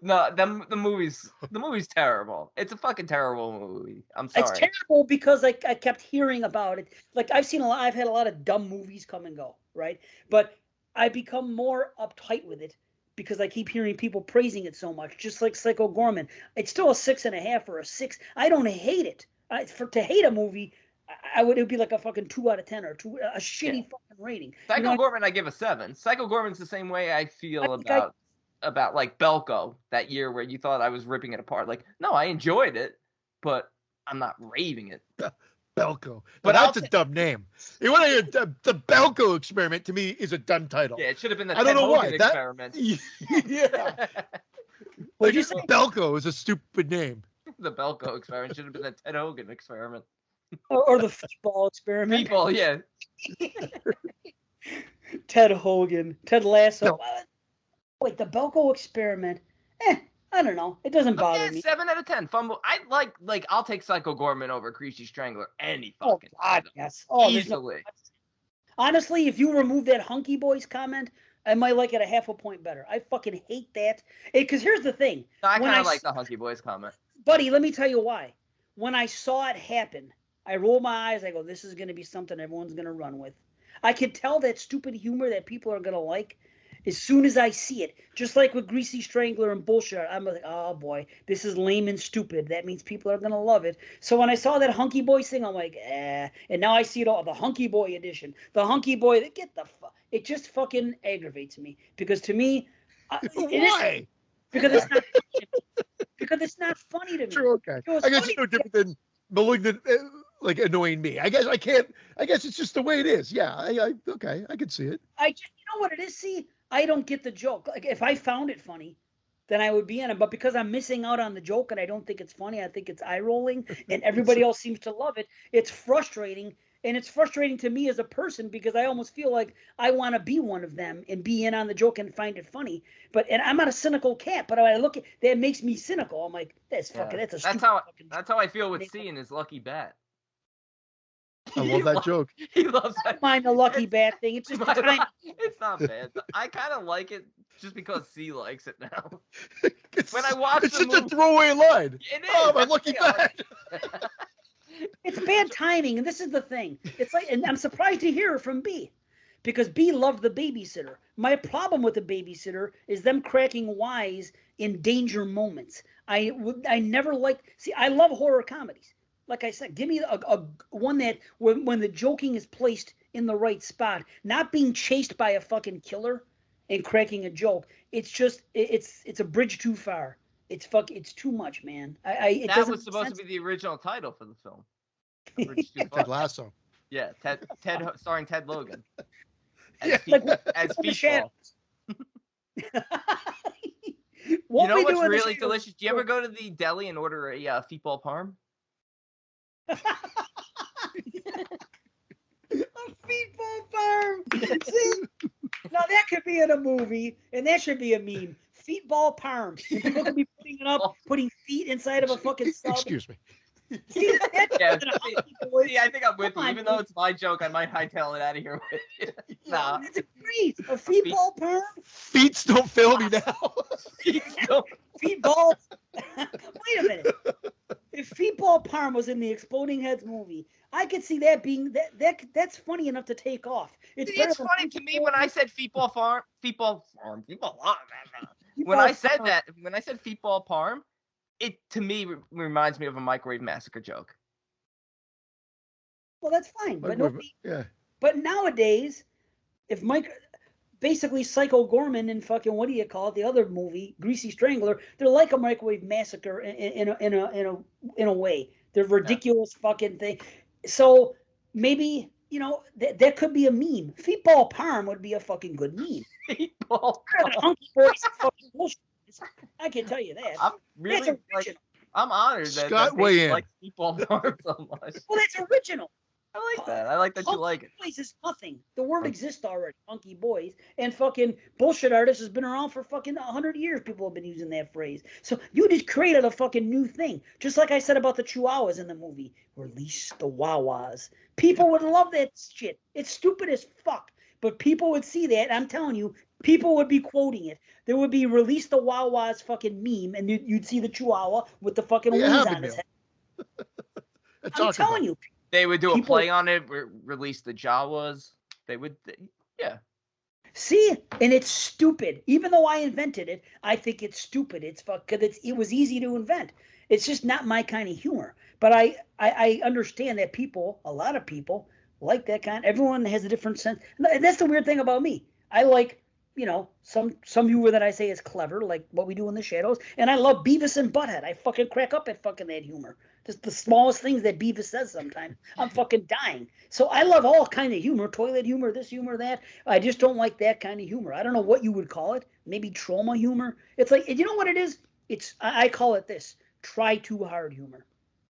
Speaker 4: No, the movie's terrible. It's a fucking terrible movie. I'm sorry.
Speaker 1: It's terrible because I kept hearing about it. Like I've had a lot of dumb movies come and go, right? But I become more uptight with it because I keep hearing people praising it so much. Just like Psycho Gorman, it's still a 6.5 or a 6. I don't hate it. To hate a movie, it would be like a fucking 2 out of 10 or a shitty fucking rating.
Speaker 4: Psycho Gorman, I give a 7. Psycho Gorman's the same way I feel about like Belko that year where you thought I was ripping it apart. Like, no, I enjoyed it, but I'm not raving it.
Speaker 2: Belko. But that's a dumb name. The Belko Experiment to me is a dumb title.
Speaker 4: Yeah, it should have been the Ted Hogan Experiment.
Speaker 2: Yeah. What you say? Belko is a stupid name.
Speaker 4: The Belko Experiment should have been the Ted Hogan Experiment.
Speaker 1: Or the Football Experiment.
Speaker 4: Football, yeah.
Speaker 1: Ted Hogan. Ted Lasso. No. Wait, the Belko Experiment. I don't know. It doesn't bother me.
Speaker 4: 7 out of 10. Fumble. I like. I'll take Psycho Gorman over Greasy Strangler any fucking
Speaker 1: time. Yes. Oh,
Speaker 4: easily.
Speaker 1: Honestly, if you remove that Hunky Boys comment, I might like it a half a point better. I fucking hate that. Because here's the thing.
Speaker 4: No, I kind of like the Hunky Boys comment.
Speaker 1: Buddy, let me tell you why. When I saw it happen, I roll my eyes. I go, this is going to be something everyone's going to run with. I can tell that stupid humor that people are going to like as soon as I see it. Just like with Greasy Strangler and bullshit, I'm like, oh boy, this is lame and stupid. That means people are going to love it. So when I saw that Hunky Boys thing, I'm like, eh. And now I see it all, the Hunky Boy edition. The Hunky Boy, it just fucking aggravates me. Because to me,
Speaker 2: why?
Speaker 1: Because it's not funny. Because it's not funny to me.
Speaker 2: True, okay. I guess it's no different than Malignant, like annoying me. I guess it's just the way it is. Yeah, okay, I can see it.
Speaker 1: You know what it is? See, I don't get the joke. Like if I found it funny, then I would be in it. But because I'm missing out on the joke and I don't think it's funny, I think it's eye rolling, and everybody else seems to love it. It's frustrating, and it's frustrating to me as a person because I almost feel like I want to be one of them and be in on the joke and find it funny. And I'm not a cynical cat, but when I look at that, makes me cynical. I'm like, that's a stupid
Speaker 4: that's how I feel with seeing his Lucky Bat.
Speaker 2: I love that joke.
Speaker 4: He loves that.
Speaker 1: I don't mind the Lucky Bat thing. It's just
Speaker 4: it's not bad. I kind of like it just because C likes it now. When I watch
Speaker 2: it's such a throwaway line.
Speaker 4: It is.
Speaker 2: Oh, my Lucky Bat.
Speaker 1: It's bad timing, and this is the thing. It's like, and I'm surprised to hear it from B, because B loved The Babysitter. My problem with The Babysitter is them cracking wise in danger moments. I never liked. See, I love horror comedies. Like I said, give me a one that when the joking is placed in the right spot, not being chased by a fucking killer and cracking a joke. It's just it's a bridge too far. It's too much, man.
Speaker 4: That was supposed to be the original title for the film.
Speaker 2: Ted Lasso.
Speaker 4: Yeah, Ted starring Ted Logan.
Speaker 2: As
Speaker 4: Feetball. You know what's really delicious? Do you ever go to the deli and order a Feetball Parm?
Speaker 1: A Feetball Parm. See? Now that could be in a movie, and that should be a meme. Feetball Parm. People could be putting it up, putting feet inside of a fucking sub.
Speaker 2: Excuse me.
Speaker 1: See,
Speaker 4: I think I'm with you. Even though it's my joke, I might hightail it out of here with you. Nah.
Speaker 1: That's great. A Feetball Parm.
Speaker 2: Feet don't fail me now.
Speaker 1: Feetball. Wait a minute. If Feetball Parm was in the Exploding Heads movie, I could see that being that's funny enough to take off.
Speaker 4: It's funny to me when I said Feetball Farm. When I said Feetball Parm, it to me reminds me of a Microwave Massacre joke.
Speaker 1: Well, that's fine, but But nowadays, if basically Psycho Gorman and fucking what do you call it? The other movie, Greasy Strangler. They're like a microwave massacre in a way. They're ridiculous fucking thing. So maybe that could be a meme. Feetball Parm would be a fucking good meme.
Speaker 4: Feetball
Speaker 1: Hunky boys fucking bullshit. I can tell you that.
Speaker 4: I'm really I'm honored that
Speaker 2: Scott weigh in.
Speaker 4: Like Feetball Parm so much.
Speaker 1: Well, that's original.
Speaker 4: I like that. I like that you like it.
Speaker 1: Hunky boys is nothing. The word exists already. Hunky boys and fucking bullshit artist has been around for fucking 100 years. People have been using that phrase. So you just created a fucking new thing. Just like I said about the Chihuahuas in the movie. Release the Wawas. People would love that shit. It's stupid as fuck. But people would see that. I'm telling you, people would be quoting it. There would be release the Wawas fucking meme, and you'd see the Chihuahua with the fucking wings on his head. I'm telling you.
Speaker 4: They would do a play on it, release the Jawas. They would, yeah.
Speaker 1: See, and it's stupid. Even though I invented it, I think it's stupid. It's because it was easy to invent. It's just not my kind of humor. But I understand that a lot of people like that kind. Everyone has a different sense. And that's the weird thing about me. I like, some humor that I say is clever, like what we do in the shadows. And I love Beavis and Butthead. I fucking crack up at fucking that humor. Just the smallest things that Beavis says sometimes. I'm fucking dying. So I love all kind of humor, toilet humor, this humor, that. I just don't like that kind of humor. I don't know what you would call it. Maybe trauma humor. It's like, you know what it is? I call it this. Try too hard humor.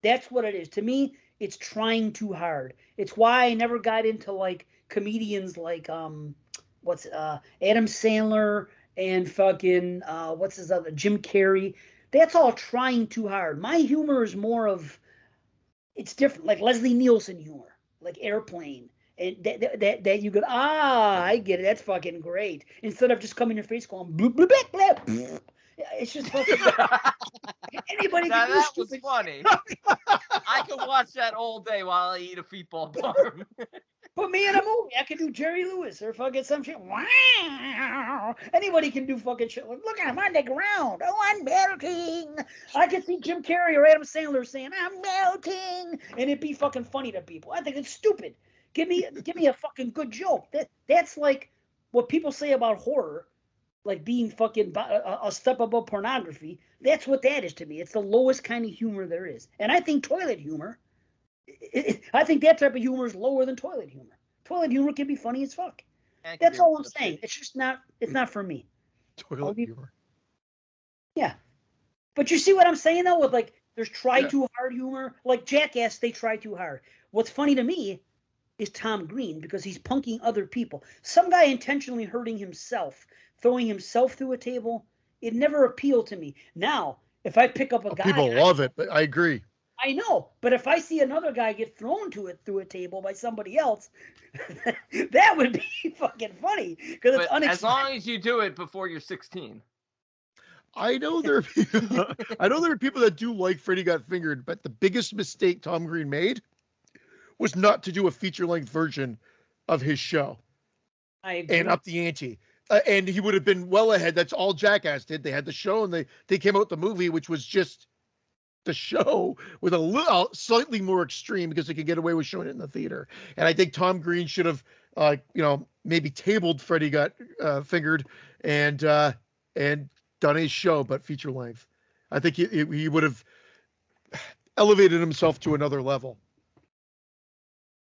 Speaker 1: That's what it is. To me, it's trying too hard. It's why I never got into like comedians like Adam Sandler and fucking what's his other Jim Carrey. That's all trying too hard. My humor is more of, it's different, like Leslie Nielsen humor, like Airplane, and that you go, I get it, that's fucking great. Instead of just coming in your face going, bloop, bloop, bloop, bloop. It's just fucking. Anybody
Speaker 4: now
Speaker 1: can
Speaker 4: that
Speaker 1: do
Speaker 4: was funny. I could watch that all day while I eat a Feetball Parm.
Speaker 1: Put me in a movie. I can do Jerry Lewis or fucking some shit. Wow. Anybody can do fucking shit. Look, I'm on the ground. Oh, I'm melting. I can see Jim Carrey or Adam Sandler saying, I'm melting. And it'd be fucking funny to people. I think it's stupid. Give me a fucking good joke. That's like what people say about horror, like being fucking a step above pornography. That's what that is to me. It's the lowest kind of humor there is. And I think toilet humor, I think that type of humor is lower than toilet humor. Toilet humor can be funny as fuck. That's all I'm saying. It's just not. It's not for me.
Speaker 2: Toilet humor.
Speaker 1: Yeah, but you see what I'm saying though? With like, there's try too hard humor. Like Jackass, they try too hard. What's funny to me is Tom Green because he's punking other people. Some guy intentionally hurting himself, throwing himself through a table. It never appealed to me. Now, if I pick up a guy,
Speaker 2: people love it, but I agree.
Speaker 1: I know, but if I see another guy get thrown through a table by somebody else, that would be fucking funny because it's unexpected.
Speaker 4: As long as you do it before you're 16.
Speaker 2: I know there are people that do like Freddy Got Fingered, but the biggest mistake Tom Green made was not to do a feature-length version of his show.
Speaker 1: I agree.
Speaker 2: And up the ante. And he would have been well ahead. That's all Jackass did. They had the show and they came out with the movie, which was just the show with a little slightly more extreme because they could get away with showing it in the theater. And I think Tom Green should have, maybe tabled Freddy Got Fingered and done his show, but feature length. I think he would have elevated himself to another level.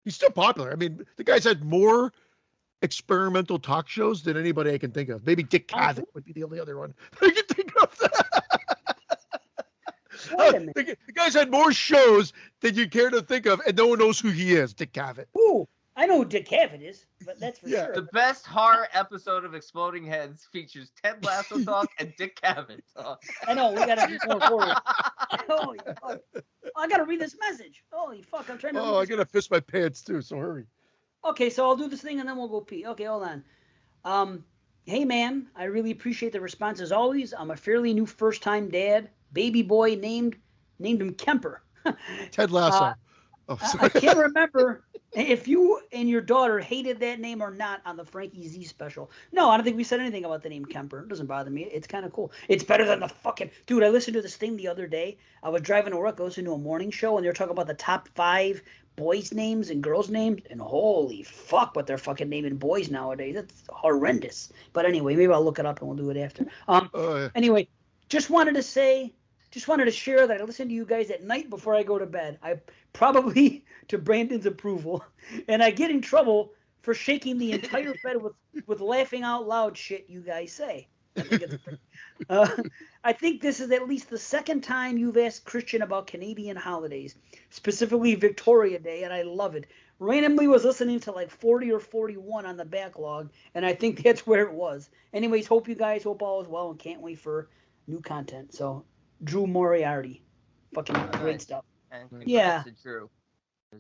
Speaker 2: He's still popular. I mean, the guy's had more experimental talk shows than anybody I can think of. Maybe Dick Cavett would be the only other one I can think of. The guy's had more shows than you care to think of, and no one knows who he is, Dick Cavett.
Speaker 1: Ooh, I know who Dick Cavett is, but that's for sure.
Speaker 4: The best horror episode of Exploding Heads features Ted Lasso talk and Dick Cavett talk.
Speaker 1: I know, we gotta do more forward. Holy fuck. I gotta read this message. Holy fuck, I'm trying to
Speaker 2: I gotta piss my pants too, so hurry.
Speaker 1: Okay, so I'll do this thing and then we'll go pee. Okay, hold on. Hey man, I really appreciate the response as always. I'm a fairly new first-time dad. Baby boy named him Kemper.
Speaker 2: Ted Lasso. Oh,
Speaker 1: I can't remember if you and your daughter hated that name or not on the Frankie Z special. No, I don't think we said anything about the name Kemper. It doesn't bother me. It's kind of cool. It's better than the fucking dude. I listened to this thing the other day. I was driving to work, listening to a morning show, and they were talking about the top 5 boys' names and girls' names. And holy fuck, what they're fucking naming boys nowadays. That's horrendous. But anyway, maybe I'll look it up and we'll do it after. Anyway, just wanted to share that I listen to you guys at night before I go to bed. I probably to Brandon's approval, and I get in trouble for shaking the entire bed with laughing out loud shit you guys say. I think this is at least the second time you've asked Christian about Canadian holidays, specifically Victoria Day, and I love it. Randomly was listening to like 40 or 41 on the backlog, and I think that's where it was. Anyways, hope all is well and can't wait for new content. So, Drew Moriarty. Fucking great stuff.
Speaker 4: And congrats to Drew.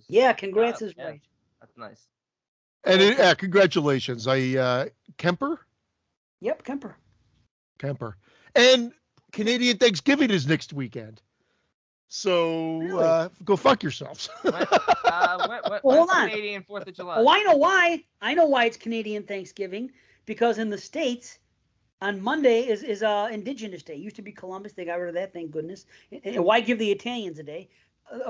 Speaker 1: Yeah, congrats is right.
Speaker 4: That's nice.
Speaker 2: And congratulations. Kemper?
Speaker 1: Yep, Kemper.
Speaker 2: And Canadian Thanksgiving is next weekend. So
Speaker 1: Really?
Speaker 2: Go fuck yourselves.
Speaker 1: Hold on.
Speaker 4: Canadian 4th of July.
Speaker 1: Oh, I know why. I know why it's Canadian Thanksgiving. Because in the States, on Monday is Indigenous Day. It used to be Columbus. They got rid of that, thank goodness. And why give the Italians a day?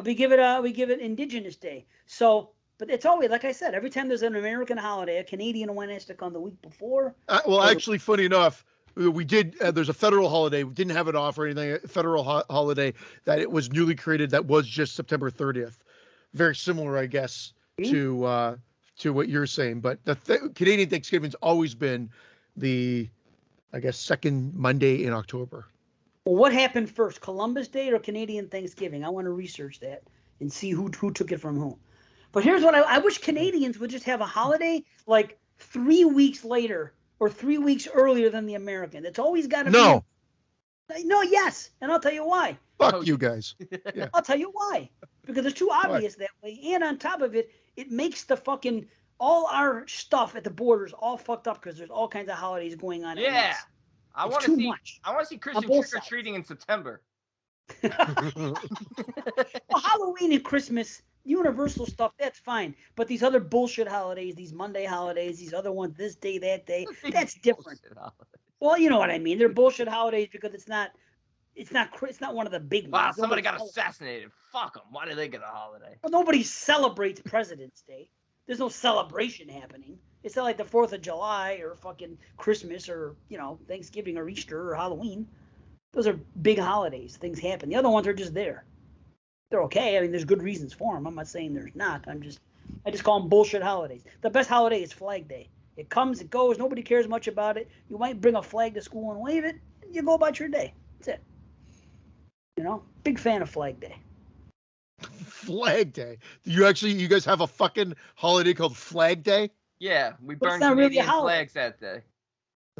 Speaker 1: We give it Indigenous Day. So, but it's always, like I said, every time there's an American holiday, a Canadian one has to come the week before.
Speaker 2: Actually, funny enough, we did. There's a federal holiday. We didn't have it off or anything. A federal holiday that it was newly created that was just September 30th. Very similar, I guess, to what you're saying. But the Canadian Thanksgiving's always been the, I guess, second Monday in October.
Speaker 1: Well, what happened first, Columbus Day or Canadian Thanksgiving? I want to research that and see who took it from who. But here's what I wish Canadians would just have a holiday like 3 weeks later or 3 weeks earlier than the American. It's always got to be. No, yes. And I'll tell you why.
Speaker 2: Fuck you guys. Yeah.
Speaker 1: I'll tell you why. Because it's too obvious that way. And on top of it, it makes the fucking all our stuff at the borders all fucked up because there's all kinds of holidays going on.
Speaker 4: Yeah. I want to see Christian trick-or-treating in September.
Speaker 1: Well, Halloween and Christmas, universal stuff, that's fine. But these other bullshit holidays, these Monday holidays, these other ones, this day, that day, that's different. Well, you know what I mean. They're bullshit holidays because it's not one of the big ones.
Speaker 4: Wow, somebody got assassinated. Fuck them. Why do they get a holiday?
Speaker 1: Well, nobody celebrates President's Day. There's no celebration happening. It's not like the 4th of July or fucking Christmas or, Thanksgiving or Easter or Halloween. Those are big holidays. Things happen. The other ones are just there. They're okay. I mean, there's good reasons for them. I'm not saying there's not. I just call them bullshit holidays. The best holiday is Flag Day. It comes, it goes. Nobody cares much about it. You might bring a flag to school and wave it. And you go about your day. That's it. Big fan of Flag Day.
Speaker 2: Flag Day. You guys have a fucking holiday called Flag Day?
Speaker 4: Yeah, we burn Canadian flags that day.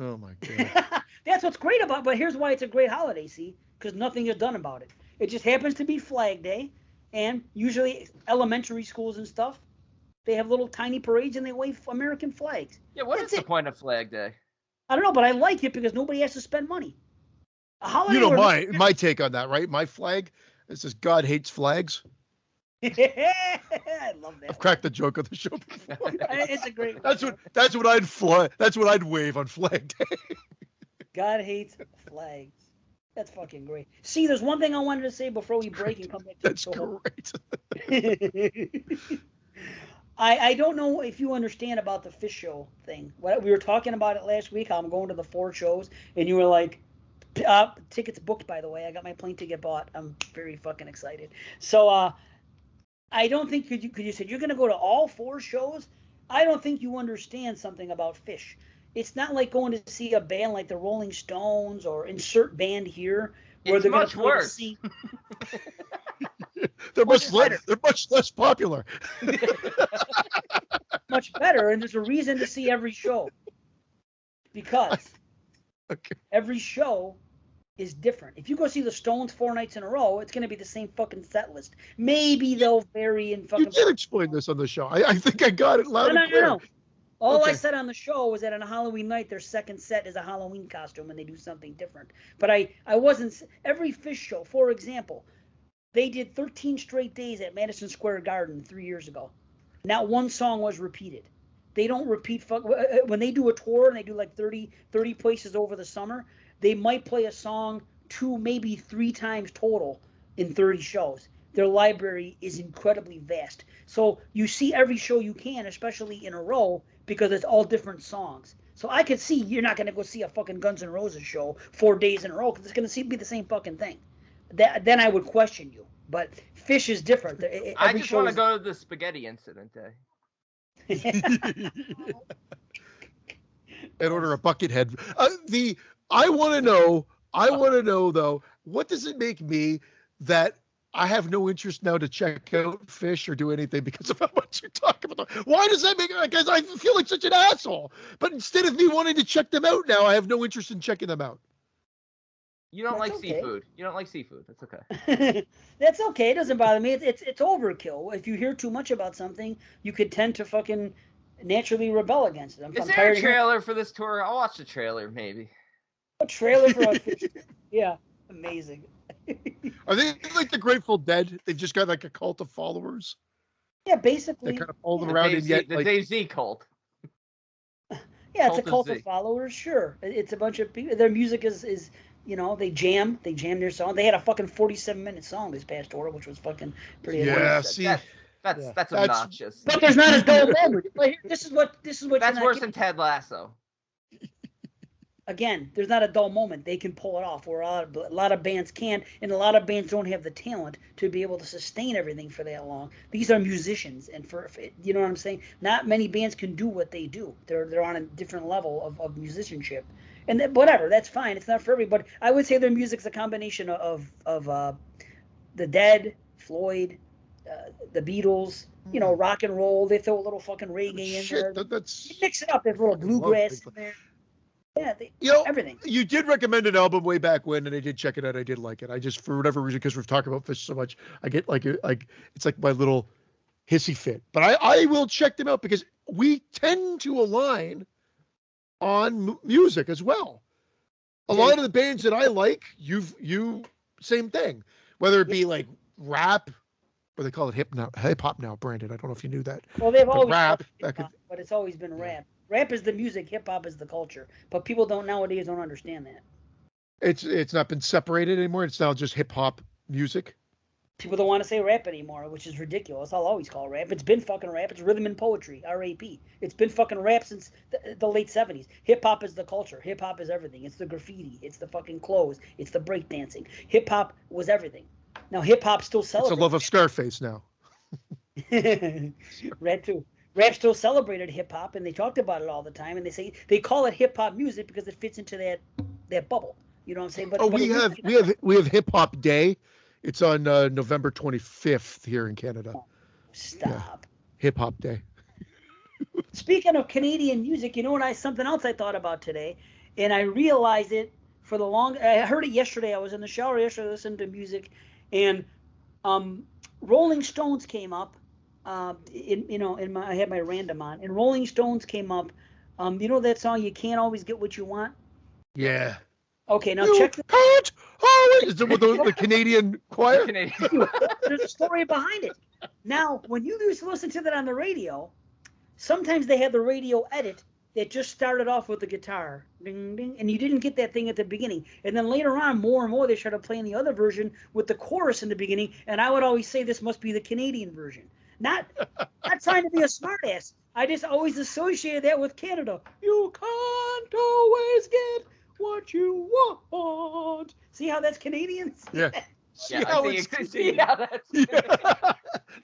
Speaker 2: Oh my god.
Speaker 1: That's what's great about it, but here's why it's a great holiday, see? Because nothing is done about it. It just happens to be Flag Day, and usually elementary schools and stuff, they have little tiny parades and they wave American flags.
Speaker 4: Yeah, what is the point of Flag Day?
Speaker 1: I don't know, but I like it because nobody has to spend money. A holiday.
Speaker 2: My take on that, right? My flag, it says God hates flags.
Speaker 1: I love that.
Speaker 2: I've cracked the joke of the show before.
Speaker 1: It's a great
Speaker 2: one. That's what I'd wave on Flag Day.
Speaker 1: God hates flags. That's fucking great. See, there's one thing I wanted to say before we break and come back to
Speaker 2: That's great.
Speaker 1: I don't know if you understand about the fish show thing. We were talking about it last week. I'm going to the 4 shows, and you were like, tickets booked, by the way. I got my plane ticket bought. I'm very fucking excited. So, I don't think, because you said you're going to go to all 4 shows. I don't think you understand something about Fish. It's not like going to see a band like the Rolling Stones or insert band here where they're going to play
Speaker 4: worse.
Speaker 1: See.
Speaker 2: They're much less popular.
Speaker 1: Much better, and there's a reason to see every show. Because every show is different. If you go see the Stones 4 nights in a row, it's going to be the same fucking set list. Maybe they'll vary in fucking...
Speaker 2: You did explain this on the show. I think I got it loud and clear.
Speaker 1: No. All I said on the show was that on a Halloween night, their second set is a Halloween costume and they do something different. But I wasn't... Every Fish show, for example, They did 13 straight days at Madison Square Garden 3 years ago. Not one song was repeated. They don't repeat when they do a tour and they do like 30 places over the summer. They might play a song 2, maybe 3 times total in 30 shows. Their library is incredibly vast. So you see every show you can, especially in a row, because it's all different songs. So I could see you're not going to go see a fucking Guns N' Roses show 4 days in a row because it's going to be the same fucking thing. Then I would question you. But Fish is different.
Speaker 4: I just want to go to the spaghetti incident day.
Speaker 2: And order a bucket head. I want to know though, what does it make me that I have no interest now to check out Fish or do anything because of how much you talk about them? Why does that make it? Because I feel like such an asshole. But instead of me wanting to check them out now, I have no interest in checking them out.
Speaker 4: You don't like seafood. You don't like seafood. That's okay.
Speaker 1: That's okay. It doesn't bother me. It's overkill. If you hear too much about something, you could tend to fucking naturally rebel against it.
Speaker 4: Is there a trailer for this tour? I'll watch the trailer, maybe.
Speaker 1: A trailer for a Fish? Yeah, amazing.
Speaker 2: Are they like the Grateful Dead? They've just got like a cult of followers.
Speaker 1: Yeah, basically.
Speaker 2: They kind of follow them around, and yet
Speaker 4: the Dave Z cult.
Speaker 1: Yeah, it's a cult of followers. Sure, it's a bunch of people. Their music is they jam their song. They had a fucking 47-minute song this past tour, which was fucking pretty.
Speaker 2: Yeah,
Speaker 4: that's obnoxious.
Speaker 1: But there's not a dull moment. This is what.
Speaker 4: That's worse than Ted Lasso.
Speaker 1: Again, there's not a dull moment. They can pull it off, where a lot of bands can, and a lot of bands don't have the talent to be able to sustain everything for that long. These are musicians, and for you know what I'm saying. Not many bands can do what they do. They're on a different level of musicianship, and whatever. That's fine. It's not for everybody. I would say their music's a combination of the Dead, Floyd, the Beatles. Rock and roll. They throw a little fucking reggae in there. You mix it up. There's a little bluegrass in there. Yeah, everything.
Speaker 2: You did recommend an album way back when, and I did check it out. I did like it. I just, for whatever reason, because we've talked about Fish so much, I get like it's like my little hissy fit. But I will check them out because we tend to align on music as well. A lot of the bands that I like, you same thing. Whether it be like rap, or they call it hip hop now, Brandon. I don't know if you knew that.
Speaker 1: Well, they've always rap, but it's always been rap. Rap is the music, hip hop is the culture. But people nowadays don't understand that.
Speaker 2: It's not been separated anymore. It's now just hip hop music.
Speaker 1: People don't want to say rap anymore, which is ridiculous. I'll always call it rap. It's been fucking rap. It's rhythm and poetry, R-A-P. It's been fucking rap since the late 70s. Hip hop is the culture. Hip hop is everything. It's the graffiti. It's the fucking clothes. It's the breakdancing. Hip hop was everything. Now hip hop still celebrates.
Speaker 2: It's a love of Scarface now.
Speaker 1: Red too. Rap still celebrated hip hop, and they talked about it all the time. And they call it hip hop music because it fits into that bubble. You know what I'm saying? But
Speaker 2: we have Hip Hop Day. It's on November 25th here in Canada.
Speaker 1: Oh, stop.
Speaker 2: Yeah. Hip Hop Day.
Speaker 1: Speaking of Canadian music, you know what? Something else I thought about today, and I realized it I heard it yesterday. I was in the shower yesterday, listening to music, and Rolling Stones came up. I had my random on, and Rolling Stones came up. You know that song, "You Can't Always Get What You Want"?
Speaker 2: Yeah.
Speaker 1: Okay, now
Speaker 2: you
Speaker 1: check this.
Speaker 2: Is it with the Canadian choir?
Speaker 1: There's a story behind it. Now, when you used to listen to that on the radio, sometimes they had the radio edit that just started off with the guitar, ding ding, and you didn't get that thing at the beginning. And then later on, more and more, they started playing the other version with the chorus in the beginning. And I would always say this must be the Canadian version. Not trying to be a smartass. I just always associated that with Canada. You can't always get what you want. See how that's Canadian?
Speaker 2: Yeah.
Speaker 4: See how that's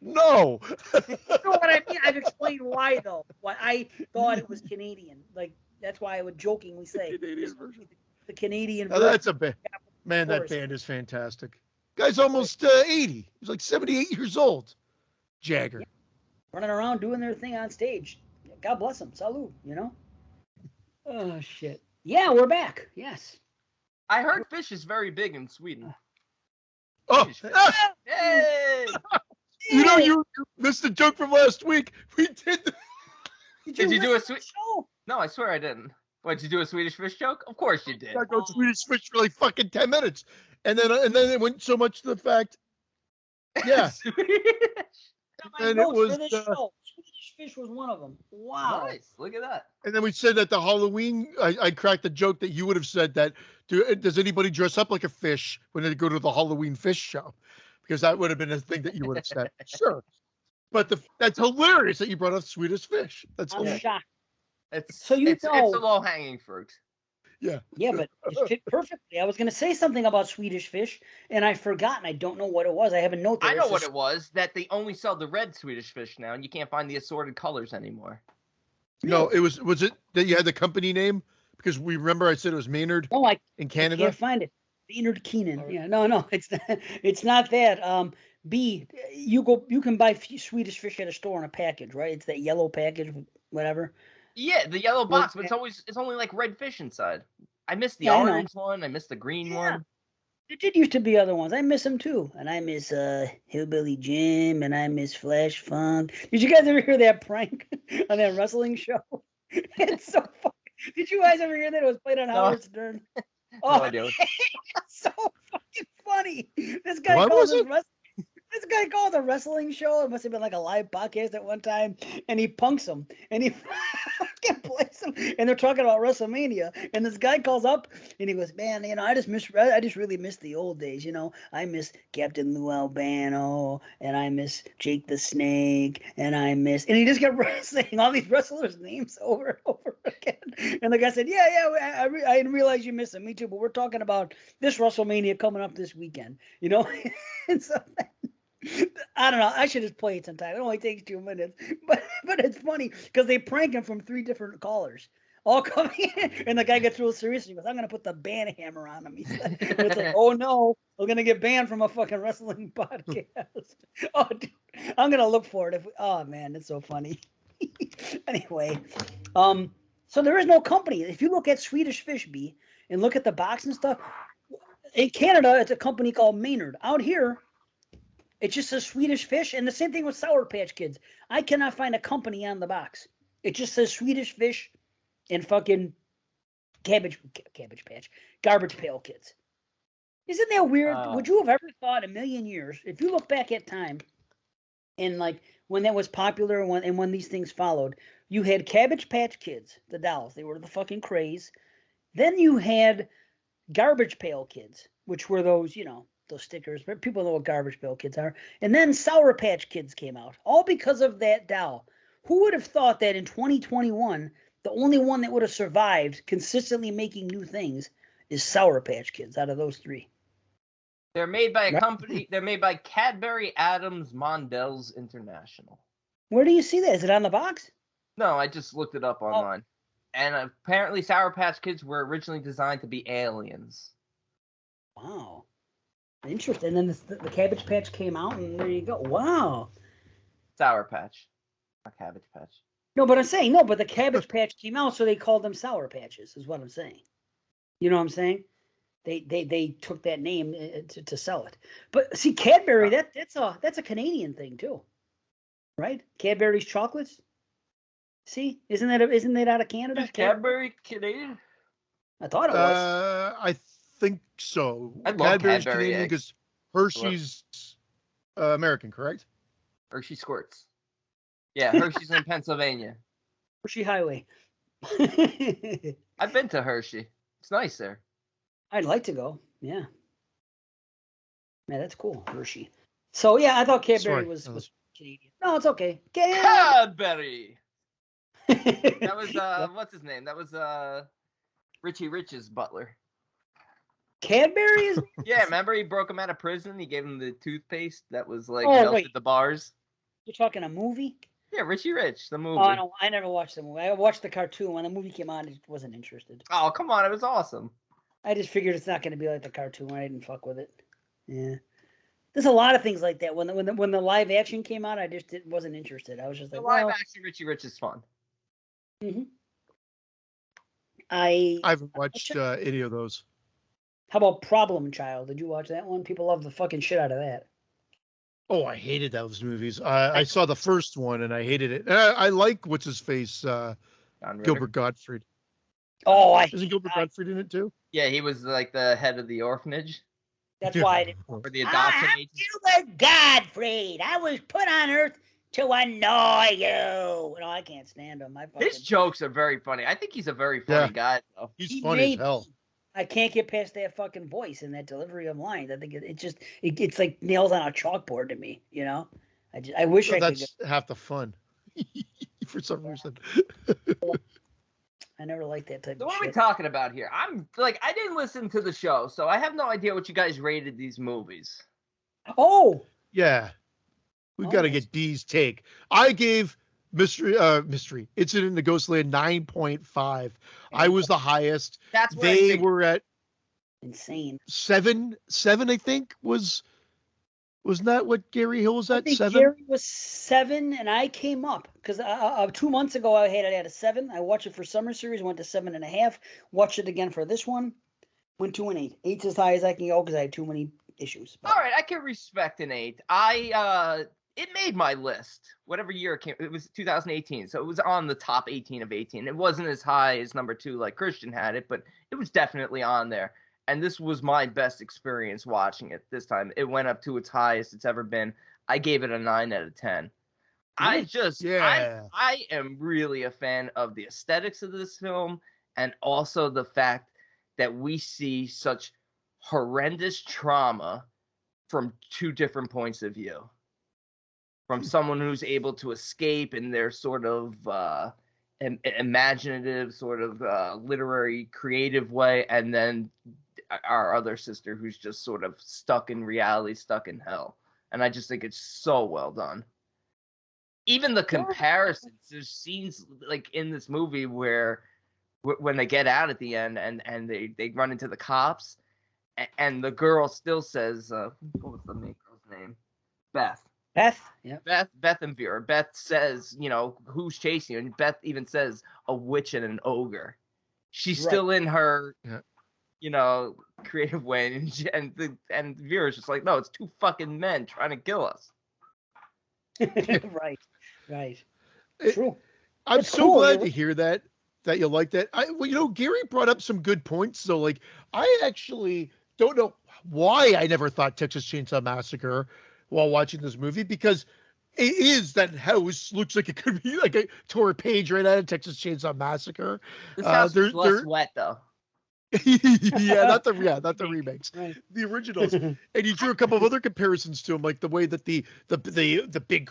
Speaker 2: No.
Speaker 1: You know what I mean? I've explained why, though. Why I thought it was Canadian. Like, that's why I would jokingly say
Speaker 2: Canadian version.
Speaker 1: The Canadian version.
Speaker 2: That's a band. Man, that band is fantastic. Guy's almost 80. He's like 78 years old. Jagger.
Speaker 1: Yeah. Running around doing their thing on stage. God bless them. Salud, Oh, shit. Yeah, we're back. Yes.
Speaker 4: I heard Fish is very big in Sweden.
Speaker 2: Oh,
Speaker 4: hey!
Speaker 2: You missed the joke from last week. We did.
Speaker 4: Did you do a Swedish show? No, I swear I didn't. What, did you do a Swedish Fish joke? Of course you did.
Speaker 2: I go Swedish Fish for like fucking 10 minutes, and then it went so much to the fact Yeah.
Speaker 1: And it was Swedish Fish was one of them. Wow.
Speaker 4: Nice. Look at that.
Speaker 2: And then we said that the Halloween, I cracked the joke that you would have said that, does anybody dress up like a fish when they go to the Halloween fish show? Because that would have been a thing that you would have said. Sure. But that's hilarious that you brought up Swedish Fish. That's
Speaker 1: I'm shocked.
Speaker 4: It's a low-hanging fruit.
Speaker 2: Yeah.
Speaker 1: Yeah, but it fit perfectly. I was going to say something about Swedish Fish, and I forgot, and I don't know what it was. I have a note there.
Speaker 4: I know what it was, that they only sell the red Swedish Fish now, and you can't find the assorted colors anymore.
Speaker 2: No, was it that you had the company name? Because we remember I said it was Maynard in Canada.
Speaker 1: I can't find it. Maynard Keenan. Yeah, no, it's not that. You can buy Swedish Fish at a store in a package, right? It's that yellow package, whatever.
Speaker 4: Yeah, the yellow box, but it's only like red fish inside. I missed the orange one. I missed the green one.
Speaker 1: There did used to be other ones. I miss them too. And I miss Hillbilly Jim, and I miss Flash Funk. Did you guys ever hear that prank on that wrestling show? It's so funny. Did you guys ever hear that? It was played on Howard Stern.
Speaker 4: No idea.
Speaker 1: It's so fucking funny. This guy calls his wrestling. This guy calls a wrestling show. It must have been like a live podcast at one time, and he punks him, and he fucking plays him, and they're talking about WrestleMania, and this guy calls up, and he goes, "Man, I just really miss the old days, I miss Captain Lou Albano, and I miss Jake the Snake, and and he just kept saying all these wrestlers' names over and over again, and the guy said, "Yeah, I didn't realize you miss them, me too, but we're talking about this WrestleMania coming up this weekend, and so." I don't know. I should just play it sometime. It only takes 2 minutes, but it's funny because they prank him from 3 different callers, all coming in, and the guy gets real serious. He goes, "I'm gonna put the ban hammer on him." He said, "It's like, oh no, we're gonna get banned from a fucking wrestling podcast." Oh, dude, I'm gonna look for it. Oh man, it's so funny. Anyway, so there is no company. If you look at Swedish Fish Bee and look at the box and stuff, in Canada, it's a company called Maynard. Out here, it just says Swedish Fish, and the same thing with Sour Patch Kids. I cannot find a company on the box. It just says Swedish Fish and fucking Garbage Pail Kids. Isn't that weird? Would you have ever thought a million years, if you look back at time, and like when that was popular and when these things followed, you had Cabbage Patch Kids, the dolls. They were the fucking craze. Then you had Garbage Pail Kids, which were those, those stickers, but people know what Garbage Pail Kids are. And then Sour Patch Kids came out, all because of that doll. Who would have thought that in 2021, the only one that would have survived consistently making new things is Sour Patch Kids out of those 3?
Speaker 4: They're made by a company. They're made by Cadbury Adams Mondelez International.
Speaker 1: Where do you see that? Is it on the box?
Speaker 4: No, I just looked it up online. And apparently Sour Patch Kids were originally designed to be aliens.
Speaker 1: Wow. Interesting. And then the Cabbage Patch came out, and there you go. Wow.
Speaker 4: Sour Patch, not Cabbage Patch.
Speaker 1: No, but I'm saying but the Cabbage Patch came out, so they called them Sour Patches. Is what I'm saying. You know what I'm saying? They took that name to sell it. But see, Cadbury, that's a Canadian thing too, right? Cadbury's chocolates. See, isn't that out of Canada?
Speaker 4: Is Cadbury Canadian?
Speaker 1: I thought it was.
Speaker 2: I think so.
Speaker 4: I love
Speaker 2: Cadbury's
Speaker 4: Cadbury
Speaker 2: Canadian because Hershey's American, correct?
Speaker 4: Hershey Squirts. Yeah, Hershey's in Pennsylvania.
Speaker 1: Hershey Highway.
Speaker 4: I've been to Hershey. It's nice there.
Speaker 1: I'd like to go. Yeah. Man, that's cool, Hershey. So yeah, I thought Cadbury was Canadian. No, it's okay.
Speaker 4: Cadbury. That was what's his name? That was Richie Rich's butler.
Speaker 1: Cadbury is.
Speaker 4: Yeah, remember he broke him out of prison. He gave him the toothpaste that was like
Speaker 1: Oh,
Speaker 4: melted
Speaker 1: wait.
Speaker 4: the bars.
Speaker 1: You're talking a movie?
Speaker 4: Yeah, Richie Rich, the movie.
Speaker 1: Oh no, I never watched the movie. I watched the cartoon. When the movie came out, I just wasn't interested.
Speaker 4: Oh, come on, it was awesome.
Speaker 1: I just figured it's not going to be like the cartoon. I didn't fuck with it. Yeah. There's a lot of things like that. When the live action came out, I just wasn't interested. I was just
Speaker 4: The
Speaker 1: like,
Speaker 4: live action Richie Rich is fun.
Speaker 1: Mm-hmm.
Speaker 2: I haven't watched any of those.
Speaker 1: How about Problem Child? Did you watch that one? People love the fucking shit out of that.
Speaker 2: Oh, I hated those movies. I saw the first one and I hated it. I like what's his face, Gilbert Gottfried.
Speaker 1: Oh,
Speaker 2: Isn't Gilbert Gottfried in it too?
Speaker 4: Yeah, he was like the head of the orphanage.
Speaker 1: That's why I didn't.
Speaker 4: For the adoption
Speaker 1: I'm
Speaker 4: agency.
Speaker 1: Gilbert Gottfried. I was put on Earth to annoy you. No, I can't stand him.
Speaker 4: His jokes are very funny. I think he's a very funny guy, though.
Speaker 2: He's funny as hell.
Speaker 1: I can't get past that fucking voice and that delivery of lines. I think it's like nails on a chalkboard to me. You know, I wish I could.
Speaker 2: That's half the fun. For some reason.
Speaker 1: I never liked that type
Speaker 4: So
Speaker 1: of
Speaker 4: what
Speaker 1: shit.
Speaker 4: are we talking about here? I didn't listen to the show, so I have no idea what you guys rated these movies.
Speaker 1: Oh.
Speaker 2: Yeah. We got to get D's take. I gave Mystery Incident in the Ghostland 9.5. I was the highest.
Speaker 4: That's what
Speaker 2: they were at
Speaker 1: insane.
Speaker 2: 7, I think wasn't that what Gary Hill was at?
Speaker 1: I think
Speaker 2: 7?
Speaker 1: Gary was 7, and I came up because 2 months ago I had a 7. I watched it for summer series, went to 7.5. Watched it again for this one, went to an 8. 8's as high as I can go because I had too many issues.
Speaker 4: All right, I can respect an 8. It made my list. Whatever year it came, it was 2018, so it was on the top 18 of 18. It wasn't as high as number 2 like Christian had it, but it was definitely on there. And this was my best experience watching it this time. It went up to its highest it's ever been. I gave it a 9 out of 10. I am really a fan of the aesthetics of this film, and also the fact that we see such horrendous trauma from 2 different points of view. From someone who's able to escape in their sort of imaginative, sort of literary, creative way, and then our other sister who's just sort of stuck in reality, stuck in hell. And I just think it's so well done. Even the comparisons, there's scenes like in this movie where when they get out at the end and they run into the cops, and the girl still says, what was the main girl's name? Beth.
Speaker 1: Yeah.
Speaker 4: Beth and Vera. Beth says, who's chasing you? And Beth even says a witch and an ogre. She's still in her, creative way, and Vera's just like, no, it's 2 fucking men trying to kill us.
Speaker 1: Right. True.
Speaker 2: I'm so glad to hear that you like that. Gary brought up some good points. So, like, I actually don't know why I never thought Texas Chainsaw Massacre while watching this movie, because it is, that house looks like it could be like a tore page right out of Texas Chainsaw Massacre.
Speaker 4: This house is less wet though.
Speaker 2: not the remakes, right. The originals. And you drew a couple of other comparisons to them, like the way that the big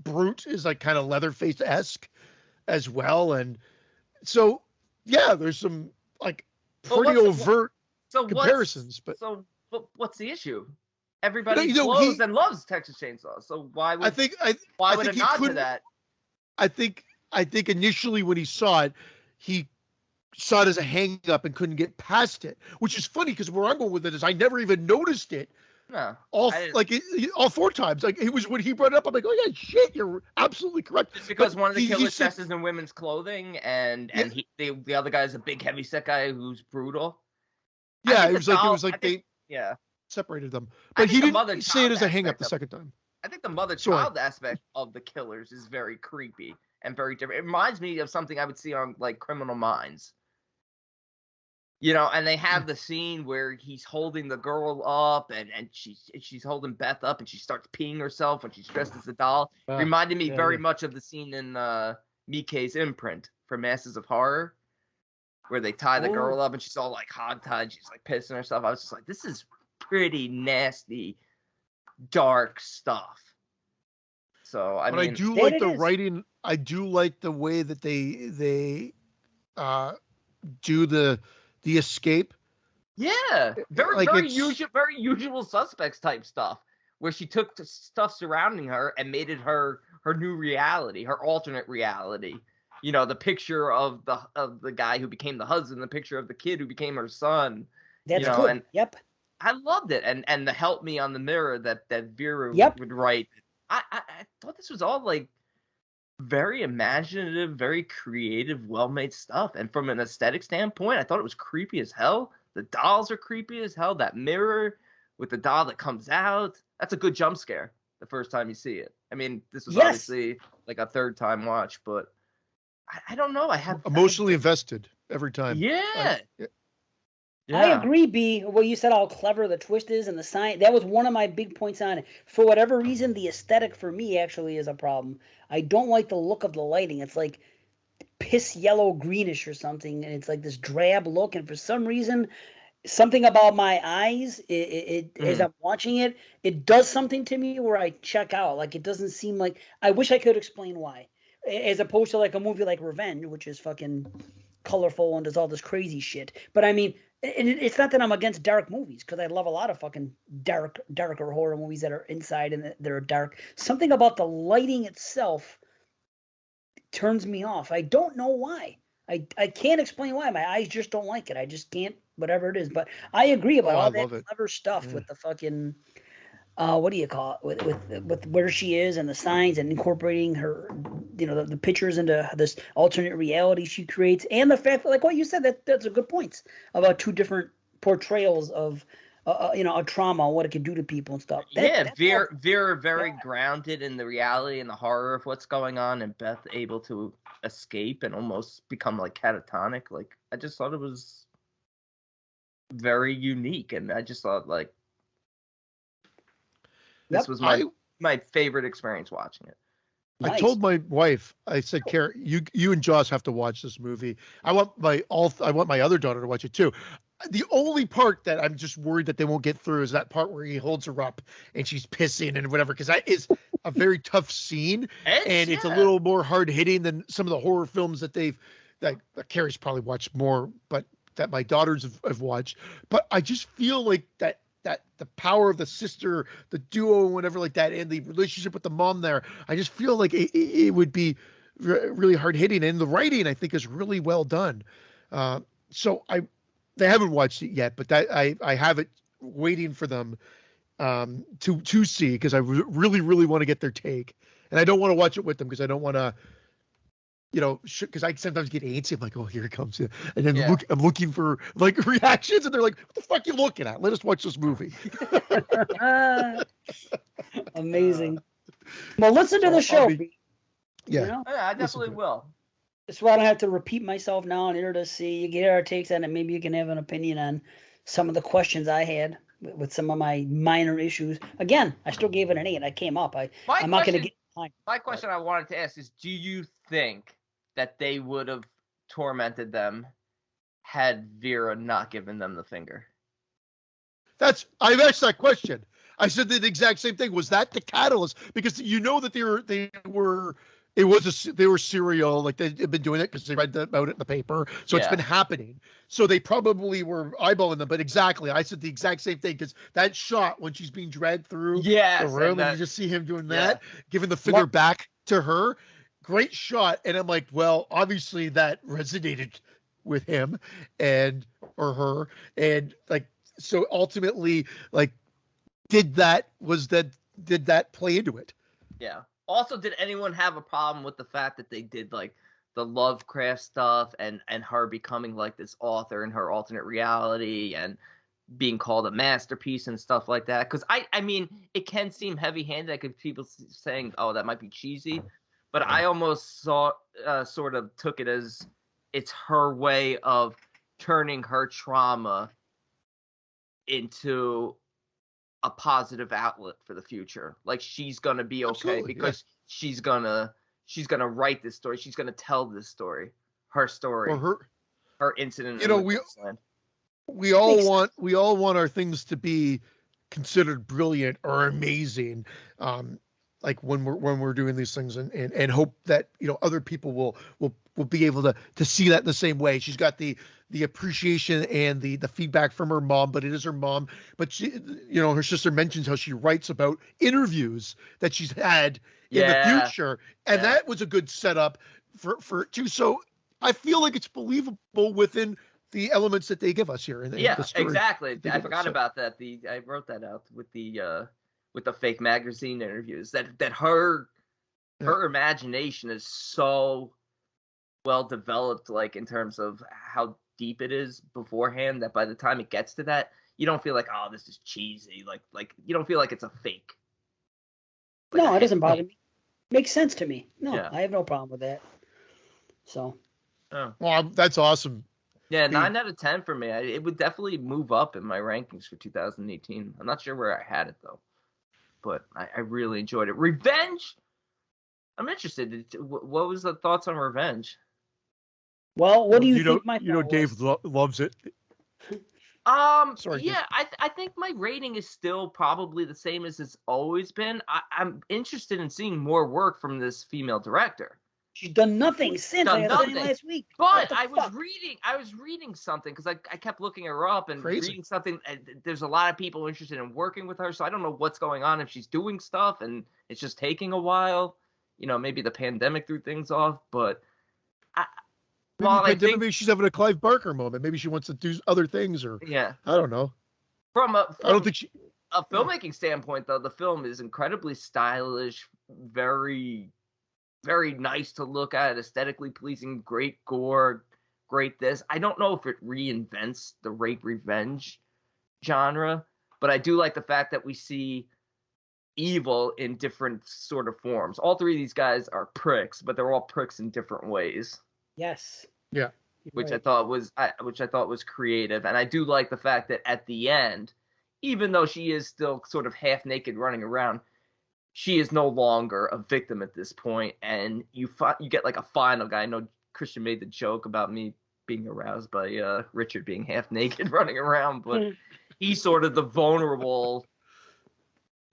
Speaker 2: brute is like kind of Leatherface-esque as well. And so, yeah, there's some like pretty overt comparisons. But
Speaker 4: what's the issue? Everybody blows and loves Texas Chainsaw. So why would it nod to that?
Speaker 2: I think initially when he saw it, he saw it as a hang up and couldn't get past it, which is funny because where I'm going with it is I never even noticed it.
Speaker 4: No,
Speaker 2: all 4 times. Like, it was when he brought it up, I'm like, oh yeah, shit, you're absolutely correct.
Speaker 4: It's because one of the killers dresses in women's clothing, and the other guy is a big heavy set guy who's brutal.
Speaker 2: Yeah, it was like they separated them, but he didn't say it as a hang up the second time.
Speaker 4: I think the mother-child aspect of the killers is very creepy and very different. It reminds me of something I would see on like Criminal Minds. And they have the scene where he's holding the girl up and she's holding Beth up and she starts peeing herself when she's dressed as a doll. Reminded me very much of the scene in Miike's Imprint for Masters of Horror, where they tie the girl up and she's all like hogtied, she's like pissing herself. I was just like, this is pretty nasty, dark stuff. So I
Speaker 2: do like the writing. I do like the way that they do the escape.
Speaker 4: Yeah, very usual suspects type stuff, where she took the stuff surrounding her and made it her new reality, her alternate reality. The picture of the guy who became the husband, the picture of the kid who became her son.
Speaker 1: That's cool. And yep.
Speaker 4: I loved it, and the help me on the mirror that Vera would write. I thought this was all like very imaginative, very creative, well-made stuff. And from an aesthetic standpoint, I thought it was creepy as hell. The dolls are creepy as hell. That mirror with the doll that comes out, that's a good jump scare the first time you see it. I mean, this was obviously like a 3rd time watch, but I don't know. I have
Speaker 2: emotionally invested every time.
Speaker 4: Yeah. Yeah.
Speaker 1: I agree, B. Well, you said how clever the twist is and the science. That was one of my big points on it. For whatever reason, the aesthetic for me actually is a problem. I don't like the look of the lighting. It's like piss yellow greenish or something, and it's like this drab look. And for some reason, something about my eyes, as I'm watching it, it does something to me where I check out. Like it doesn't seem like. I wish I could explain why, as opposed to like a movie like Revenge, which is fucking colorful and does all this crazy shit. But I mean, it's not that I'm against dark movies, because I love a lot of fucking darker horror movies that are inside and that are dark. Something about the lighting itself turns me off. I don't know why. I can't explain why. My eyes just don't like it. I just can't, whatever it is. But I agree about all that clever stuff with the fucking what do you call it, with where she is and the signs and incorporating her, the pictures into this alternate reality she creates, and the fact that, like what you said, that's a good point about two different portrayals of a trauma, what it can do to people and stuff.
Speaker 4: Vera very grounded in the reality and the horror of what's going on, and Beth able to escape and almost become like catatonic. Like I just thought it was very unique, and I just thought like this was my favorite experience watching it.
Speaker 2: Nice. I told my wife, I said, Kara, you and Joss have to watch this movie. I want my other daughter to watch it too. The only part that I'm just worried that they won't get through is that part where he holds her up and she's pissing and whatever, because that is a very tough scene, and it's a little more hard hitting than some of the horror films that Carrie's probably watched more, but that my daughters have watched. But I just feel like that the power of the sister, the duo, and whatever like that, and the relationship with the mom there, I just feel like it would be really hard hitting, and the writing I think is really well done. They haven't watched it yet, but I have it waiting for them to see, because I really, really want to get their take, and I don't want to watch it with them because I don't want to, because I sometimes get antsy. I'm like, oh, here it comes, and then I'm looking for like reactions, and they're like, what the fuck are you looking at? Let us watch this movie.
Speaker 1: Amazing. Well, listen to the show.
Speaker 4: Yeah, I definitely will.
Speaker 1: That's why I don't have to repeat myself now and here to see. You get our takes on it. Maybe you can have an opinion on some of the questions I had with some of my minor issues. Again, I still gave it an 8. I came up. I'm not going to get time.
Speaker 4: My question I wanted to ask is, do you think that they would have tormented them had Vera not given them the finger?
Speaker 2: I've asked that question. I said the exact same thing. Was that the catalyst? Because that they were serial, like they've been doing it because they read about it in the paper. So it's been happening. So they probably were eyeballing them. But exactly, I said the exact same thing, because that shot when she's being dragged through the room and you just see him doing that, giving the finger back to her. Great shot. And I'm like, well, obviously that resonated with him or her. And like, so ultimately, like, did that play into it?
Speaker 4: Yeah. Also, did anyone have a problem with the fact that they did like the Lovecraft stuff and her becoming like this author in her alternate reality and being called a masterpiece and stuff like that? Because I mean, it can seem heavy-handed. I could people saying, "Oh, that might be cheesy," but I almost sort of took it as it's her way of turning her trauma into a positive outlet for the future. Like she's gonna be okay because she's gonna write this story. She's gonna tell this story, her story,
Speaker 2: or
Speaker 4: her incident.
Speaker 2: We all want our things to be considered brilliant or amazing. Like when we're doing these things, and hope that other people will be able to see that in the same way. She's got the appreciation and the feedback from her mom, but it is her mom. But she, her sister mentions how she writes about interviews that she's had in the future, and that was a good setup for too. So I feel like it's believable within the elements that they give us here. The story
Speaker 4: exactly. I forgot about that. I wrote that out with the fake magazine interviews. That her imagination is so well developed, like in terms of how deep it is beforehand, that by the time it gets to that, you don't feel like, oh, this is cheesy. Like you don't feel like it's a fake.
Speaker 1: Like no, it doesn't bother me. Makes sense to me. No, I have no problem with that. So.
Speaker 2: Oh. Well, that's awesome.
Speaker 4: Yeah, 9 out of 10 for me. It would definitely move up in my rankings for 2018. I'm not sure where I had it though, but I really enjoyed it. Revenge. I'm interested. What was the thoughts on Revenge?
Speaker 1: Well, what do you think my thought
Speaker 2: Dave loves it.
Speaker 4: Sorry, yeah, I think my rating is still probably the same as it's always been. I'm interested in seeing more work from this female director.
Speaker 1: She's done nothing since last week.
Speaker 4: But I was reading something because I kept looking her up and reading something. There's a lot of people interested in working with her, so I don't know what's going on, if she's doing stuff and it's just taking a while. Maybe the pandemic threw things off, but
Speaker 2: maybe she's having a Clive Barker moment. Maybe she wants to do other things, or I don't know.
Speaker 4: From a filmmaking standpoint, though, the film is incredibly stylish, very, very nice to look at, aesthetically pleasing, great gore, great this. I don't know if it reinvents the rape revenge genre, but I do like the fact that we see evil in different sort of forms. All three of these guys are pricks, but they're all pricks in different ways.
Speaker 1: Yes.
Speaker 2: Yeah.
Speaker 4: Which I thought was creative, and I do like the fact that at the end, even though she is still sort of half naked running around, she is no longer a victim at this point, and you get like a final guy. I know Christian made the joke about me being aroused by Richard being half naked running around, but he's sort of the vulnerable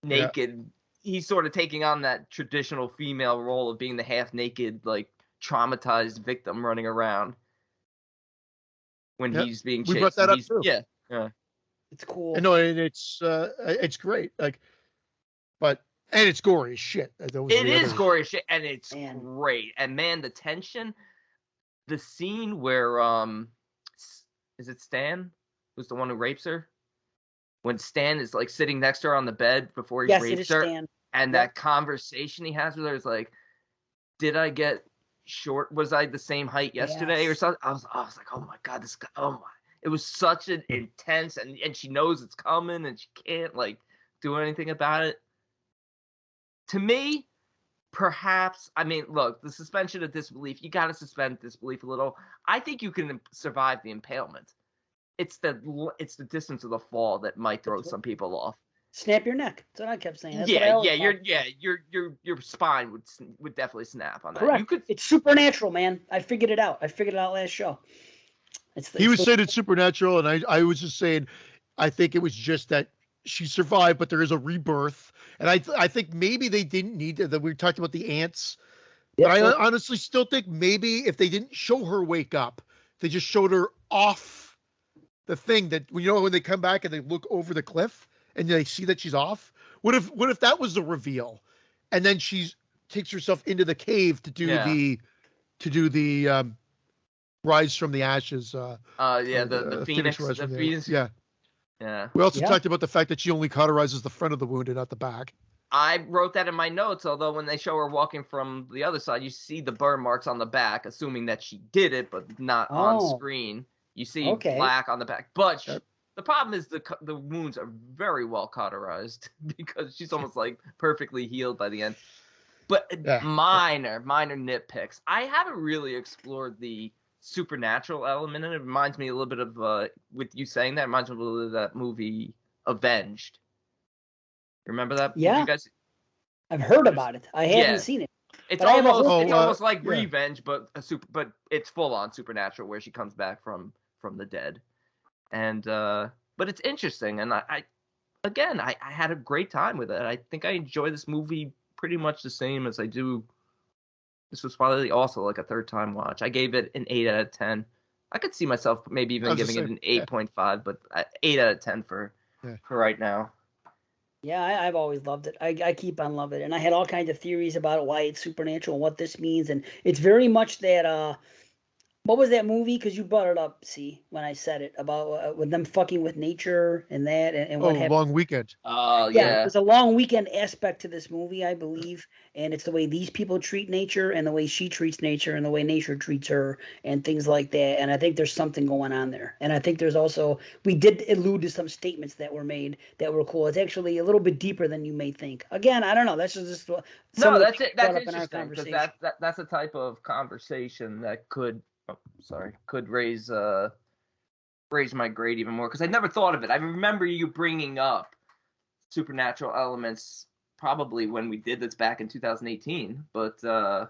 Speaker 4: naked. Yeah. He's sort of taking on that traditional female role of being the half naked, like traumatized victim running around when he's being chased.
Speaker 2: We brought that up too.
Speaker 4: Yeah.
Speaker 1: It's cool.
Speaker 2: No, and it's great. And it's gory as shit.
Speaker 4: It is gory as shit, and it's great. And man, the tension, the scene where is it Stan who's the one who rapes her? When Stan is like sitting next to her on the bed before he rapes her,
Speaker 1: Stan.
Speaker 4: And that conversation he has with her is like, "Did I get short? Was I the same height yesterday or something?" I was like, "Oh my god, this guy! Oh my!" It was such an intense, and she knows it's coming, and she can't like do anything about it. To me, perhaps, I mean, look, the suspension of disbelief, you got to suspend disbelief a little. I think you can survive the impalement. It's the distance of the fall that might throw some people off.
Speaker 1: Snap your neck. That's what I kept saying.
Speaker 4: Your spine would definitely snap on that.
Speaker 1: Correct. It's supernatural, man. I figured it out. I figured it out last show.
Speaker 2: He was saying it's supernatural, and I was just saying, I think it was just that she survived, but there is a rebirth. And I think maybe they didn't need to, that we talked about the ants. But I honestly still think maybe if they didn't show her wake up, they just showed her off the thing that, when they come back and they look over the cliff and they see that she's off. What if that was the reveal? And then she takes herself into the cave to do the rise from the ashes.
Speaker 4: The Phoenix. The Phoenix.
Speaker 2: Yeah. We also talked about the fact that she only cauterizes the front of the wound and not the back.
Speaker 4: I wrote that in my notes, although when they show her walking from the other side, you see the burn marks on the back, assuming that she did it, but not on screen. You see black on the back. But the problem is the wounds are very well cauterized because she's almost like perfectly healed by the end. But minor nitpicks. I haven't really explored the supernatural element, and it reminds me a little bit of with you saying that, it reminds me a little bit of that movie Avenged. Remember that?
Speaker 1: Yeah,
Speaker 4: you guys...
Speaker 1: I've heard about it. I haven't seen it.
Speaker 4: It's almost like Revenge, but it's full on supernatural, where she comes back from the dead, and but it's interesting, and I had a great time with it. I think I enjoy this movie pretty much the same as I do. This was probably also like a third time watch. I gave it an 8 out of 10. I could see myself maybe even giving it an 8.5, but 8 out of 10 for right now.
Speaker 1: Yeah, I've always loved it. I keep on loving it. And I had all kinds of theories about why it's supernatural and what this means. And it's very much that, what was that movie? Because you brought it up, when I said it, about with them fucking with nature and that. And what happened.
Speaker 2: Long Weekend.
Speaker 4: Oh, yeah.
Speaker 1: There's a long weekend aspect to this movie, I believe. And it's the way these people treat nature and the way she treats nature and the way nature treats her and things like that. And I think there's something going on there. And I think there's also, we did allude to some statements that were made that were cool. It's actually a little bit deeper than you may think. Again, I don't know. That's just
Speaker 4: that's it. That's interesting, because that's a type of conversation that could raise raise my grade even more because I never thought of it. I remember you bringing up supernatural elements probably when we did this back in 2018, but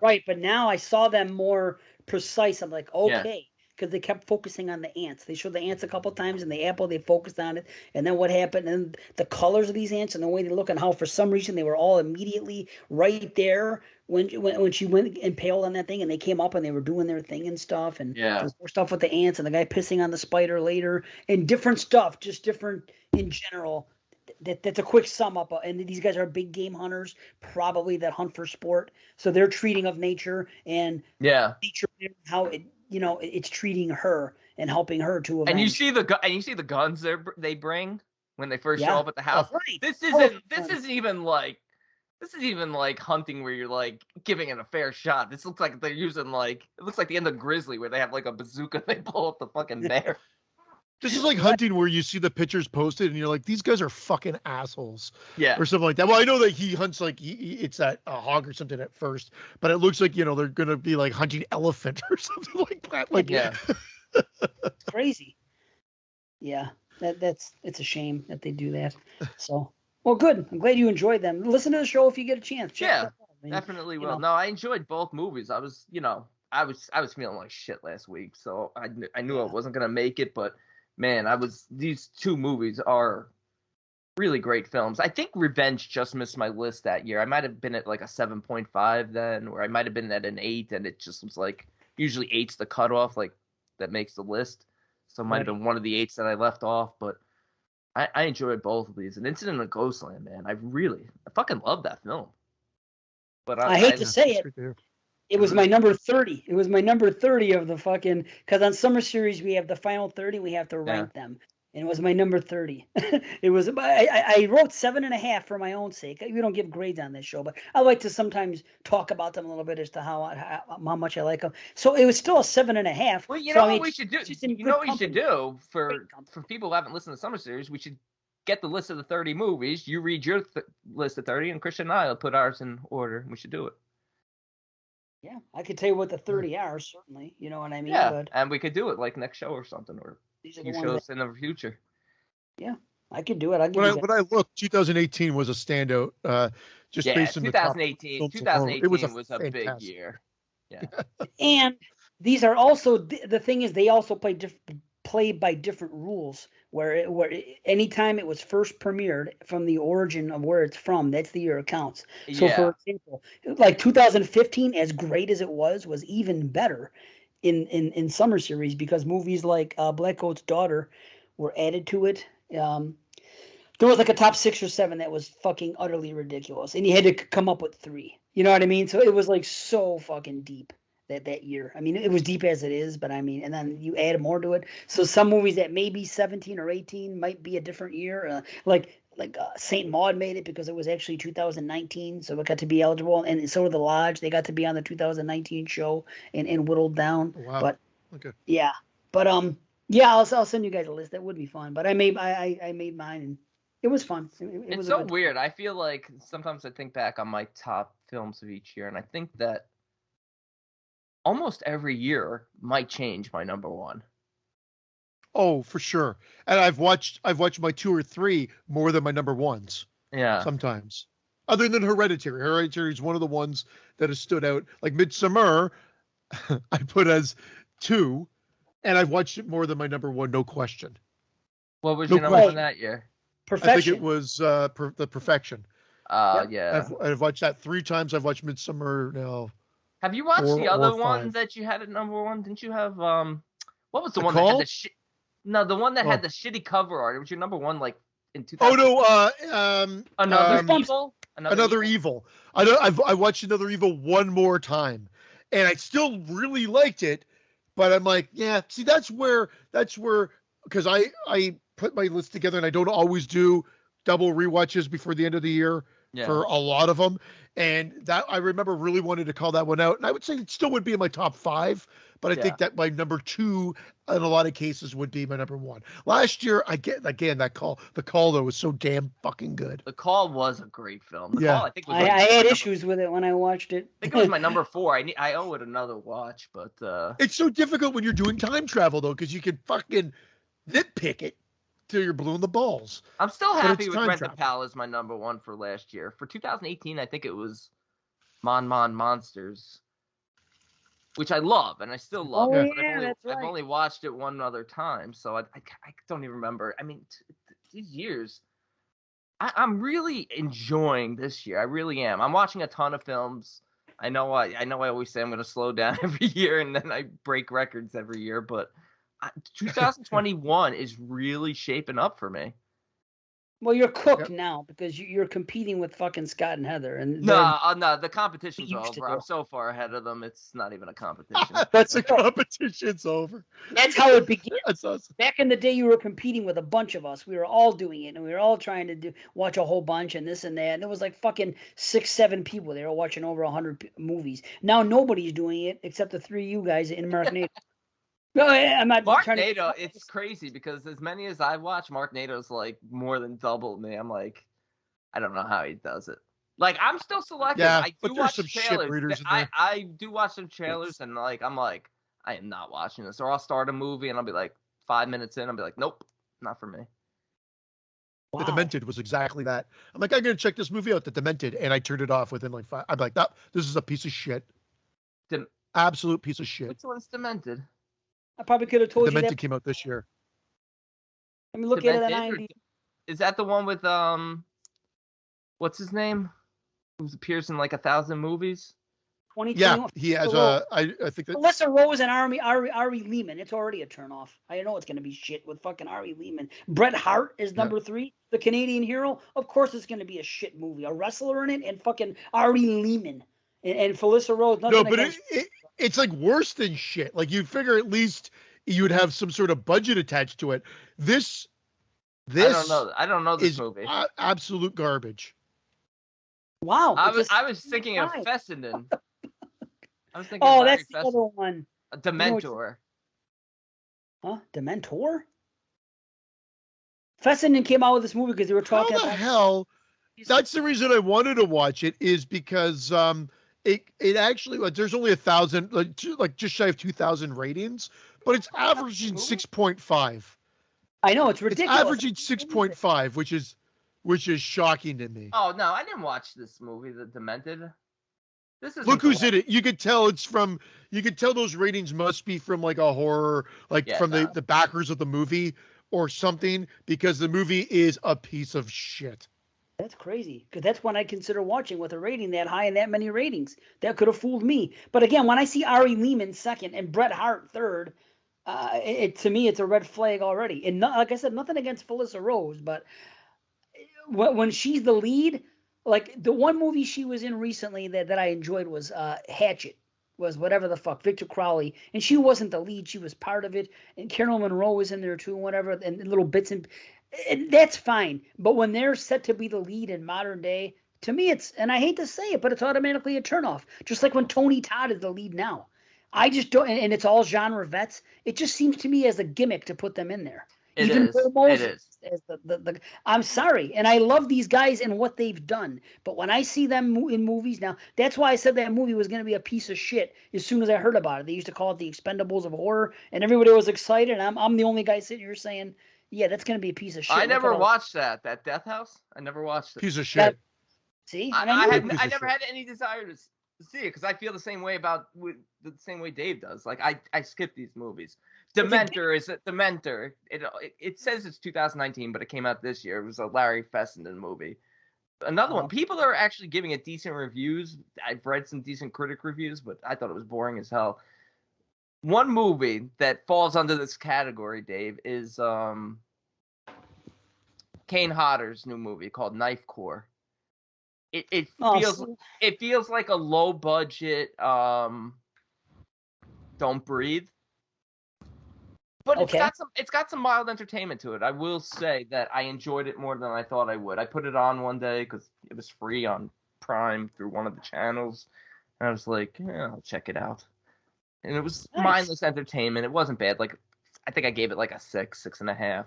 Speaker 1: right. But now I saw them more precise. I'm like, okay. Because they kept focusing on the ants. They showed the ants a couple times in the apple. They focused on it. And then what happened? And the colors of these ants and the way they look and how for some reason they were all immediately right there when she went impaled on that thing and they came up and they were doing their thing and stuff. And there's more stuff with the ants and the guy pissing on the spider later and different stuff, just different in general. That's a quick sum up. And these guys are big game hunters, probably that hunt for sport. So they're treating of nature and nature, how it, it's treating her and helping her to avenge.
Speaker 4: And you see the guns they bring when they first show up at the house.
Speaker 1: Right.
Speaker 4: This isn't even like hunting where you're like giving it a fair shot. This looks like they're using it looks like the end of Grizzly where they have like a bazooka and they blow up the fucking bear.
Speaker 2: This is like hunting where you see the pictures posted and you're like, these guys are fucking assholes.
Speaker 4: Yeah.
Speaker 2: Or something like that. Well, I know that he hunts it's that a hog or something at first, but it looks like, they're going to be like hunting elephant or something like that. Like,
Speaker 1: It's crazy. Yeah. It's a shame that they do that. So, well, good. I'm glad you enjoyed them. Listen to the show if you get a chance.
Speaker 4: Definitely will. No, I enjoyed both movies. I was feeling like shit last week, so I knew I wasn't going to make it, but man, these two movies are really great films. I think Revenge just missed my list that year. I might have been at like a 7.5 then, or I might have been at an 8, and it just was like, usually 8's the cutoff, like, that makes the list. So it might have been one of the 8s that I left off, but I enjoyed both of these. And Incident in Ghostland, man, I fucking love that film. But
Speaker 1: I hate to say it. It was my number 30. It was my number 30 of the fucking, because on Summer Series we have the final 30. We have to rank them, and it was my number 30. It was. I wrote 7.5 for my own sake. We don't give grades on this show, but I like to sometimes talk about them a little bit as to how much I like them. So it was still a 7.5.
Speaker 4: Well, what we should do? You know what we should do for people who haven't listened to Summer Series? We should get the list of the 30 movies. You read your list of 30, and Christian and I will put ours in order. We should do it.
Speaker 1: Yeah, I could tell you what the 30 are, certainly. You know what I mean?
Speaker 4: Yeah,
Speaker 1: but
Speaker 4: and we could do it like next show or something, or few shows in the future.
Speaker 1: Yeah, I could do it.
Speaker 2: When I looked, 2018 was a standout. Just based on
Speaker 4: 2018 was a big year. Yeah.
Speaker 1: And these are also, the thing is, they also play by different rules. Where anytime it was first premiered from the origin of where it's from, that's the year it counts. So for example, like 2015, as great as it was even better in Summer Series because movies like Black Goat's Daughter were added to it. There was like a top 6 or 7 that was fucking utterly ridiculous, and you had to come up with 3. You know what I mean? So it was like so fucking deep. That year. I mean, it was deep as it is, but I mean, and then you add more to it. So some movies that may be 17 or 18 might be a different year. Like Saint Maud made it because it was actually 2019, so it got to be eligible. And so did The Lodge. They got to be on the 2019 show and whittled down.
Speaker 2: Wow.
Speaker 1: But
Speaker 2: okay.
Speaker 1: Yeah. But I'll send you guys a list. That would be fun. But I made mine and it was fun. It was
Speaker 4: so weird. I feel like sometimes I think back on my top films of each year, and I think that almost every year might change my number 1.
Speaker 2: Oh, for sure. And I've watched my 2 or 3 more than my number 1s.
Speaker 4: Yeah.
Speaker 2: Sometimes. Other than Hereditary. Hereditary is one of the ones that has stood out. Like Midsommar, I put as 2, and I've watched it more than my number 1, no question.
Speaker 4: What was your number 1 that year?
Speaker 1: Perfection.
Speaker 2: I think it was The Perfection.
Speaker 4: Yeah.
Speaker 2: I've watched that 3 times. I've watched Midsommar now.
Speaker 4: Have you watched the other one
Speaker 2: 5.
Speaker 4: that you had at number 1? Didn't you have what was the one
Speaker 2: Call?
Speaker 4: that had the one that had the shitty cover art? It was your number 1 like in 2000.
Speaker 2: Oh no, Another Evil. I watched Another Evil one more time, and I still really liked it, but I'm like, yeah. See, that's where because I put my list together, and I don't always do double rewatches before the end of the year. Yeah. For a lot of them, and that I remember really wanted to call that one out, and I would say it still would be in my top 5, but I think that my number 2 in a lot of cases would be my number 1. Last year, the call though was so damn fucking good.
Speaker 4: The Call was a great film. The Call, I think
Speaker 1: I had issues with it when I watched it.
Speaker 4: I think it was my number 4. I owe it another watch, but
Speaker 2: it's so difficult when you're doing time travel though, because you can fucking nitpick it till you're blue in the balls.
Speaker 4: I'm still happy with Rent
Speaker 2: travel.
Speaker 4: the Pal as my number one for last year. For 2018, I think it was Mon Monsters, which I love and I still love.
Speaker 1: Oh,
Speaker 4: But
Speaker 1: yeah,
Speaker 4: I've only watched it one other time, so I don't even remember. I mean, these years, I'm really enjoying this year. I really am. I'm watching a ton of films. I know I always say I'm going to slow down every year, and then I break records every year. But 2021 is really shaping up for me.
Speaker 1: Well, you're cooked now because you're competing with fucking Scott and Heather. And
Speaker 4: No, the competition's
Speaker 1: used to
Speaker 4: over.
Speaker 1: do.
Speaker 4: I'm so far ahead of them. It's not even a competition.
Speaker 2: That's a competition's over.
Speaker 1: That's how it began.
Speaker 2: That's awesome.
Speaker 1: Back in the day, you were competing with a bunch of us. We were all doing it, and we were all trying to watch a whole bunch and this and that. And there was like fucking 6, 7 people. They were watching over 100 movies. Now nobody's doing it except the 3 of you guys in American Idol. No, I'm not
Speaker 4: Mark
Speaker 1: trying
Speaker 4: Nato, it's crazy because as many as I watch, Mark Nato's like more than double me. I'm like, I don't know how he does it. Like, I'm still selective.
Speaker 2: Yeah,
Speaker 4: I
Speaker 2: but
Speaker 4: do
Speaker 2: there's
Speaker 4: watch
Speaker 2: some shit
Speaker 4: trailers.
Speaker 2: readers in there.
Speaker 4: I do watch some trailers and like I'm like, I am not watching this. Or I'll start a movie and I'll be like 5 minutes in, I'll be like, nope, not for me.
Speaker 2: The Demented was exactly that. I'm like, I'm gonna check this movie out, The Demented, and I turned it off within like 5. I'm like, this is a piece of shit. Absolute piece of shit.
Speaker 4: Which one's Demented?
Speaker 1: I probably could have told you
Speaker 2: Demented
Speaker 1: that.
Speaker 2: came out this year.
Speaker 1: Let me look at it at
Speaker 4: Demented,
Speaker 1: 90.
Speaker 4: Is that the one with what's his name? Who appears in like 1,000 movies?
Speaker 1: 2021.
Speaker 2: Yeah, he has I think that
Speaker 1: Alyssa Rose and Ari Lehman. It's already a turnoff. I know it's going to be shit with fucking Ari Lehman. Bret Hart is number 3, the Canadian hero. Of course, it's going to be a shit movie. A wrestler in it and fucking Ari Lehman and Alyssa Rose.
Speaker 2: No, but it's like worse than shit. Like you figure at least you would have some sort of budget attached to it. This
Speaker 4: I don't know this movie.
Speaker 2: Absolute garbage.
Speaker 1: Wow.
Speaker 4: I was thinking of Fessenden. I was thinking
Speaker 1: oh, that's the other one.
Speaker 4: A Dementor.
Speaker 1: Huh? Dementor? Fessenden came out with this movie because they were talking
Speaker 2: about... How the hell? That's the reason I wanted to watch it is because it actually, there's only 1,000, like just shy of 2,000 ratings, but it's averaging 6.5.
Speaker 1: I know, it's ridiculous.
Speaker 2: It's averaging 6.5, which is shocking to me.
Speaker 4: Oh, no, I didn't watch this movie, The Demented.
Speaker 2: Look who's in it. You could tell those ratings must be from like a horror, the backers of the movie or something, because the movie is a piece of shit.
Speaker 1: That's crazy, because that's one I consider watching with a rating that high and that many ratings. That could have fooled me. But again, when I see Ari Lehman second and Bret Hart third, to me, it's a red flag already. And like I said, nothing against Alyssa Rose, but when she's the lead, like the one movie she was in recently that I enjoyed was Hatchet, was whatever the fuck, Victor Crowley, and she wasn't the lead, she was part of it, and Carol Monroe was in there too, and whatever, and little bits, and that's fine. But when they're set to be the lead in modern day, to me it's, and I hate to say it, but it's automatically a turnoff. Just like when Tony Todd is the lead now. I just don't, and it's all genre vets. It just seems to me as a gimmick to put them in there.
Speaker 4: It is.
Speaker 1: As I'm sorry, and I love these guys and what they've done, but when I see them in movies now, that's why I said that movie was going to be a piece of shit as soon as I heard about it. They used to call it the Expendables of horror, and everybody was excited, and I'm the only guy sitting here saying, yeah, that's going to be a piece of shit.
Speaker 4: I never watched that Death House. I never watched it.
Speaker 2: Piece of shit.
Speaker 1: See,
Speaker 4: I never had any desire to see it because I feel the same way the same way Dave does. Like I skip these movies. Dementor is Dementor. It says it's 2019, but it came out this year. It was a Larry Fessenden movie. Another one. People are actually giving it decent reviews. I've read some decent critic reviews, but I thought it was boring as hell. One movie that falls under this category, Dave, is Kane Hodder's new movie called Knife Core. It feels like a low budget Don't Breathe. But it's got some mild entertainment to it. I will say that I enjoyed it more than I thought I would. I put it on one day because it was free on Prime through one of the channels, and I was like, yeah, I'll check it out. And it was mindless entertainment. It wasn't bad. Like I think I gave it like a 6.5.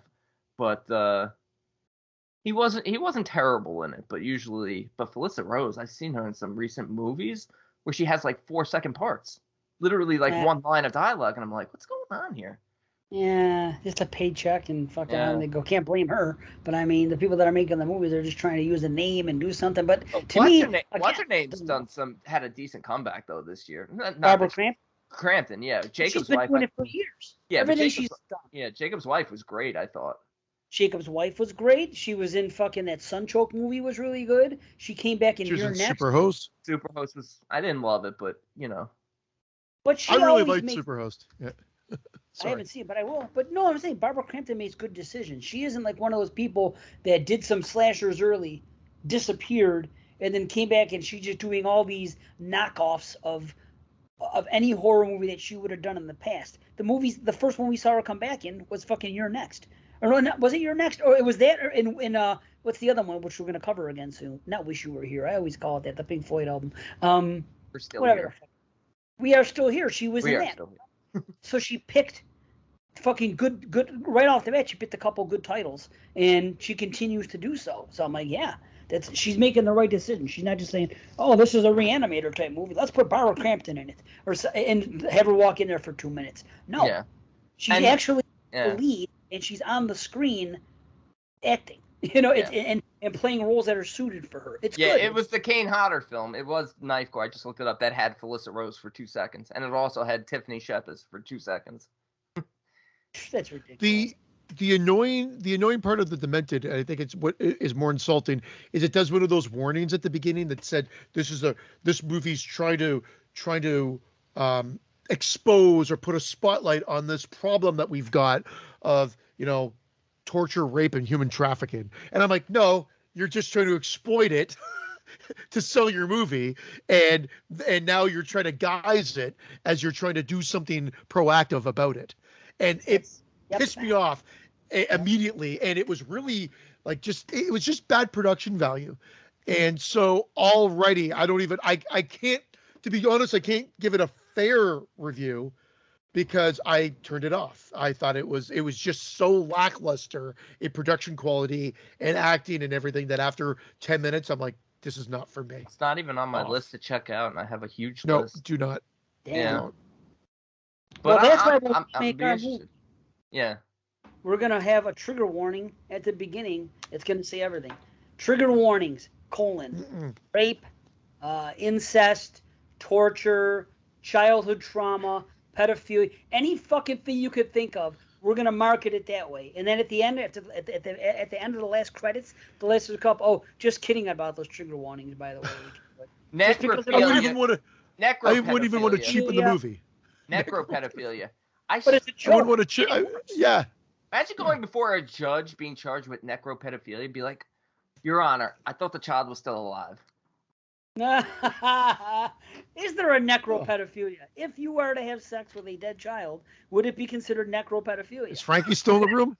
Speaker 4: But he wasn't terrible in it. But Alyssa Rose, I've seen her in some recent movies where she has like 4-second parts, literally like one line of dialogue, and I'm like, what's going on here?
Speaker 1: Yeah, just a paycheck and fucking
Speaker 4: Yeah.
Speaker 1: on they go. Can't blame her. But I mean, the people that are making the movies are just trying to use a name and do something. But to me,
Speaker 4: What's her name's had a decent comeback though this year. Not
Speaker 1: Barbara
Speaker 4: this-
Speaker 1: Crampton.
Speaker 4: Crampton, yeah.
Speaker 1: She's
Speaker 4: Jacob's
Speaker 1: been
Speaker 4: wife.
Speaker 1: doing it for years.
Speaker 4: Yeah, but
Speaker 1: everything she's done.
Speaker 4: Yeah, Jacob's wife was great, I thought.
Speaker 1: Jacob's wife was great. She was in fucking that Sunchoke movie was really good. She came back in
Speaker 2: She was
Speaker 1: You're
Speaker 2: in
Speaker 1: Next.
Speaker 2: Superhost.
Speaker 4: Superhost was I didn't love it, but
Speaker 1: But she
Speaker 2: I really
Speaker 1: always
Speaker 2: liked
Speaker 1: makes,
Speaker 2: Superhost. Yeah.
Speaker 1: I haven't seen it, but I will. But no, I'm saying Barbara Crampton makes good decisions. She isn't like one of those people that did some slashers early, disappeared, and then came back and she's just doing all these knockoffs of any horror movie that she would have done in the past. The first one we saw her come back in was fucking You're Next. Or no, was it You're Next? Or it was that or in what's the other one which we're gonna cover again soon? Not Wish You Were Here. I always call it that, the Pink Floyd album.
Speaker 4: we're still
Speaker 1: Whatever.
Speaker 4: here.
Speaker 1: We Are Still Here. She was
Speaker 4: We
Speaker 1: in
Speaker 4: are
Speaker 1: that.
Speaker 4: still here.
Speaker 1: So she picked fucking good right off the bat. She picked a couple good titles, and she continues to do so. So I'm like, yeah, she's making the right decision. She's not just saying, oh, this is a Reanimator type movie. Let's put Barbara Crampton in it, and have her walk in there for 2 minutes. No,
Speaker 4: Yeah.
Speaker 1: she's
Speaker 4: And-
Speaker 1: actually
Speaker 4: Yeah.
Speaker 1: the lead, and she's on the screen acting. And playing roles that are suited for her. It's
Speaker 4: Yeah,
Speaker 1: good.
Speaker 4: it was the Kane Hodder film. It was Knife Core. I just looked it up. That had Felissa Rose for 2 seconds, and it also had Tiffany Shepis for 2 seconds.
Speaker 1: That's ridiculous.
Speaker 2: The annoying part of the Demented, and I think it's what is more insulting, is it does one of those warnings at the beginning that said this movie's trying to expose or put a spotlight on this problem that we've got of torture, rape, and human trafficking. And I'm like, no, you're just trying to exploit it to sell your movie, and now you're trying to guise it as you're trying to do something proactive about it. And it pissed me off immediately, and it was really it was just bad production value. And so already I can't, to be honest, I can't give it a fair review because I turned it off. I thought it was just so lackluster in production quality and acting and everything that after 10 minutes I'm like, this is not for me.
Speaker 4: It's not even on my list to check out, and I have a huge
Speaker 2: No,
Speaker 4: list.
Speaker 2: do not.
Speaker 1: Damn.
Speaker 4: Yeah.
Speaker 1: Well,
Speaker 4: But
Speaker 1: that's why
Speaker 4: I'm
Speaker 1: make
Speaker 4: be
Speaker 1: our
Speaker 4: interested.
Speaker 1: movie.
Speaker 4: Yeah.
Speaker 1: We're going to have a trigger warning at the beginning. It's going to say everything. Trigger warnings, : rape, incest, torture, childhood trauma, pedophilia, any fucking thing you could think of. We're going to market it that way. And then at the end, at the end of the last credits, the list will come up, oh, just kidding about those trigger warnings, by the way.
Speaker 4: Necrophilia.
Speaker 2: I wouldn't even want to cheapen the movie.
Speaker 4: Necropedophilia.
Speaker 1: But it's a joke.
Speaker 2: I wouldn't want to yeah.
Speaker 4: Imagine going before a judge being charged with necropedophilia. Be like, Your Honor, I thought the child was still alive.
Speaker 1: Is there a necropedophilia? If you were to have sex with a dead child, would it be considered necropedophilia?
Speaker 2: Is Frankie still in the room?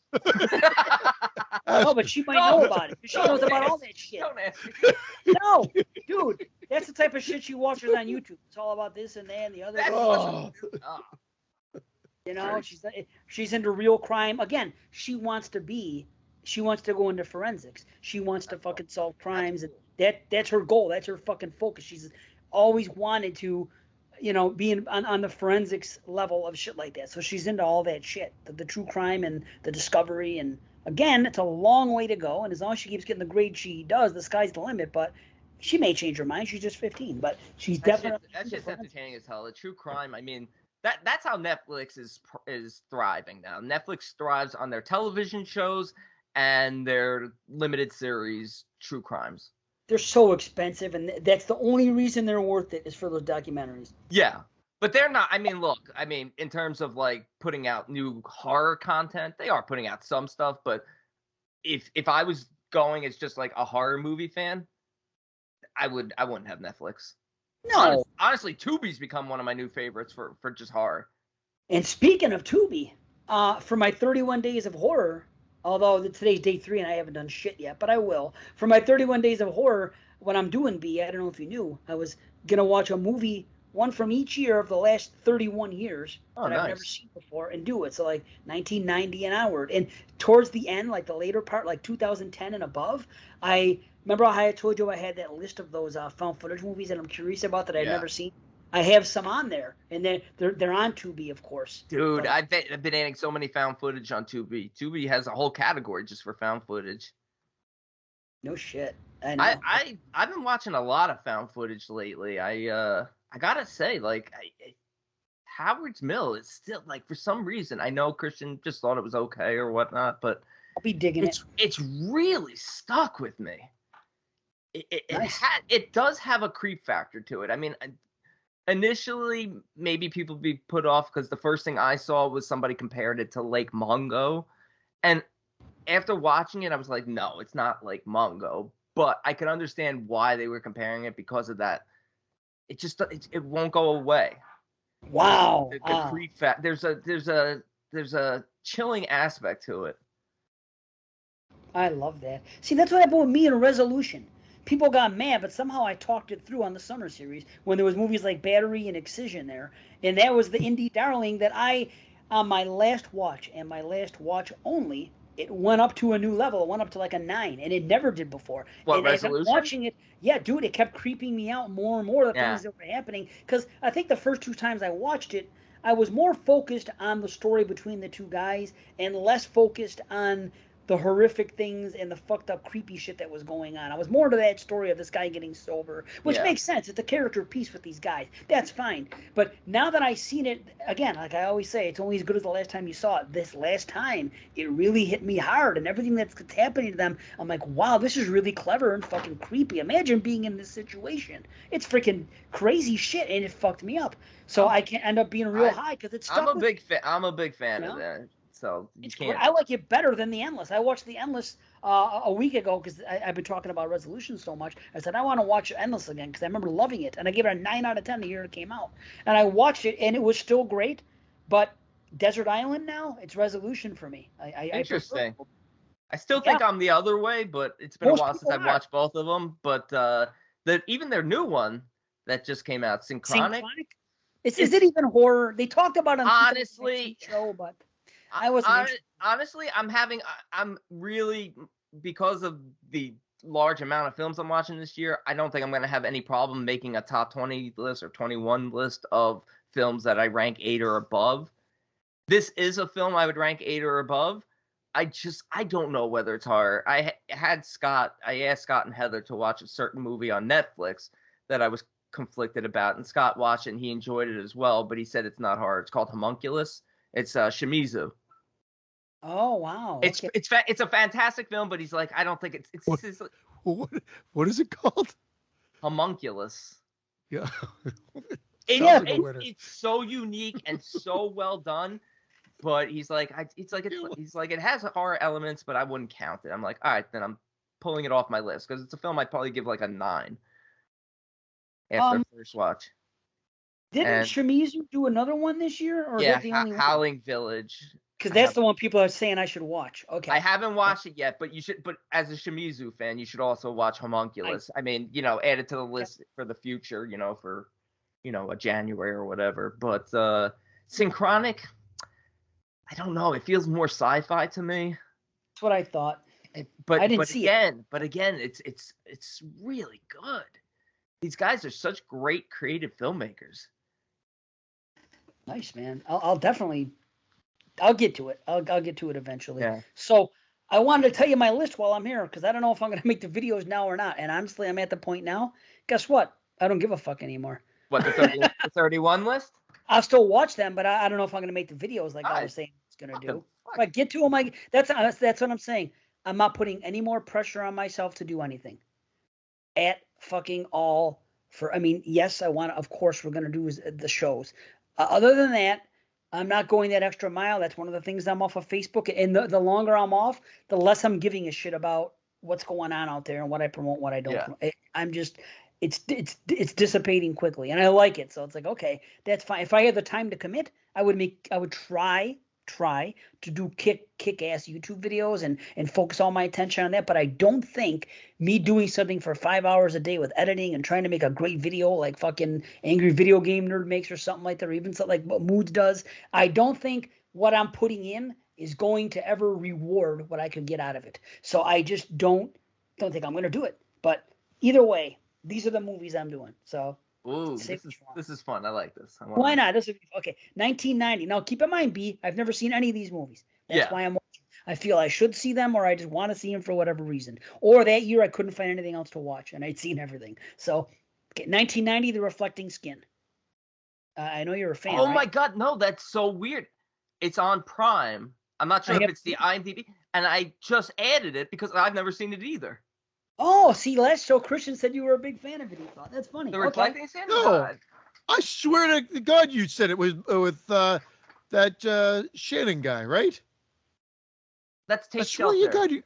Speaker 1: No, but she might know about it. She knows about all that shit.
Speaker 4: Don't ask me.
Speaker 1: No, dude, that's the type of shit she watches on YouTube. It's all about this and that and the other. She's into real crime. Again, she wants to go into forensics. She wants to fucking solve crimes, and that's her goal. That's her fucking focus. She's always wanted to, be on the forensics level of shit like that. So she's into all that shit, the true crime and the discovery. And again, it's a long way to go. And as long as she keeps getting the grade she does, the sky's the limit. But she may change her mind. She's just 15, but she's definitely.
Speaker 4: That's just entertaining as hell. The true crime. I mean, that's how Netflix is thriving now. Netflix thrives on their television shows and their limited series true crimes.
Speaker 1: They're so expensive, and that's the only reason they're worth it is for those documentaries.
Speaker 4: Yeah, but they're not. I mean, look. I mean, in terms of like putting out new horror content, they are putting out some stuff. But if I was going as just like a horror movie fan, I wouldn't have Netflix.
Speaker 1: No.
Speaker 4: Honestly, Tubi's become one of my new favorites for just horror.
Speaker 1: And speaking of Tubi, for my 31 days of horror, although today's day 3 and I haven't done shit yet, but I will. For my 31 days of horror, when I'm doing B, I don't know if you knew, I was going to watch a movie, one from each year of the last 31 years that I've never seen before, and do it. So like 1990 and onward. And towards the end, like the later part, like 2010 and above, I remember how I told you I had that list of those found footage movies that I'm curious about that I'd never seen. I have some on there, and they're on Tubi, of course.
Speaker 4: Dude, I've been adding so many found footage on Tubi. Tubi has a whole category just for found footage.
Speaker 1: No shit. I know.
Speaker 4: I've been watching a lot of found footage lately. I gotta say, like, Howard's Mill is still, like, for some reason, I know Christian just thought it was okay or whatnot, but
Speaker 1: I'll be digging it.
Speaker 4: It's really stuck with me. It does have a creep factor to it. I mean, initially, maybe people be put off because the first thing I saw was somebody compared it to Lake Mungo. And after watching it, I was like, no, it's not Lake Mungo. But I can understand why they were comparing it because of that. It won't go away.
Speaker 1: Wow.
Speaker 4: The creep factor. There's a chilling aspect to it.
Speaker 1: I love that. See, that's what happened with me in Resolution. People got mad, but somehow I talked it through on the Summer series when there was movies like Battery and Excision there. And that was the indie darling that on my last watch, and my last watch only, it went up to a new level. It went up to like a 9, and it never did before.
Speaker 4: What,
Speaker 1: and
Speaker 4: Resolution?
Speaker 1: Watching it, yeah, dude, it kept creeping me out more and more, the things that were happening. Because I think the first 2 times I watched it, I was more focused on the story between the 2 guys and less focused on the horrific things and the fucked up creepy shit that was going on. I was more to that story of this guy getting sober, which makes sense. It's a character piece with these guys. That's fine. But now that I've seen it, again, like I always say, it's only as good as the last time you saw it. This last time, it really hit me hard, and everything that's happening to them, I'm like, wow, this is really clever and fucking creepy. Imagine being in this situation. It's freaking crazy shit, and it fucked me up. So I can end up being real high because it's stuck
Speaker 4: I'm a big fan of that. So
Speaker 1: I like it better than The Endless. I watched The Endless a week ago because I've been talking about Resolution so much. I said, I want to watch Endless again because I remember loving it. And I gave it a 9 out of 10 the year it came out. And I watched it, and it was still great. But Desert Island now, it's Resolution for me.
Speaker 4: Interesting. I still think I'm the other way, but it's been a while since I've watched both of them. But even their new one that just came out, Synchronic?
Speaker 1: Is it even horror? They talked about it on
Speaker 4: honestly
Speaker 1: show, but
Speaker 4: honestly, I'm really, because of the large amount of films I'm watching this year, I don't think I'm going to have any problem making a top 20 list or 21 list of films that I rank 8 or above. This is a film I would rank 8 or above. I don't know whether it's horror. I asked Scott and Heather to watch a certain movie on Netflix that I was conflicted about, and Scott watched it and he enjoyed it as well, but he said it's not horror. It's called Homunculus. It's Shimizu.
Speaker 1: Oh wow!
Speaker 4: It's a fantastic film, but he's like, I don't think it's
Speaker 2: what is it called?
Speaker 4: Homunculus.
Speaker 2: Yeah.
Speaker 4: It's so unique and so well done, but he's like, it has horror elements, but I wouldn't count it. I'm like, all right, then I'm pulling it off my list because it's a film I'd probably give like a 9 after the first watch.
Speaker 1: Didn't Shimizu do another one this year, or is that the only
Speaker 4: Howling Village?
Speaker 1: Because that's the one people are saying I should watch. Okay.
Speaker 4: I haven't watched it yet, but you should. But as a Shimizu fan, you should also watch Homunculus. I mean, add it to the list for the future. For a January or whatever. But Synchronic, I don't know. It feels more sci-fi to me.
Speaker 1: That's what I thought.
Speaker 4: But again, it's really good. These guys are such great creative filmmakers.
Speaker 1: Nice, man. I'll definitely. I'll get to it. I'll get to it eventually.
Speaker 4: Yeah.
Speaker 1: So I wanted to tell you my list while I'm here because I don't know if I'm going to make the videos now or not. And honestly, I'm at the point now. Guess what? I don't give a fuck anymore.
Speaker 4: What, the 31 list?
Speaker 1: I'll still watch them, but I don't know if I'm going to make the videos like I was saying it's going to do. If I get to them, that's what I'm saying. I'm not putting any more pressure on myself to do anything. At fucking all for. I mean, yes, I want to. Of course, we're going to do the shows. Other than that. I'm not going that extra mile. That's one of the things I'm off of Facebook. And the longer I'm off, the less I'm giving a shit about what's going on out there and what I promote, what I don't promote. I'm just, it's dissipating quickly, and I like it. So it's like, okay, that's fine. If I had the time to commit, I would try to do kick-ass YouTube videos and focus all my attention on that. But I don't think me doing something for 5 hours a day with editing and trying to make a great video like fucking Angry Video Game Nerd makes or something like that, or even something like what Moods does, I don't think what I'm putting in is going to ever reward what I could get out of it. So I just don't think I'm going to do it. But either way, these are the movies I'm doing. So
Speaker 4: Ooh, this is fun. I like this.
Speaker 1: Why not? This would be okay. 1990. Now keep in mind, B, I've never seen any of these movies. That's why I'm watching. I feel I should see them, or I just want to see them for whatever reason. Or that year I couldn't find anything else to watch, and I'd seen everything. So, 1990, The Reflecting Skin. I know you're a fan.
Speaker 4: Oh
Speaker 1: right?
Speaker 4: my God, no, that's so weird. It's on Prime. I'm not sure if it's the IMDb, and I just added it because I've never seen it either.
Speaker 1: Oh, see, last show Christian said you were a big fan of it. He thought that's funny.
Speaker 4: The Reflecting Skin?
Speaker 2: No, I swear to God, you said it was with that Shannon guy, right?
Speaker 4: That's Take Shelter.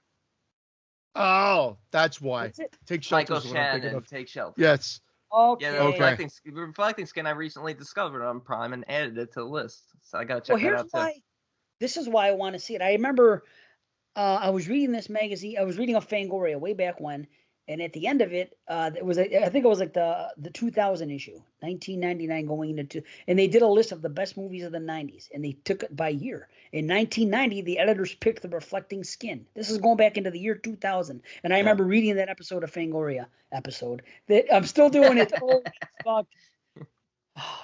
Speaker 2: Oh, that's why. Take Shelter.
Speaker 4: Michael Shannon, Take Shelter.
Speaker 2: Yes.
Speaker 1: Okay.
Speaker 4: Yeah, the Reflecting Skin I recently discovered on Prime and added it to the list. So I got to check that out too.
Speaker 1: This is why I want to see it. I remember I was reading this magazine. I was reading a Fangoria way back when, and at the end of it, it was I think it was like the 2000 issue, 1999 going into, and they did a list of the best movies of the 90s, and they took it by year. In 1990, the editors picked The Reflecting Skin. This is going back into the year 2000, and I remember reading that episode of Fangoria that I'm still doing it. Oh, fuck.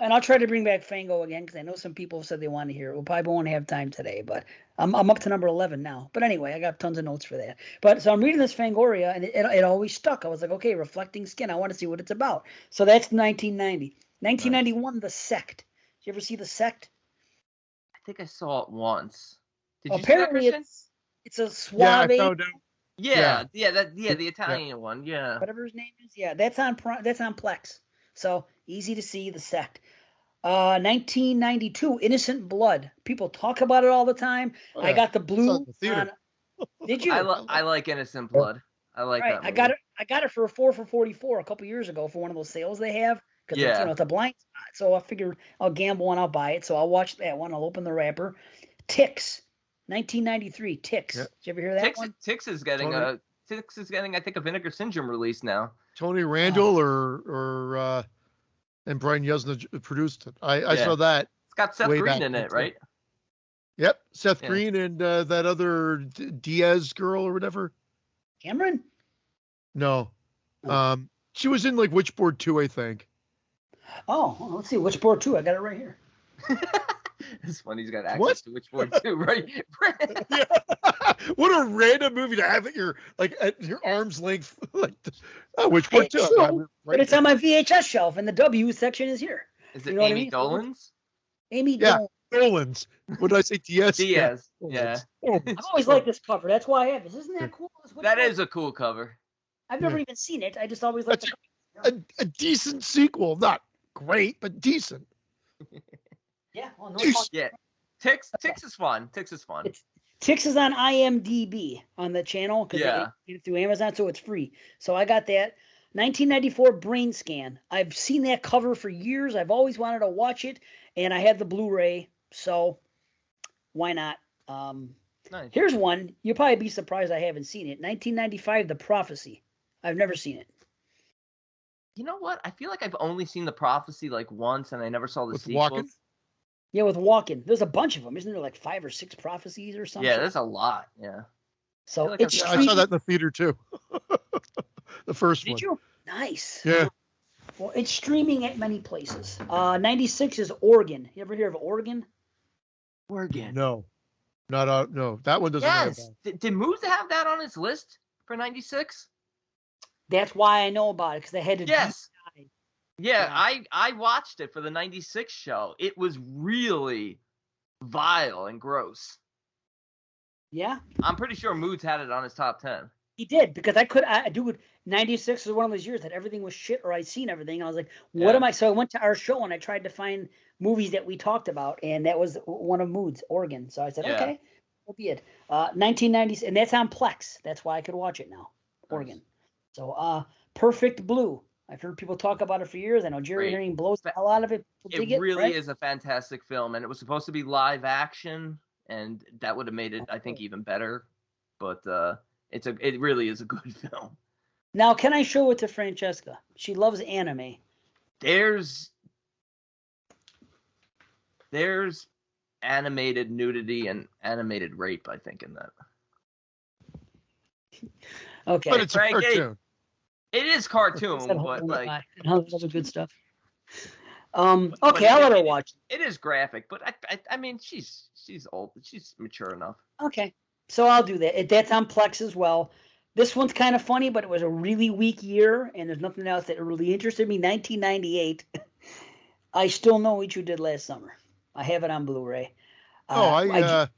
Speaker 1: And I'll try to bring back Fango again because I know some people said they want to hear it. We'll probably won't have time today, but I'm up to number 11 now. But anyway, I got tons of notes for that. But so I'm reading this Fangoria, and it always stuck. I was like, okay, Reflecting Skin. I want to see what it's about. So that's 1990. 1991, The Sect. Did you ever see The Sect?
Speaker 4: I think I saw it once. Did you
Speaker 1: apparently
Speaker 4: see that,
Speaker 1: it's a suave.
Speaker 2: Yeah, I found out.
Speaker 4: The Italian one. Yeah.
Speaker 1: Whatever his name is. Yeah, that's on Plex. So easy to see, The Sect. 1992, Innocent Blood. People talk about it all the time.
Speaker 2: Oh,
Speaker 1: I got the blue. Did you?
Speaker 4: I like Innocent Blood. I like that movie.
Speaker 1: I got it for a 4 for $44 a couple years ago for one of those sales they have. Because it's a blind spot. So I figured I'll gamble and I'll buy it. So I'll watch that one. I'll open the wrapper. Ticks. 1993. Ticks. Did you ever hear that one?
Speaker 4: Ticks is getting I think a Vinegar Syndrome release now.
Speaker 2: Tony Randall or and Brian Yuzna produced it. I saw that.
Speaker 4: It's got Seth Green in it, right?
Speaker 2: Yep, Seth Green and that other Diaz girl or whatever.
Speaker 1: Cameron?
Speaker 2: No. She was in like Witchboard 2, I think.
Speaker 1: Oh, well, let's see. Witchboard 2. I got it right here.
Speaker 4: It's funny he's got access to Witchboard 2, right?
Speaker 2: What a random movie to have at your arm's length, like Witchboard 2.
Speaker 1: But it's on my VHS shelf, and the W section is here.
Speaker 4: Is it Amy Dolan's?
Speaker 1: Amy
Speaker 2: Dolan's. What did I say? Diaz.
Speaker 4: Yeah.
Speaker 1: I've always liked this cover. That's why I have this. Isn't that cool?
Speaker 4: That is a cool cover.
Speaker 1: I've never even seen it. I just always liked the
Speaker 2: cover. A decent sequel. Not great, but decent.
Speaker 1: Yeah. Well,
Speaker 4: Ticks is fun. Ticks is fun.
Speaker 1: Ticks is on IMDb on the channel because they get it through Amazon, so it's free. So I got that. 1994 Brain Scan. I've seen that cover for years. I've always wanted to watch it, and I had the Blu-ray, so why not?
Speaker 4: Nice.
Speaker 1: Here's one. You'll probably be surprised I haven't seen it. 1995 The Prophecy. I've never seen it.
Speaker 4: You know what? I feel like I've only seen The Prophecy like once, and I never saw the sequel.
Speaker 2: Walken?
Speaker 1: Yeah, with Walken. There's a bunch of them. Isn't there like 5 or 6 prophecies or something?
Speaker 4: Yeah, there's a lot. Yeah.
Speaker 1: So
Speaker 2: I saw that in the theater too. The first one.
Speaker 1: Did you? Nice.
Speaker 2: Yeah.
Speaker 1: Well, it's streaming at many places. 96 is Oregon. You ever hear of Oregon?
Speaker 4: Oregon.
Speaker 2: No. No. That one doesn't have that.
Speaker 4: Did Moose have that on his list for 96?
Speaker 1: That's why I know about it, because they had to.
Speaker 4: Yes. Yeah, I watched it for the 96 show. It was really vile and gross.
Speaker 1: Yeah?
Speaker 4: I'm pretty sure Moods had it on his top 10.
Speaker 1: He did, because 96 was one of those years that everything was shit, or I'd seen everything. And I was like, what am I? So I went to our show and I tried to find movies that we talked about, and that was one of Moods, Oregon. So I said, okay, that'll be it. 1990s, and that's on Plex. That's why I could watch it now. Oregon. So Perfect Blue. I've heard people talk about it for years. I know Jerry Herring blows the hell out of it.
Speaker 4: It really is a fantastic film, and it was supposed to be live action, and that would have made it, I think, even better. But it really is a good film.
Speaker 1: Now, can I show it to Francesca? She loves anime.
Speaker 4: There's animated nudity and animated rape, I think, in that.
Speaker 1: Okay.
Speaker 2: But it's a cartoon.
Speaker 4: It is cartoon, but like
Speaker 1: all the other good stuff. Okay, I'll let her watch.
Speaker 4: It is graphic, but I mean, she's old. She's mature enough.
Speaker 1: Okay, so I'll do that. That's on Plex as well. This one's kind of funny, but it was a really weak year, and there's nothing else that really interested me. 1998. I Still Know What You Did Last Summer. I have it on Blu-ray.
Speaker 2: I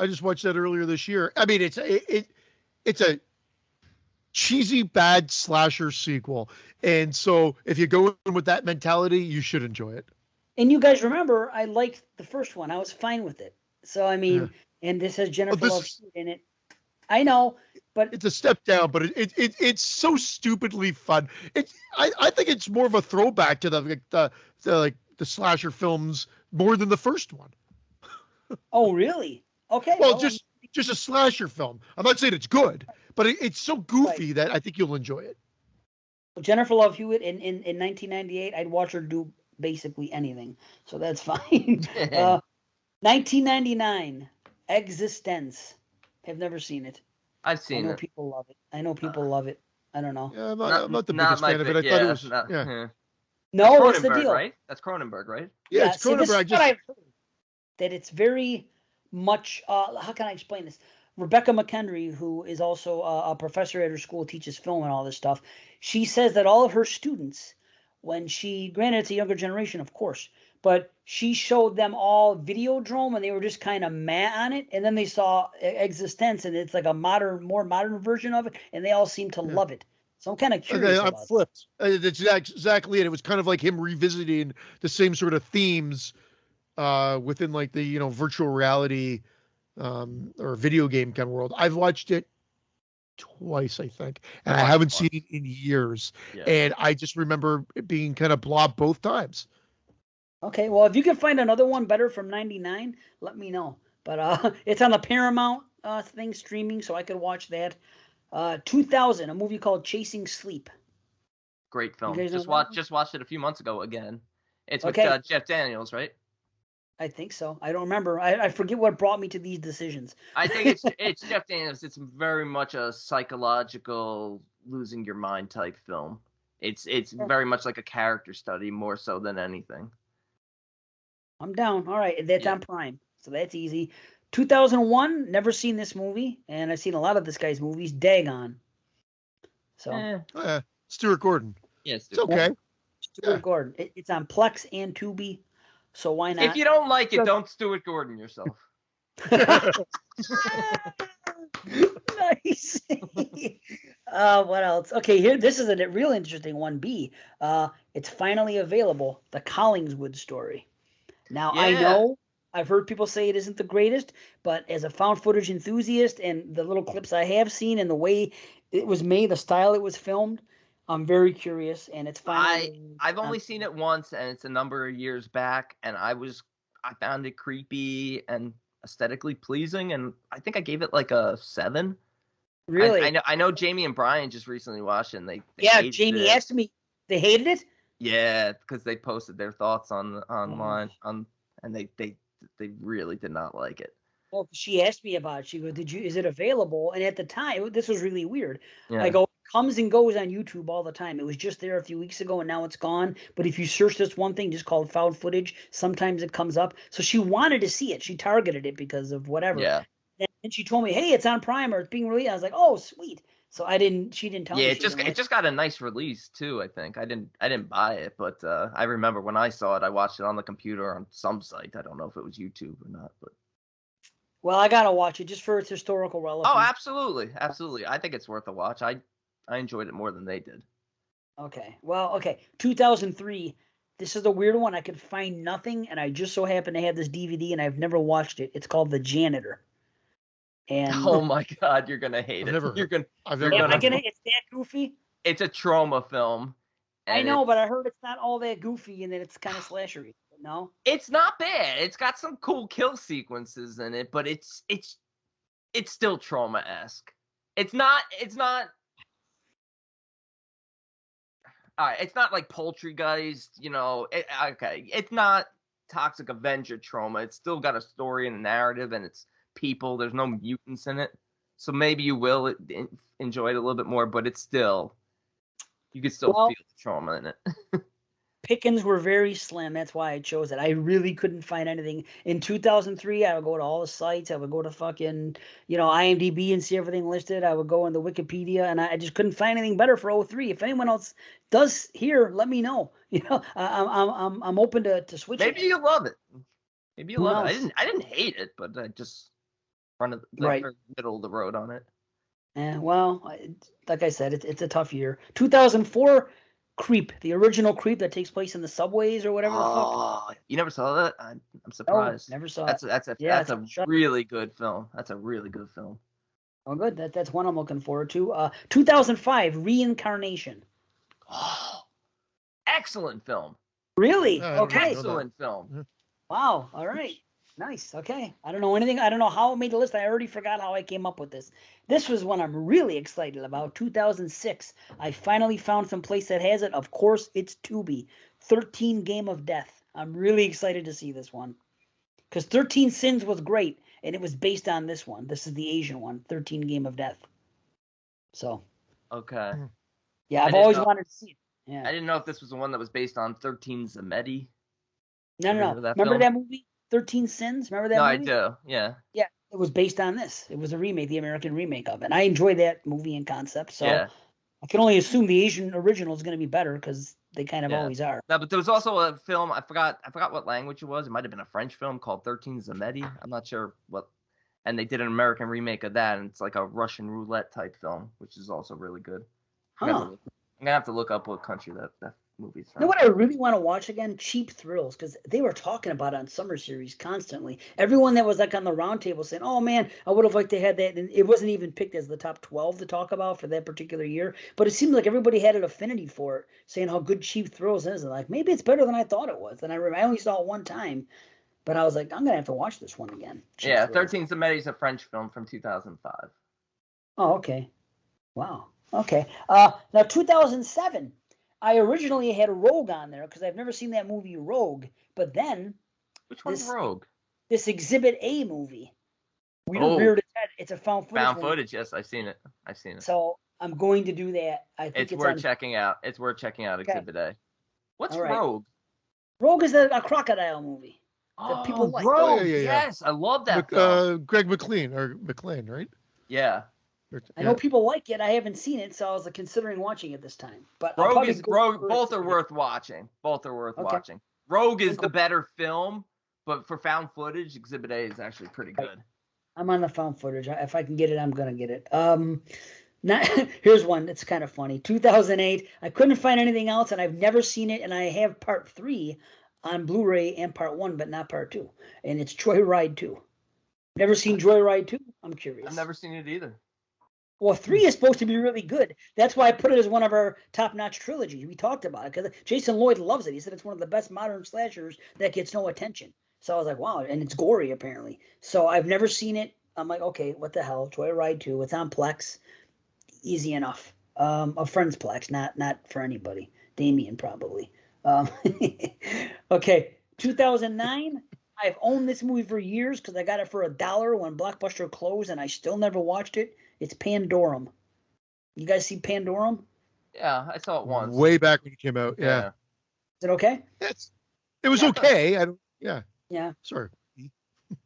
Speaker 2: just watched that earlier this year. I mean, it's a cheesy bad slasher sequel, and so if you go in with that mentality, you should enjoy it.
Speaker 1: And you guys remember, I liked the first one. I was fine with it. So I mean, and this has Jennifer Love in it. I know, but
Speaker 2: it's a step down. But it's so stupidly fun. I think it's more of a throwback to the slasher films more than the first one.
Speaker 1: Oh, really? Okay.
Speaker 2: Well, just a slasher film. I'm not saying it's good, but it's so goofy that I think you'll enjoy it.
Speaker 1: Jennifer Love Hewitt in 1998, I'd watch her do basically anything, so that's fine. 1999, Existence. I've never seen it.
Speaker 4: I've seen it.
Speaker 1: I know people love it. I don't know.
Speaker 2: Yeah, I'm not the biggest fan of it. I thought it was.
Speaker 1: No, what's the deal?
Speaker 4: Right? That's Cronenberg, right?
Speaker 2: Yeah, it's Cronenberg.
Speaker 1: I've heard that it's very much. How can I explain this? Rebecca McHenry, who is also a professor at her school, teaches film and all this stuff. She says that all of her students, granted it's a younger generation, of course, but she showed them all Videodrome and they were just kind of meh on it. And then they saw Existence and it's like a more modern version of it, and they all seem to love it. So I'm kind of curious.
Speaker 2: I'm flipped. That's exactly it. It was kind of like him revisiting the same sort of themes within like the virtual reality or video game kind of world. I've watched it twice, I think, and I haven't seen it in years. Yeah. And I just remember it being kind of blah both times.
Speaker 1: Okay, well, if you can find another one better from '99, let me know. But it's on the Paramount thing streaming, so I could watch that. 2000, a movie called Chasing Sleep.
Speaker 4: Great film. Just watched it a few months ago again. It's with Jeff Daniels, right?
Speaker 1: I think so. I don't remember. I forget what brought me to these decisions.
Speaker 4: I think it's Jeff Daniels. It's very much a psychological, losing your mind type film. It's very much like a character study more so than anything.
Speaker 1: I'm down. All right, that's on Prime, so that's easy. 2001, never seen this movie, and I've seen a lot of this guy's movies. Dagon. So.
Speaker 2: Stuart Gordon.
Speaker 4: Yes,
Speaker 2: it's okay.
Speaker 1: Stuart Gordon. It's on Plex and Tubi, so why not?
Speaker 4: If you don't like it, don't Stuart Gordon yourself.
Speaker 1: Nice. What else? Okay, here. This is a real interesting one. B. It's finally available. The Collingswood Story. Now I know I've heard people say it isn't the greatest, but as a found footage enthusiast and the little clips I have seen and the way it was made, the style it was filmed, I'm very curious. And it's finally.
Speaker 4: I've only seen it once, and it's a number of years back, and I found it creepy and aesthetically pleasing, and I think I gave it like a 7.
Speaker 1: Really?
Speaker 4: I know Jamie and Brian just recently watched it, and they
Speaker 1: Jamie asked me. They hated it?
Speaker 4: Yeah, because they posted their thoughts online and they really did not like it.
Speaker 1: Well, she asked me about it. She goes, is it available? And at the time, this was really weird.
Speaker 4: Yeah.
Speaker 1: I go, it comes and goes on YouTube all the time. It was just there a few weeks ago and now it's gone. But if you search this one thing just called found footage, sometimes it comes up. So she wanted to see it. She targeted it because of whatever.
Speaker 4: Yeah.
Speaker 1: And she told me, hey, it's on Prime or it's being released. I was like, oh, sweet. So she didn't tell me.
Speaker 4: Yeah, it just got a nice release too, I think. I didn't buy it, but I remember when I saw it, I watched it on the computer on some site. I don't know if it was YouTube or not, but.
Speaker 1: Well, I gotta watch it just for its historical relevance.
Speaker 4: Oh, absolutely. I think it's worth a watch. I enjoyed it more than they did.
Speaker 1: Okay. Well, okay. 2003. This is a weird one. I could find nothing, and I just so happen to have this DVD, and I've never watched it. It's called The Janitor. And
Speaker 4: oh my God, you're gonna hate it.
Speaker 1: It's that goofy.
Speaker 4: It's a trauma film.
Speaker 1: I know, but I heard it's not all that goofy and that it's kind of slashery. No,
Speaker 4: it's not bad. It's got some cool kill sequences in it, but it's still trauma-esque. It's not. All right, it's not like Poultrygeist, okay, it's not Toxic Avenger trauma. It's still got a story and a narrative, and it's people. There's no mutants in it, so maybe you will enjoy it a little bit more. But it's still, you can still feel the trauma in it.
Speaker 1: pickings were very slim. That's why I chose it. I really couldn't find anything. In 2003, I would go to all the sites. I would go to fucking, IMDb and see everything listed. I would go into Wikipedia, and I just couldn't find anything better for '03. If anyone else does here, let me know. I'm open to switching.
Speaker 4: Maybe you love it. Maybe you
Speaker 1: Who
Speaker 4: love
Speaker 1: knows?
Speaker 4: it. I didn't hate it, but I just run it
Speaker 1: Right.
Speaker 4: middle of the road on it.
Speaker 1: Well, like I said, it's a tough year. 2004, Creep, the original Creep that takes place in the subways or whatever the fuck.
Speaker 4: Oh, you never saw that? I'm surprised.
Speaker 1: Never saw
Speaker 4: That's
Speaker 1: it.
Speaker 4: that's a
Speaker 1: Yeah,
Speaker 4: that's a really good film. That's a really good film.
Speaker 1: Oh, good. That's one I'm looking forward to. 2005, Reincarnation.
Speaker 4: Oh, excellent film.
Speaker 1: Really?
Speaker 2: I don't
Speaker 1: Okay.
Speaker 2: know
Speaker 4: Excellent film.
Speaker 1: Wow. All right. Nice. Okay. I don't know anything. I don't know how it made the list. I already forgot how I came up with this. This was one I'm really excited about. 2006. I finally found some place that has it. Of course, it's Tubi. 13 Game of Death. I'm really excited to see this one. Because 13 Sins was great, and it was based on this one. This is the Asian one, 13 Game of Death. So.
Speaker 4: Okay.
Speaker 1: Yeah, I've always wanted to see it. Yeah.
Speaker 4: I didn't know if this was the one that was based on 13 Zemedi.
Speaker 1: No. Remember that movie, 13 Sins? Remember that movie?
Speaker 4: No, I do. Yeah.
Speaker 1: Yeah, it was based on this. It was a remake, the American remake of it. And I enjoyed that movie and concept. So
Speaker 4: Yeah.
Speaker 1: I can only assume the Asian original is going to be better because they kind of always are.
Speaker 4: No, but there was also a film. I forgot what language it was. It might have been a French film called 13 Zemedi. I'm not sure what. And they did an American remake of that, and it's like a Russian roulette type film, which is also really good. I'm gonna have to look up what country that movie's from.
Speaker 1: You know what I really want to watch again? Cheap Thrills, because they were talking about it on Summer Series constantly. Everyone that was like on the round table saying, "Oh man, I would have liked to have that," and it wasn't even picked as the top 12 to talk about for that particular year. But it seemed like everybody had an affinity for it, saying how good Cheap Thrills is, and like maybe it's better than I thought it was. And I only saw it one time, but I was like, I'm gonna have to watch this one again. Cheap Thrills.
Speaker 4: 13 Zemedi is a French film from 2005.
Speaker 1: Oh, okay. Wow. Okay. Now 2007. I originally had Rogue on there because I've never seen that movie Rogue, but then
Speaker 4: Which one's Rogue?
Speaker 1: This Exhibit A movie. Reared its head. It's a found footage.
Speaker 4: Found footage. Yes, I've seen it.
Speaker 1: So I'm going to do that. I think
Speaker 4: it's worth checking out. It's worth checking out Exhibit A. What's Rogue?
Speaker 1: Rogue is a crocodile movie. That people like.
Speaker 4: Rogue. Yes, I love that film.
Speaker 2: Greg McLean right?
Speaker 4: Yeah.
Speaker 1: I know people like it. I haven't seen it, so I was considering watching it this time. But
Speaker 4: Rogue. Both are worth watching. Watching. Rogue is the better film, but for found footage, Exhibit A is actually pretty good.
Speaker 1: I'm on the found footage. If I can get it, I'm gonna get it. Here's one that's kind of funny. 2008. I couldn't find anything else, and I've never seen it. And I have Part 3 on Blu-ray and Part 1, but not Part 2. And it's Joyride 2. Never seen Joyride 2? I'm curious.
Speaker 4: I've never seen it either.
Speaker 1: Well, 3 is supposed to be really good. That's why I put it as one of our top-notch trilogies. We talked about it because Jason Lloyd loves it. He said it's one of the best modern slashers that gets no attention. So I was like, wow, and it's gory apparently. So I've never seen it. I'm like, okay, what the hell? Joyride 2. It's on Plex. Easy enough. A friend's Plex, not for anybody. Damien probably. Okay, 2009. I've owned this movie for years because I got it for $1 when Blockbuster closed, and I still never watched it. It's Pandorum. You guys see Pandorum?
Speaker 4: Yeah, I saw it once.
Speaker 2: Way back when it came out. Yeah.
Speaker 1: Is it okay?
Speaker 2: It was okay.
Speaker 1: Yeah.
Speaker 2: Sorry.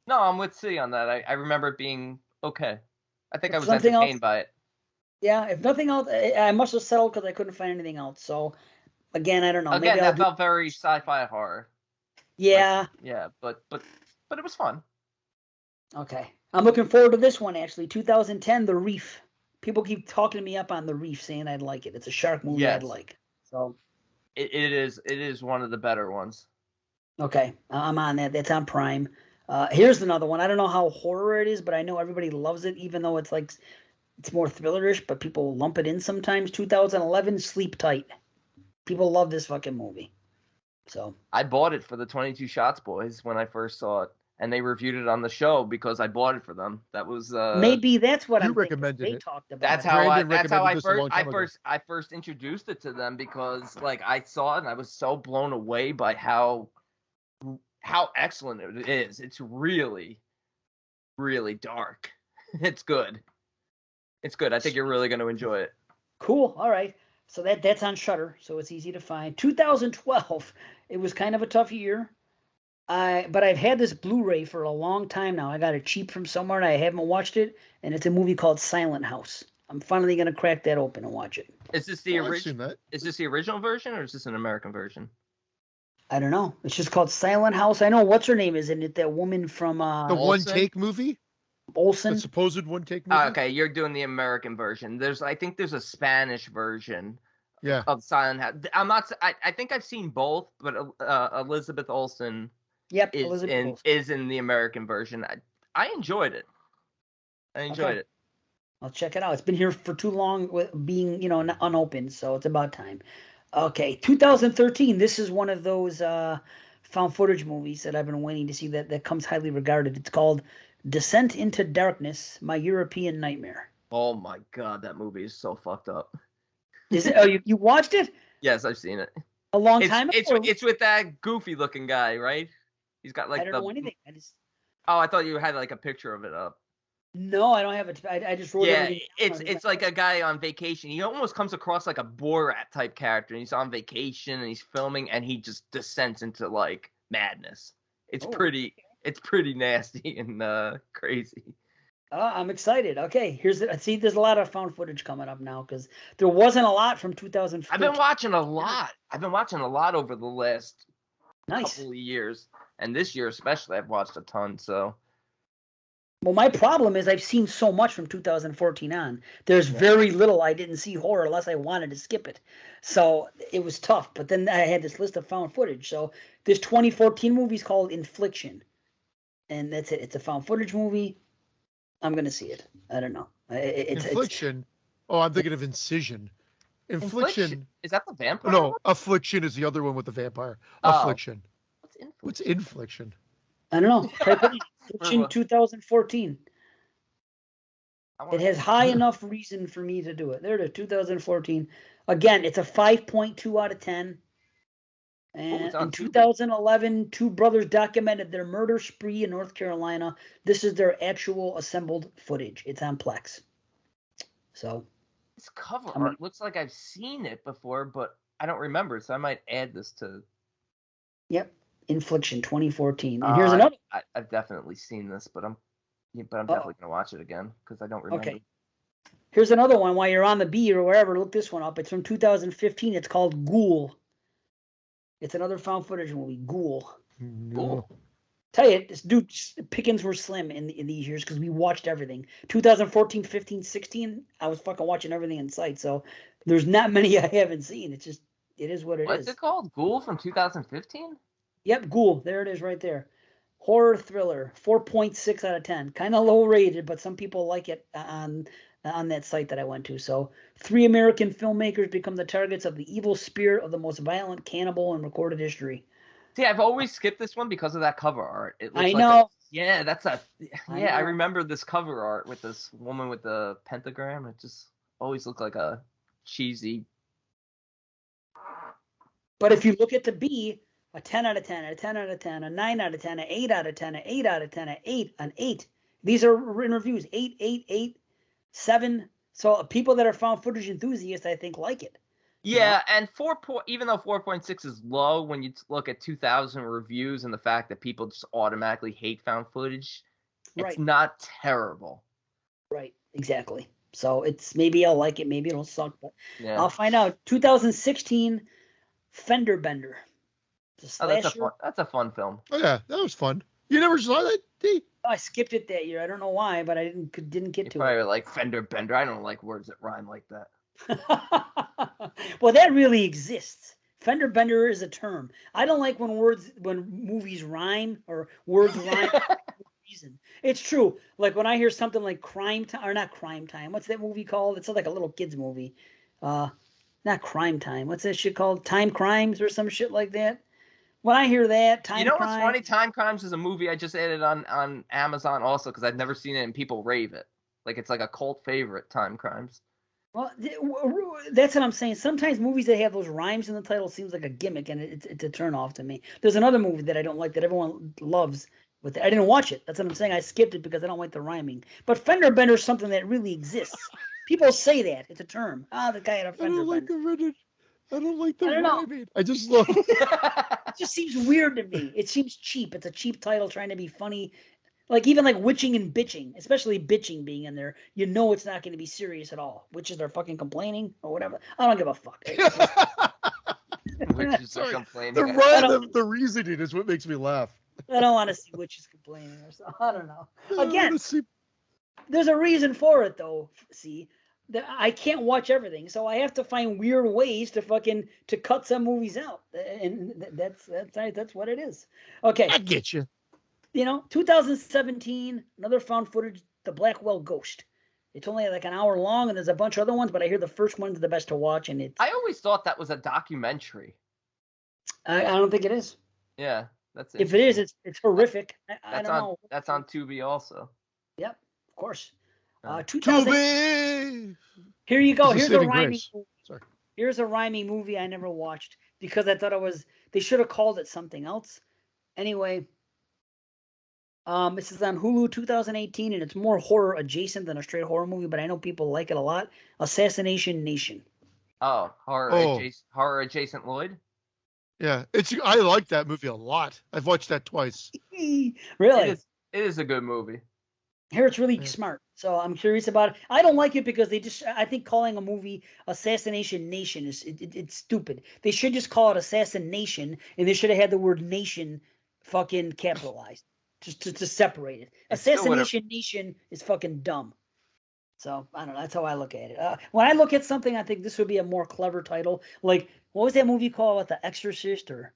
Speaker 4: No, I'm with C on that. I remember it being okay. I think I was entertained by it.
Speaker 1: Yeah, if nothing else, I must have settled because I couldn't find anything else. So, again, I don't know.
Speaker 4: Again, that felt very sci-fi horror.
Speaker 1: Yeah.
Speaker 4: But it was fun.
Speaker 1: Okay. I'm looking forward to this one, actually. 2010, The Reef. People keep talking me up on The Reef, saying I'd like it. It's a shark movie I'd like. So
Speaker 4: it is one of the better ones.
Speaker 1: Okay. I'm on that. That's on Prime. Here's another one. I don't know how horror it is, but I know everybody loves it, even though it's more thrillerish, but people lump it in sometimes. 2011, Sleep Tight. People love this fucking movie. So
Speaker 4: I bought it for the 22 Shots boys when I first saw it, and they reviewed it on the show because I bought it for them. That was
Speaker 1: maybe that's what
Speaker 2: you
Speaker 1: I'm
Speaker 2: recommended
Speaker 1: they
Speaker 2: it.
Speaker 1: talked about.
Speaker 4: That's how I first introduced it to them because I saw it and I was so blown away by how excellent it is. It's really, really dark. It's good. It's good. I think you're really going to enjoy it.
Speaker 1: Cool. All right. So that's on Shudder, so it's easy to find. 2012, it was kind of a tough year. But I've had this Blu-ray for a long time now. I got it cheap from somewhere, and I haven't watched it. And it's a movie called Silent House. I'm finally gonna crack that open and watch it.
Speaker 4: Is this the original? Is this the original version, or is this an American version?
Speaker 1: I don't know. It's just called Silent House. I know what's her name is in it. That woman from
Speaker 2: the One Take movie.
Speaker 1: Olsen.
Speaker 2: The supposed One Take movie.
Speaker 4: Okay, you're doing the American version. I think there's a Spanish version.
Speaker 2: Yeah.
Speaker 4: Of Silent House. I think I've seen both, but Elizabeth Olsen.
Speaker 1: Yep.
Speaker 4: Is in the American version. I enjoyed it. It.
Speaker 1: I'll check it out. It's been here for too long with being, unopened, so it's about time. Okay, 2013. This is one of those found footage movies that I've been waiting to see that comes highly regarded. It's called Descent into Darkness, My European Nightmare.
Speaker 4: Oh my God, that movie is so fucked up.
Speaker 1: Is it? Oh, you watched it?
Speaker 4: Yes, I've seen it.
Speaker 1: A long time ago?
Speaker 4: It's with that goofy looking guy, right? He's got like
Speaker 1: I don't know anything.
Speaker 4: Oh, I thought you had like a picture of it up.
Speaker 1: No, I don't have it. I just wrote it.
Speaker 4: Yeah, it's like a guy on vacation. He almost comes across like a Borat type character. And he's on vacation and he's filming and he just descends into like madness. It's pretty nasty and crazy.
Speaker 1: I'm excited. Okay, see, there's a lot of found footage coming up now because there wasn't a lot from 2015.
Speaker 4: I've been watching a lot over the last
Speaker 1: couple
Speaker 4: of years, and this year especially, I've watched a ton. So,
Speaker 1: well, my problem is I've seen so much from 2014 on. There's very little I didn't see horror unless I wanted to skip it. So it was tough. But then I had this list of found footage. So this 2014 movie is called Infliction, and that's it. It's a found footage movie. I'm going to see it. I don't know.
Speaker 2: Infliction? I'm thinking of Incision. Infliction.
Speaker 4: Is that the vampire?
Speaker 2: No, Affliction is the other one with the vampire. Affliction. What's Infliction?
Speaker 1: I don't know. Type in Infliction 2014. It has high enough reason for me to do it. There it is, 2014. Again, it's a 5.2 out of 10. And in 2011, two brothers documented their murder spree in North Carolina. This is their actual assembled footage. It's on Plex. So
Speaker 4: this cover art looks like I've seen it before, but I don't remember. So I might add this to.
Speaker 1: Yep, Infliction 2014. And here's another.
Speaker 4: I've definitely seen this, but I'm definitely gonna watch it again because I don't remember.
Speaker 1: Okay. Here's another one. While you're on the B or wherever, look this one up. It's from 2015. It's called Ghoul. It's another found footage movie, Ghoul.
Speaker 2: Cool.
Speaker 1: Tell you, this dude, pickings were slim in these years because we watched everything. 2014, 15, 16, I was fucking watching everything in sight. So there's not many I haven't seen. It is what it is.
Speaker 4: What's it called? Ghoul from 2015?
Speaker 1: Yep, Ghoul. There it is right there. Horror thriller, 4.6 out of 10. Kind of low rated, but some people like it on that site that I went to. So 3 American filmmakers become the targets of the evil spirit of the most violent cannibal in recorded history.
Speaker 4: See, I've always skipped this one because of that cover art. It looks
Speaker 1: I know.
Speaker 4: I remember this cover art with this woman with the pentagram. It just always looked like a cheesy.
Speaker 1: But if you look at the B, a 10 out of 10, a 10 out of 10, a 9 out of 10, an 8 out of 10, an 8 out of 10, an 8, an 8. These are written reviews. 8, 8, 8. 7. So people that are found footage enthusiasts, I think, like it.
Speaker 4: Yeah, and even though 4.6 is low, when you look at 2,000 reviews and the fact that people just automatically hate found footage, it's not terrible.
Speaker 1: Right, exactly. So maybe I'll like it, maybe it'll suck, but I'll find out. 2016, Fender Bender.
Speaker 4: That's a fun film.
Speaker 2: Oh yeah, that was fun. You never saw that, D?
Speaker 1: I skipped it that year. I don't know why, but I didn't get to it.
Speaker 4: Probably like Fender Bender. I don't like words that rhyme like that.
Speaker 1: Well, that really exists. Fender Bender is a term. I don't like when movies rhyme or words rhyme for no reason. It's true. Like when I hear something like Crime Time, or not Crime Time. What's that movie called? It's like a little kids movie. Not Crime Time. What's that shit called? Time Crimes or some shit like that. When I hear that, Time Crimes.
Speaker 4: You know what's funny? Time Crimes is a movie I just added on Amazon also because I've never seen it and people rave it. Like it's like a cult favorite, Time Crimes.
Speaker 1: Well, that's what I'm saying. Sometimes movies that have those rhymes in the title seems like a gimmick and it's a turn off to me. There's another movie that I don't like that everyone loves. I didn't watch it. That's what I'm saying. I skipped it because I don't like the rhyming. But fender bender is something that really exists. People say that. It's a term. The guy had a fender bender.
Speaker 2: I don't like the
Speaker 1: I don't know.
Speaker 2: rhyming. I just love it.
Speaker 1: It just seems weird to me. It seems cheap. It's a cheap title trying to be funny. Like even like witching and bitching, especially bitching being in there, you know it's not going to be serious at all. Witches are fucking complaining or whatever. I don't give a fuck.
Speaker 4: Witches are complaining.
Speaker 2: The reasoning is what makes me laugh.
Speaker 1: I don't want to see witches complaining or so. I don't know. Again, there's a reason for it though. See, I can't watch everything, so I have to find weird ways to cut some movies out, and that's what it is. Okay,
Speaker 2: I get you.
Speaker 1: 2017, another found footage, The Blackwell Ghost. It's only like an hour long, and there's a bunch of other ones, but I hear the first one's the best to watch, and it's.
Speaker 4: I always thought that was a documentary.
Speaker 1: I don't think it is.
Speaker 4: Yeah, that's.
Speaker 1: If it is, it's horrific. I don't know.
Speaker 4: That's on Tubi also.
Speaker 1: Yep, of course.
Speaker 2: 2000.
Speaker 1: Tubi. Here you go. Here's a rhyming.
Speaker 2: Sorry.
Speaker 1: Here's a rhyming movie I never watched because I thought they should have called it something else. Anyway. This is on Hulu 2018, and it's more horror adjacent than a straight horror movie, but I know people like it a lot. Assassination Nation.
Speaker 4: Oh, horror adjacent Lloyd?
Speaker 2: Yeah, I like that movie a lot. I've watched that twice.
Speaker 1: Really?
Speaker 4: It is a good movie.
Speaker 1: Here it's really smart, so I'm curious about it. I don't like it because I think calling a movie Assassination Nation it's stupid. They should just call it Assassination, and they should have had the word nation fucking capitalized. Just to separate it. Assassination Nation is fucking dumb. So, I don't know. That's how I look at it. When I look at something, I think this would be a more clever title. Like, what was that movie called with The Exorcist or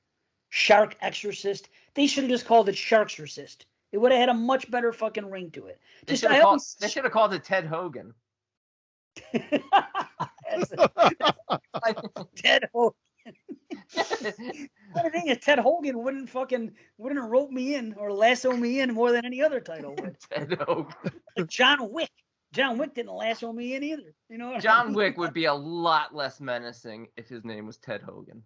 Speaker 1: Shark Exorcist? They should have just called it Sharksorcist. It would have had a much better fucking ring to it.
Speaker 4: They should have called it Ted Hogan.
Speaker 1: Ted Hogan. The thing is, Ted Hogan wouldn't rope me in or lasso me in more than any other title would.
Speaker 4: Ted Hogan.
Speaker 1: Like John Wick. John Wick didn't lasso me in either. You know.
Speaker 4: John Wick would be a lot less menacing if his name was Ted Hogan.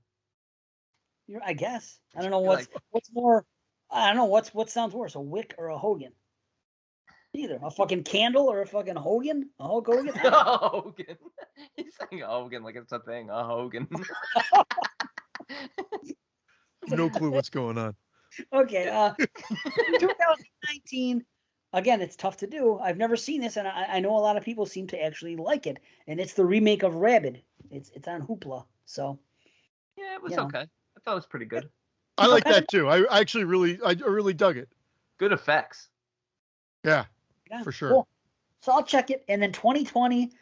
Speaker 1: I guess. I don't know what's more. I don't know what sounds worse, a Wick or a Hogan. Either a fucking candle or a fucking Hogan, a Hulk Hogan.
Speaker 4: A Hogan. He's saying Hogan like it's a thing. A Hogan.
Speaker 2: No clue what's going on.
Speaker 1: Okay. 2019. Again, it's tough to do. I've never seen this, and I know a lot of people seem to actually like it. And it's the remake of Rabid. It's on Hoopla. So.
Speaker 4: Yeah, it was okay. I thought it was pretty good.
Speaker 2: I like that too. I actually really dug it.
Speaker 4: Good effects.
Speaker 2: Yeah, for sure.
Speaker 1: Cool. So I'll check it. And then 2020,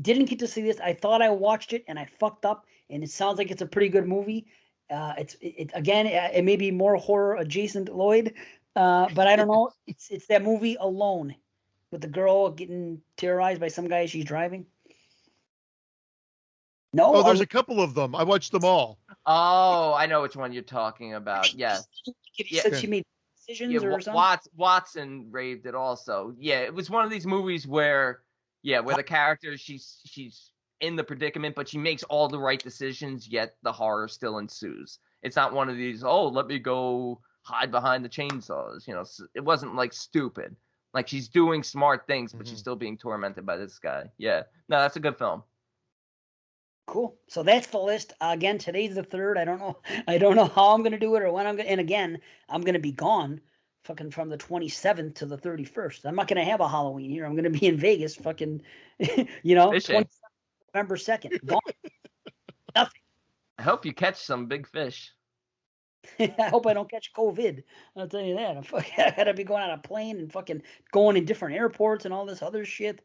Speaker 1: didn't get to see this. I thought I watched it and I fucked up. And it sounds like it's a pretty good movie. It may be more horror adjacent, Lloyd, but I don't know. It's that movie Alone, with the girl getting terrorized by some guy as she's driving. No.
Speaker 2: Oh, there's a couple of them. I watched them all.
Speaker 4: Oh, I know which one you're talking about. Yeah.
Speaker 1: You said she made decisions or something.
Speaker 4: Watson raved it also. Yeah, it was one of these movies where the character she's in the predicament, but she makes all the right decisions, yet the horror still ensues. It's not one of these, let me go hide behind the chainsaws. It wasn't like stupid. Like she's doing smart things, but she's still being tormented by this guy. Yeah. No, that's a good film.
Speaker 1: Cool. So that's the list. Again, today's the 3rd. I don't know how I'm going to do it or when I'm going to. And again, I'm going to be gone fucking from the 27th to the 31st. I'm not going to have a Halloween here. I'm going to be in Vegas fucking, 27th, November 2nd. Gone. Nothing.
Speaker 4: I hope you catch some big fish.
Speaker 1: I hope I don't catch COVID. I'll tell you that. I gotta be going on a plane and fucking going in different airports and all this other shit.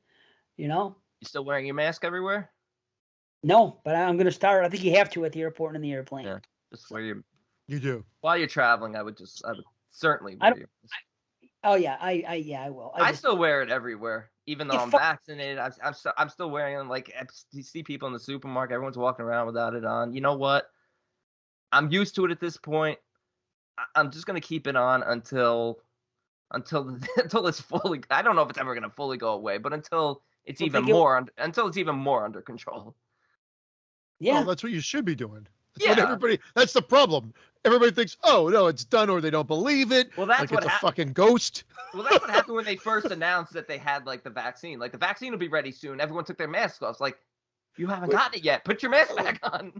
Speaker 1: You
Speaker 4: still wearing your mask everywhere?
Speaker 1: No, but I'm going to start. I think you have to at the airport and in the airplane.
Speaker 4: Yeah, just wear your.
Speaker 2: You do.
Speaker 4: While you're traveling, I would certainly wear your mask.
Speaker 1: Oh yeah, I will.
Speaker 4: I still wear it everywhere, even though I'm vaccinated. I'm still wearing them. Like you see people in the supermarket, everyone's walking around without it on. You know what? I'm used to it at this point. I'm just gonna keep it on until it's fully. I don't know if it's ever gonna fully go away, but until it's even more under control.
Speaker 1: Yeah,
Speaker 2: that's what you should be doing.
Speaker 4: Yeah.
Speaker 2: That's the problem. Everybody thinks, oh, no, it's done, or they don't believe it.
Speaker 4: Well, that's
Speaker 2: like
Speaker 4: what
Speaker 2: it's a fucking ghost.
Speaker 4: Well, that's what happened when they first announced that they had, like, the vaccine. Like, the vaccine will be ready soon. Everyone took their masks off. It's like, you haven't gotten it yet. Put your mask back on.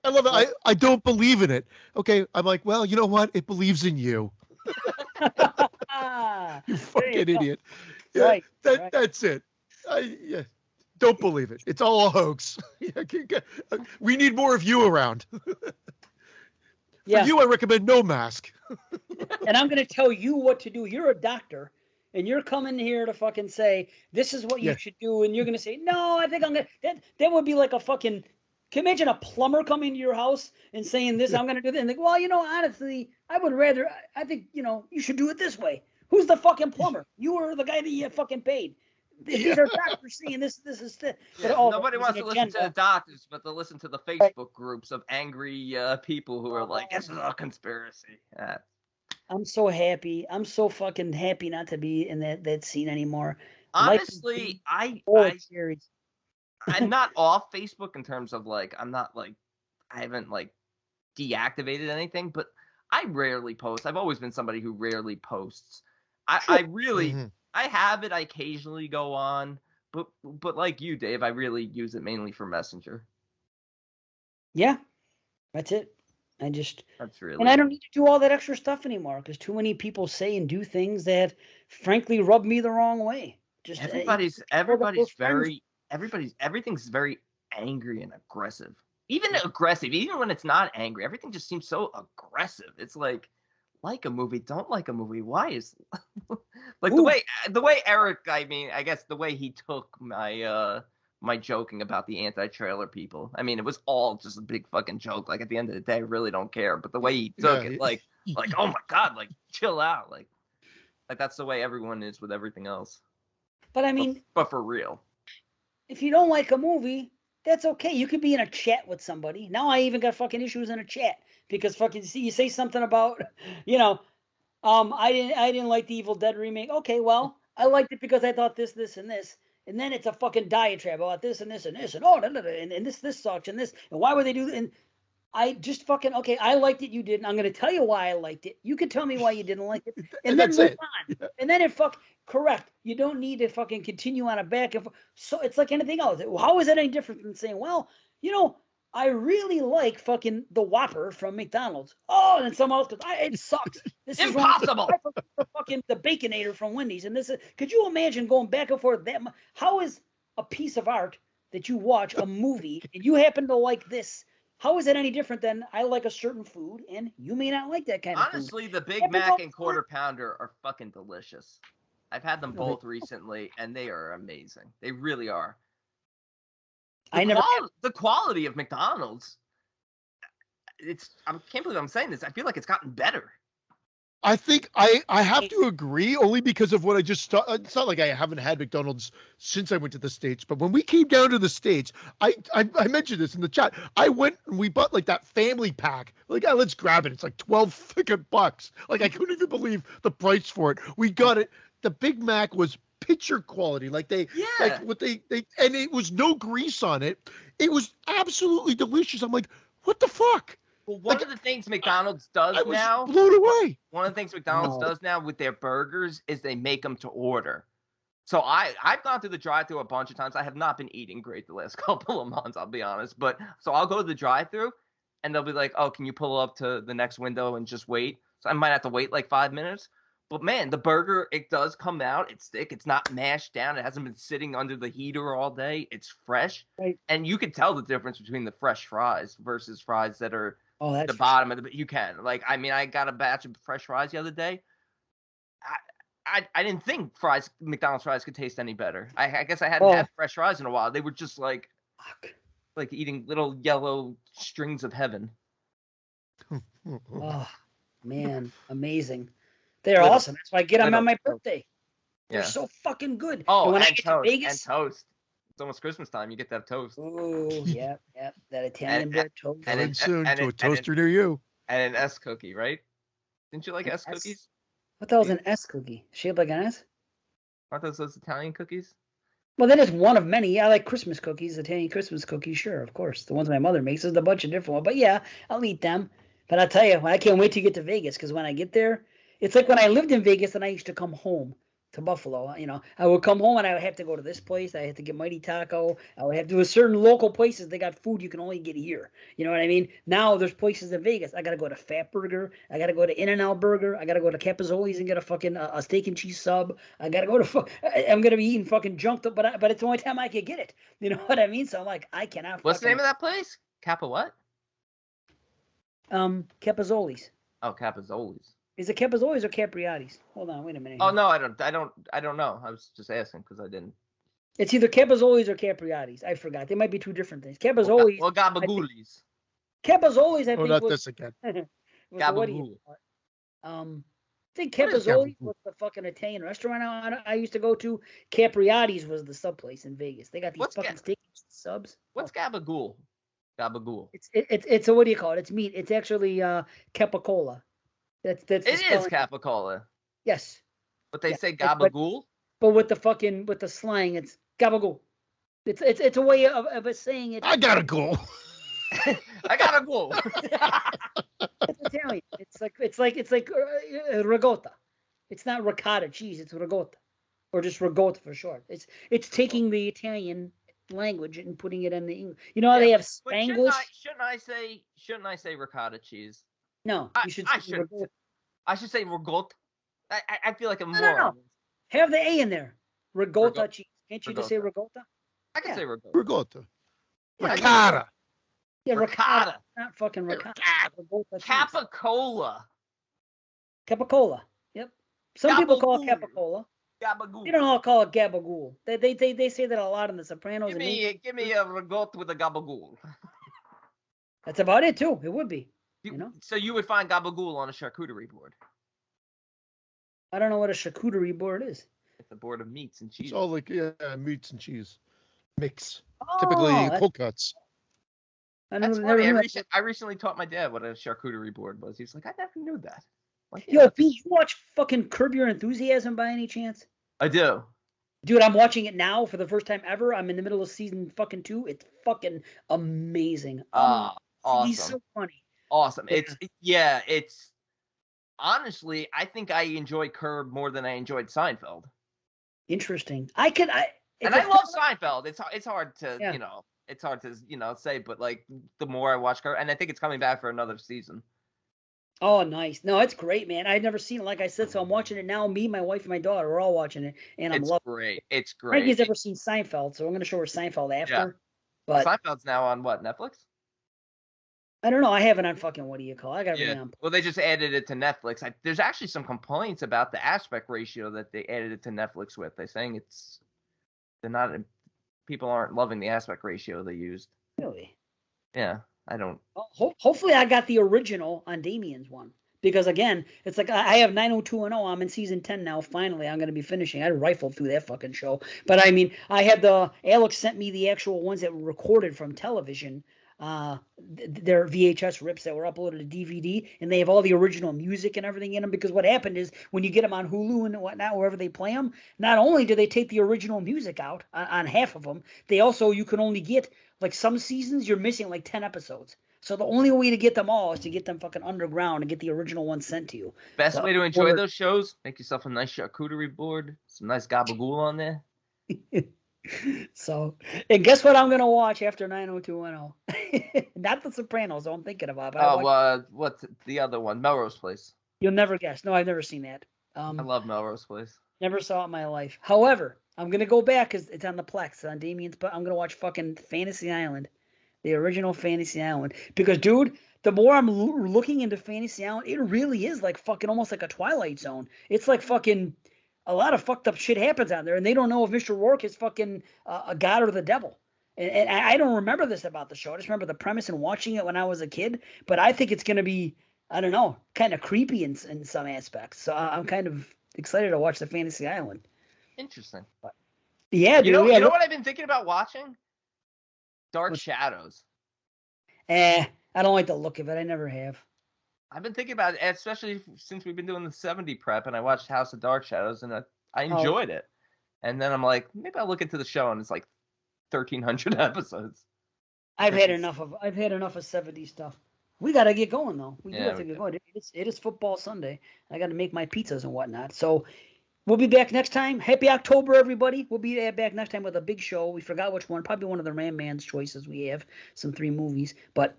Speaker 2: I love it. I don't believe in it. Okay, I'm like, well, you know what? It believes in you. You fucking idiot. Yeah,
Speaker 1: Right.
Speaker 2: That's it. Don't believe it. It's all a hoax. We need more of you around. For you, I recommend no mask.
Speaker 1: And I'm going to tell you what to do. You're a doctor, and you're coming here to fucking say, this is what you should do, and you're going to say, no, I think I'm going to... That would be like a fucking... Can you imagine a plumber coming to your house and saying this, I'm going to do this? And like, well, honestly, I would rather... I think, you should do it this way. Who's the fucking plumber? You were the guy that you fucking paid. These are doctors saying this is the...
Speaker 4: Yeah, nobody wants to listen to the doctors, but to listen to the Facebook groups of angry people who are like, this is a conspiracy.
Speaker 1: I'm so happy. I'm so fucking happy not to be in that scene anymore.
Speaker 4: Honestly, I'm not off Facebook in terms of, like, I'm not, like, I haven't, like, deactivated anything, but I rarely post. I've always been somebody who rarely posts. I really... I have it. I occasionally go on, but like you, Dave, I really use it mainly for Messenger.
Speaker 1: Yeah, that's it.
Speaker 4: That's really.
Speaker 1: And I don't need to do all that extra stuff anymore because too many people say and do things that, frankly, rub me the wrong way. Just
Speaker 4: everything's very angry and aggressive. Even when it's not angry, everything just seems so aggressive. It's like a movie, don't like a movie. Why is like the way Eric, I guess the way he took my my joking about the anti-trailer people. I mean, it was all just a big fucking joke. Like, at the end of the day, I really don't care. But the way he took it, like oh my god, like, chill out, like that's the way everyone is with everything else.
Speaker 1: But I mean,
Speaker 4: but for real,
Speaker 1: if you don't like a movie, that's okay. You could be in a chat with somebody. Now I even got fucking issues in a chat. Because fucking you say something about, I didn't like the Evil Dead remake. Okay, well, I liked it because I thought this, and this. And then it's a fucking diatribe about this and this and this and and this sucks and this and why would they do that? And I just fucking, okay, I liked it, you didn't. I'm going to tell you why I liked it. You could tell me why you didn't like it. And then move on. Yeah. And then correct. You don't need to fucking continue on a back and forth. So it's like anything else. How is it any different than saying, well, I really like fucking the Whopper from McDonald's. Oh, and then someone else goes, it sucks. This is
Speaker 4: impossible.
Speaker 1: The Baconator from Wendy's. And could you imagine going back and forth that much? How is a piece of art that you watch a movie and you happen to like this? How is it any different than I like a certain food and you may not like that kind of food?
Speaker 4: Honestly, the Big Mac and Quarter Pounder are fucking delicious. I've had them both recently, and they are amazing. They really are. The quality of McDonald's. I can't believe I'm saying this. I feel like it's gotten better.
Speaker 2: I think I have to agree only because of what I just thought. It's not like I haven't had McDonald's since I went to the States, but when we came down to the States, I mentioned this in the chat. I went and we bought like that family pack. Like, let's grab it. It's like $12 Like, I couldn't even believe the price for it. We got it. The Big Mac was picture quality. Like and it was no grease on it. It was absolutely delicious. I'm like, what the fuck?
Speaker 4: Well, one of the things McDonald's does now,
Speaker 2: blown away.
Speaker 4: One of the things McDonald's does now with their burgers is they make them to order. So I've gone through the drive-thru a bunch of times. I have not been eating great the last couple of months, I'll be honest. But so I'll go to the drive-thru, and they'll be like, "Oh, can you pull up to the next window and just wait?" So I might have to wait like 5 minutes. But man, the burger, it does come out. It's thick. It's not mashed down. It hasn't been sitting under the heater all day. It's fresh.
Speaker 1: Right.
Speaker 4: And you can tell the difference between the fresh fries versus fries that are
Speaker 1: at
Speaker 4: the bottom of the... You can. Like, I mean, I got a batch of fresh fries the other day. I didn't think McDonald's fries could taste any better. I guess I hadn't had fresh fries in a while. They were just like eating little yellow strings of heaven.
Speaker 1: Oh, man. Amazing. They're awesome. That's why I get them on my birthday. They're so fucking good.
Speaker 4: Oh, and when I get to Vegas, and toast. It's almost Christmas time. You get to have toast.
Speaker 1: Oh, yeah. That Italian bread toast.
Speaker 2: And soon to a toaster near you.
Speaker 4: And an S cookie, right? Didn't you like S cookies?
Speaker 1: I thought it was an S cookie. Shaped like an S?
Speaker 4: Aren't those Italian cookies?
Speaker 1: Well, that is one of many. I like Christmas cookies, Italian Christmas cookies, sure, of course. The ones my mother makes. There's a bunch of different ones. But yeah, I'll eat them. But I'll tell you, I can't wait to get to Vegas because when I get there, it's like when I lived in Vegas and I used to come home to Buffalo. I would come home and I would have to go to this place. I had to get Mighty Taco. I would have to do certain local places. They got food you can only get here. You know what I mean? Now there's places in Vegas. I got to go to Fat Burger. I got to go to In-N-Out Burger. I got to go to Capozzoli's and get a fucking a steak and cheese sub. I got to go to I'm going to be eating fucking junk, but it's the only time I could get it. You know what I mean? So I'm like, I cannot.
Speaker 4: What's the name of that place? Kappa what?
Speaker 1: Capozzoli's.
Speaker 4: Oh, Capozzoli's.
Speaker 1: Is it Capozzoli's or Capriati's? Hold on, wait a minute.
Speaker 4: Oh no, I don't know. I was just asking because I didn't.
Speaker 1: It's either Capozzoli's or Capriati's. I forgot. They might be two different things. Capozzoli's.
Speaker 4: Well, Gabagooli's.
Speaker 1: Capozzoli's, I think.
Speaker 2: Not
Speaker 1: was,
Speaker 2: this again.
Speaker 4: Gabagool.
Speaker 1: I think Capozzoli's was the fucking Italian restaurant I used to go to. Capriati's was the sub place in Vegas. They got these fucking steak subs.
Speaker 4: What's Gabagool? Gabagool.
Speaker 1: It's a, what do you call it? It's meat. It's actually capicola. It
Speaker 4: is capicola.
Speaker 1: Yes.
Speaker 4: But they say gabagool.
Speaker 1: But with the slang, it's gabagool. It's a way of saying it.
Speaker 2: I gotta go.
Speaker 4: I gotta go.
Speaker 1: It's Italian. It's like ricotta. It's not ricotta cheese. It's ricotta, or just ricotta for short. It's taking the Italian language and putting it in the English. You know how they have Spanglish?
Speaker 4: Shouldn't I say ricotta cheese?
Speaker 1: No, you should.
Speaker 4: I should say ricotta. I feel like I'm more.
Speaker 1: No. Have the A in there. Ricotta cheese. Can't you just say ricotta?
Speaker 4: I can say ricotta.
Speaker 2: Ricotta.
Speaker 1: Yeah,
Speaker 2: Ricotta.
Speaker 1: Yeah, ricotta. Not fucking ricotta.
Speaker 4: Capicola.
Speaker 1: Capicola. Yep. Some people call it capicola.
Speaker 4: Gabagool.
Speaker 1: They don't all call it gabagool. They say that a lot in The Sopranos.
Speaker 4: Give me a ricotta with a gabagool.
Speaker 1: That's about it too. It would be. You know?
Speaker 4: So you would find gabagool on a charcuterie board.
Speaker 1: I don't know what a charcuterie board is.
Speaker 4: It's a board of meats and cheese.
Speaker 2: It's all like meats and cheese mix. Typically cold cuts.
Speaker 4: That's funny. I recently taught my dad what a charcuterie board was. He was like, I never knew that. Like,
Speaker 1: Yo, B, you watch fucking Curb Your Enthusiasm by any chance?
Speaker 4: I do.
Speaker 1: Dude, I'm watching it now for the first time ever. I'm in the middle of season fucking 2. It's fucking amazing.
Speaker 4: Awesome.
Speaker 1: He's so funny.
Speaker 4: Awesome. It's honestly, I think I enjoy Curb more than I enjoyed Seinfeld.
Speaker 1: Interesting.
Speaker 4: I love Seinfeld. It's hard to say, but like the more I watch Curb, and I think it's coming back for another season.
Speaker 1: Oh, nice. No, it's great, man. I've never seen it, like I said, so I'm watching it now. Me, my wife, and my daughter are all watching it, and I'm loving
Speaker 4: it. It's great.
Speaker 1: Frankie's never seen Seinfeld, so I'm going to show her Seinfeld after.
Speaker 4: Yeah.
Speaker 1: But
Speaker 4: Seinfeld's now on what, Netflix?
Speaker 1: I don't know. I haven't on fucking, what do you call it? I got it on.
Speaker 4: Well, they just added it to Netflix. There's actually some complaints about the aspect ratio that they added it to Netflix with. They're saying people aren't loving the aspect ratio they used.
Speaker 1: Really?
Speaker 4: Yeah, I don't.
Speaker 1: Well, hopefully I got the original on Damien's one. Because, again, it's like I have 90210. I'm in season 10 now. Finally, I'm going to be finishing. I rifled through that fucking show. But, I mean, Alex sent me the actual ones that were recorded from television. Their VHS rips that were uploaded to DVD. And they have all the original music and everything in them. Because what happened is when you get them on Hulu and whatnot, wherever they play them, not only do they take the original music out on half of them, you can only get, like, some seasons you're missing like 10 episodes. So the only way to get them all is to get them fucking underground and get the original one sent to you.
Speaker 4: Best way to enjoy those shows, make yourself a nice charcuterie board, some nice gabagool on there.
Speaker 1: So, and guess what I'm going to watch after 90210? Not The Sopranos, I'm thinking about.
Speaker 4: What's the other one? Melrose Place.
Speaker 1: You'll never guess. No, I've never seen that.
Speaker 4: I love Melrose Place.
Speaker 1: Never saw it in my life. However, I'm going to go back because it's on the Plex, it's on Damien's, but I'm going to watch fucking Fantasy Island. The original Fantasy Island. Because, dude, the more I'm looking into Fantasy Island, it really is like fucking almost like a Twilight Zone. It's like fucking a lot of fucked up shit happens out there, and they don't know if Mr. Rourke is fucking a god or the devil. And I don't remember this about the show. I just remember the premise and watching it when I was a kid. But I think it's going to be, I don't know, kind of creepy in some aspects. So I'm kind of excited to watch the Fantasy Island.
Speaker 4: Interesting.
Speaker 1: But, yeah, dude.
Speaker 4: You know what I've been thinking about watching? Dark Shadows.
Speaker 1: I don't like the look of it. I never have.
Speaker 4: I've been thinking about it, especially since we've been doing the 70 prep, and I watched House of Dark Shadows, and I enjoyed it. And then I'm like, maybe I'll look into the show, and it's like 1,300 episodes.
Speaker 1: I've had enough of 70s stuff. We got to get going, though. We do have to get going. It is football Sunday. I got to make my pizzas and whatnot. So we'll be back next time. Happy October, everybody. We'll be back next time with a big show. We forgot which one. Probably one of the Ram Man's choices we have. Some 3 movies. But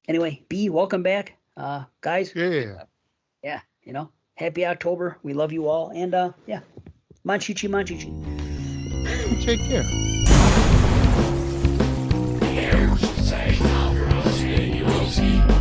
Speaker 1: anyway, B, welcome back. Guys.
Speaker 2: Yeah.
Speaker 1: Yeah, happy October. We love you all. And, Manchichi.
Speaker 2: Take care.
Speaker 6: You say,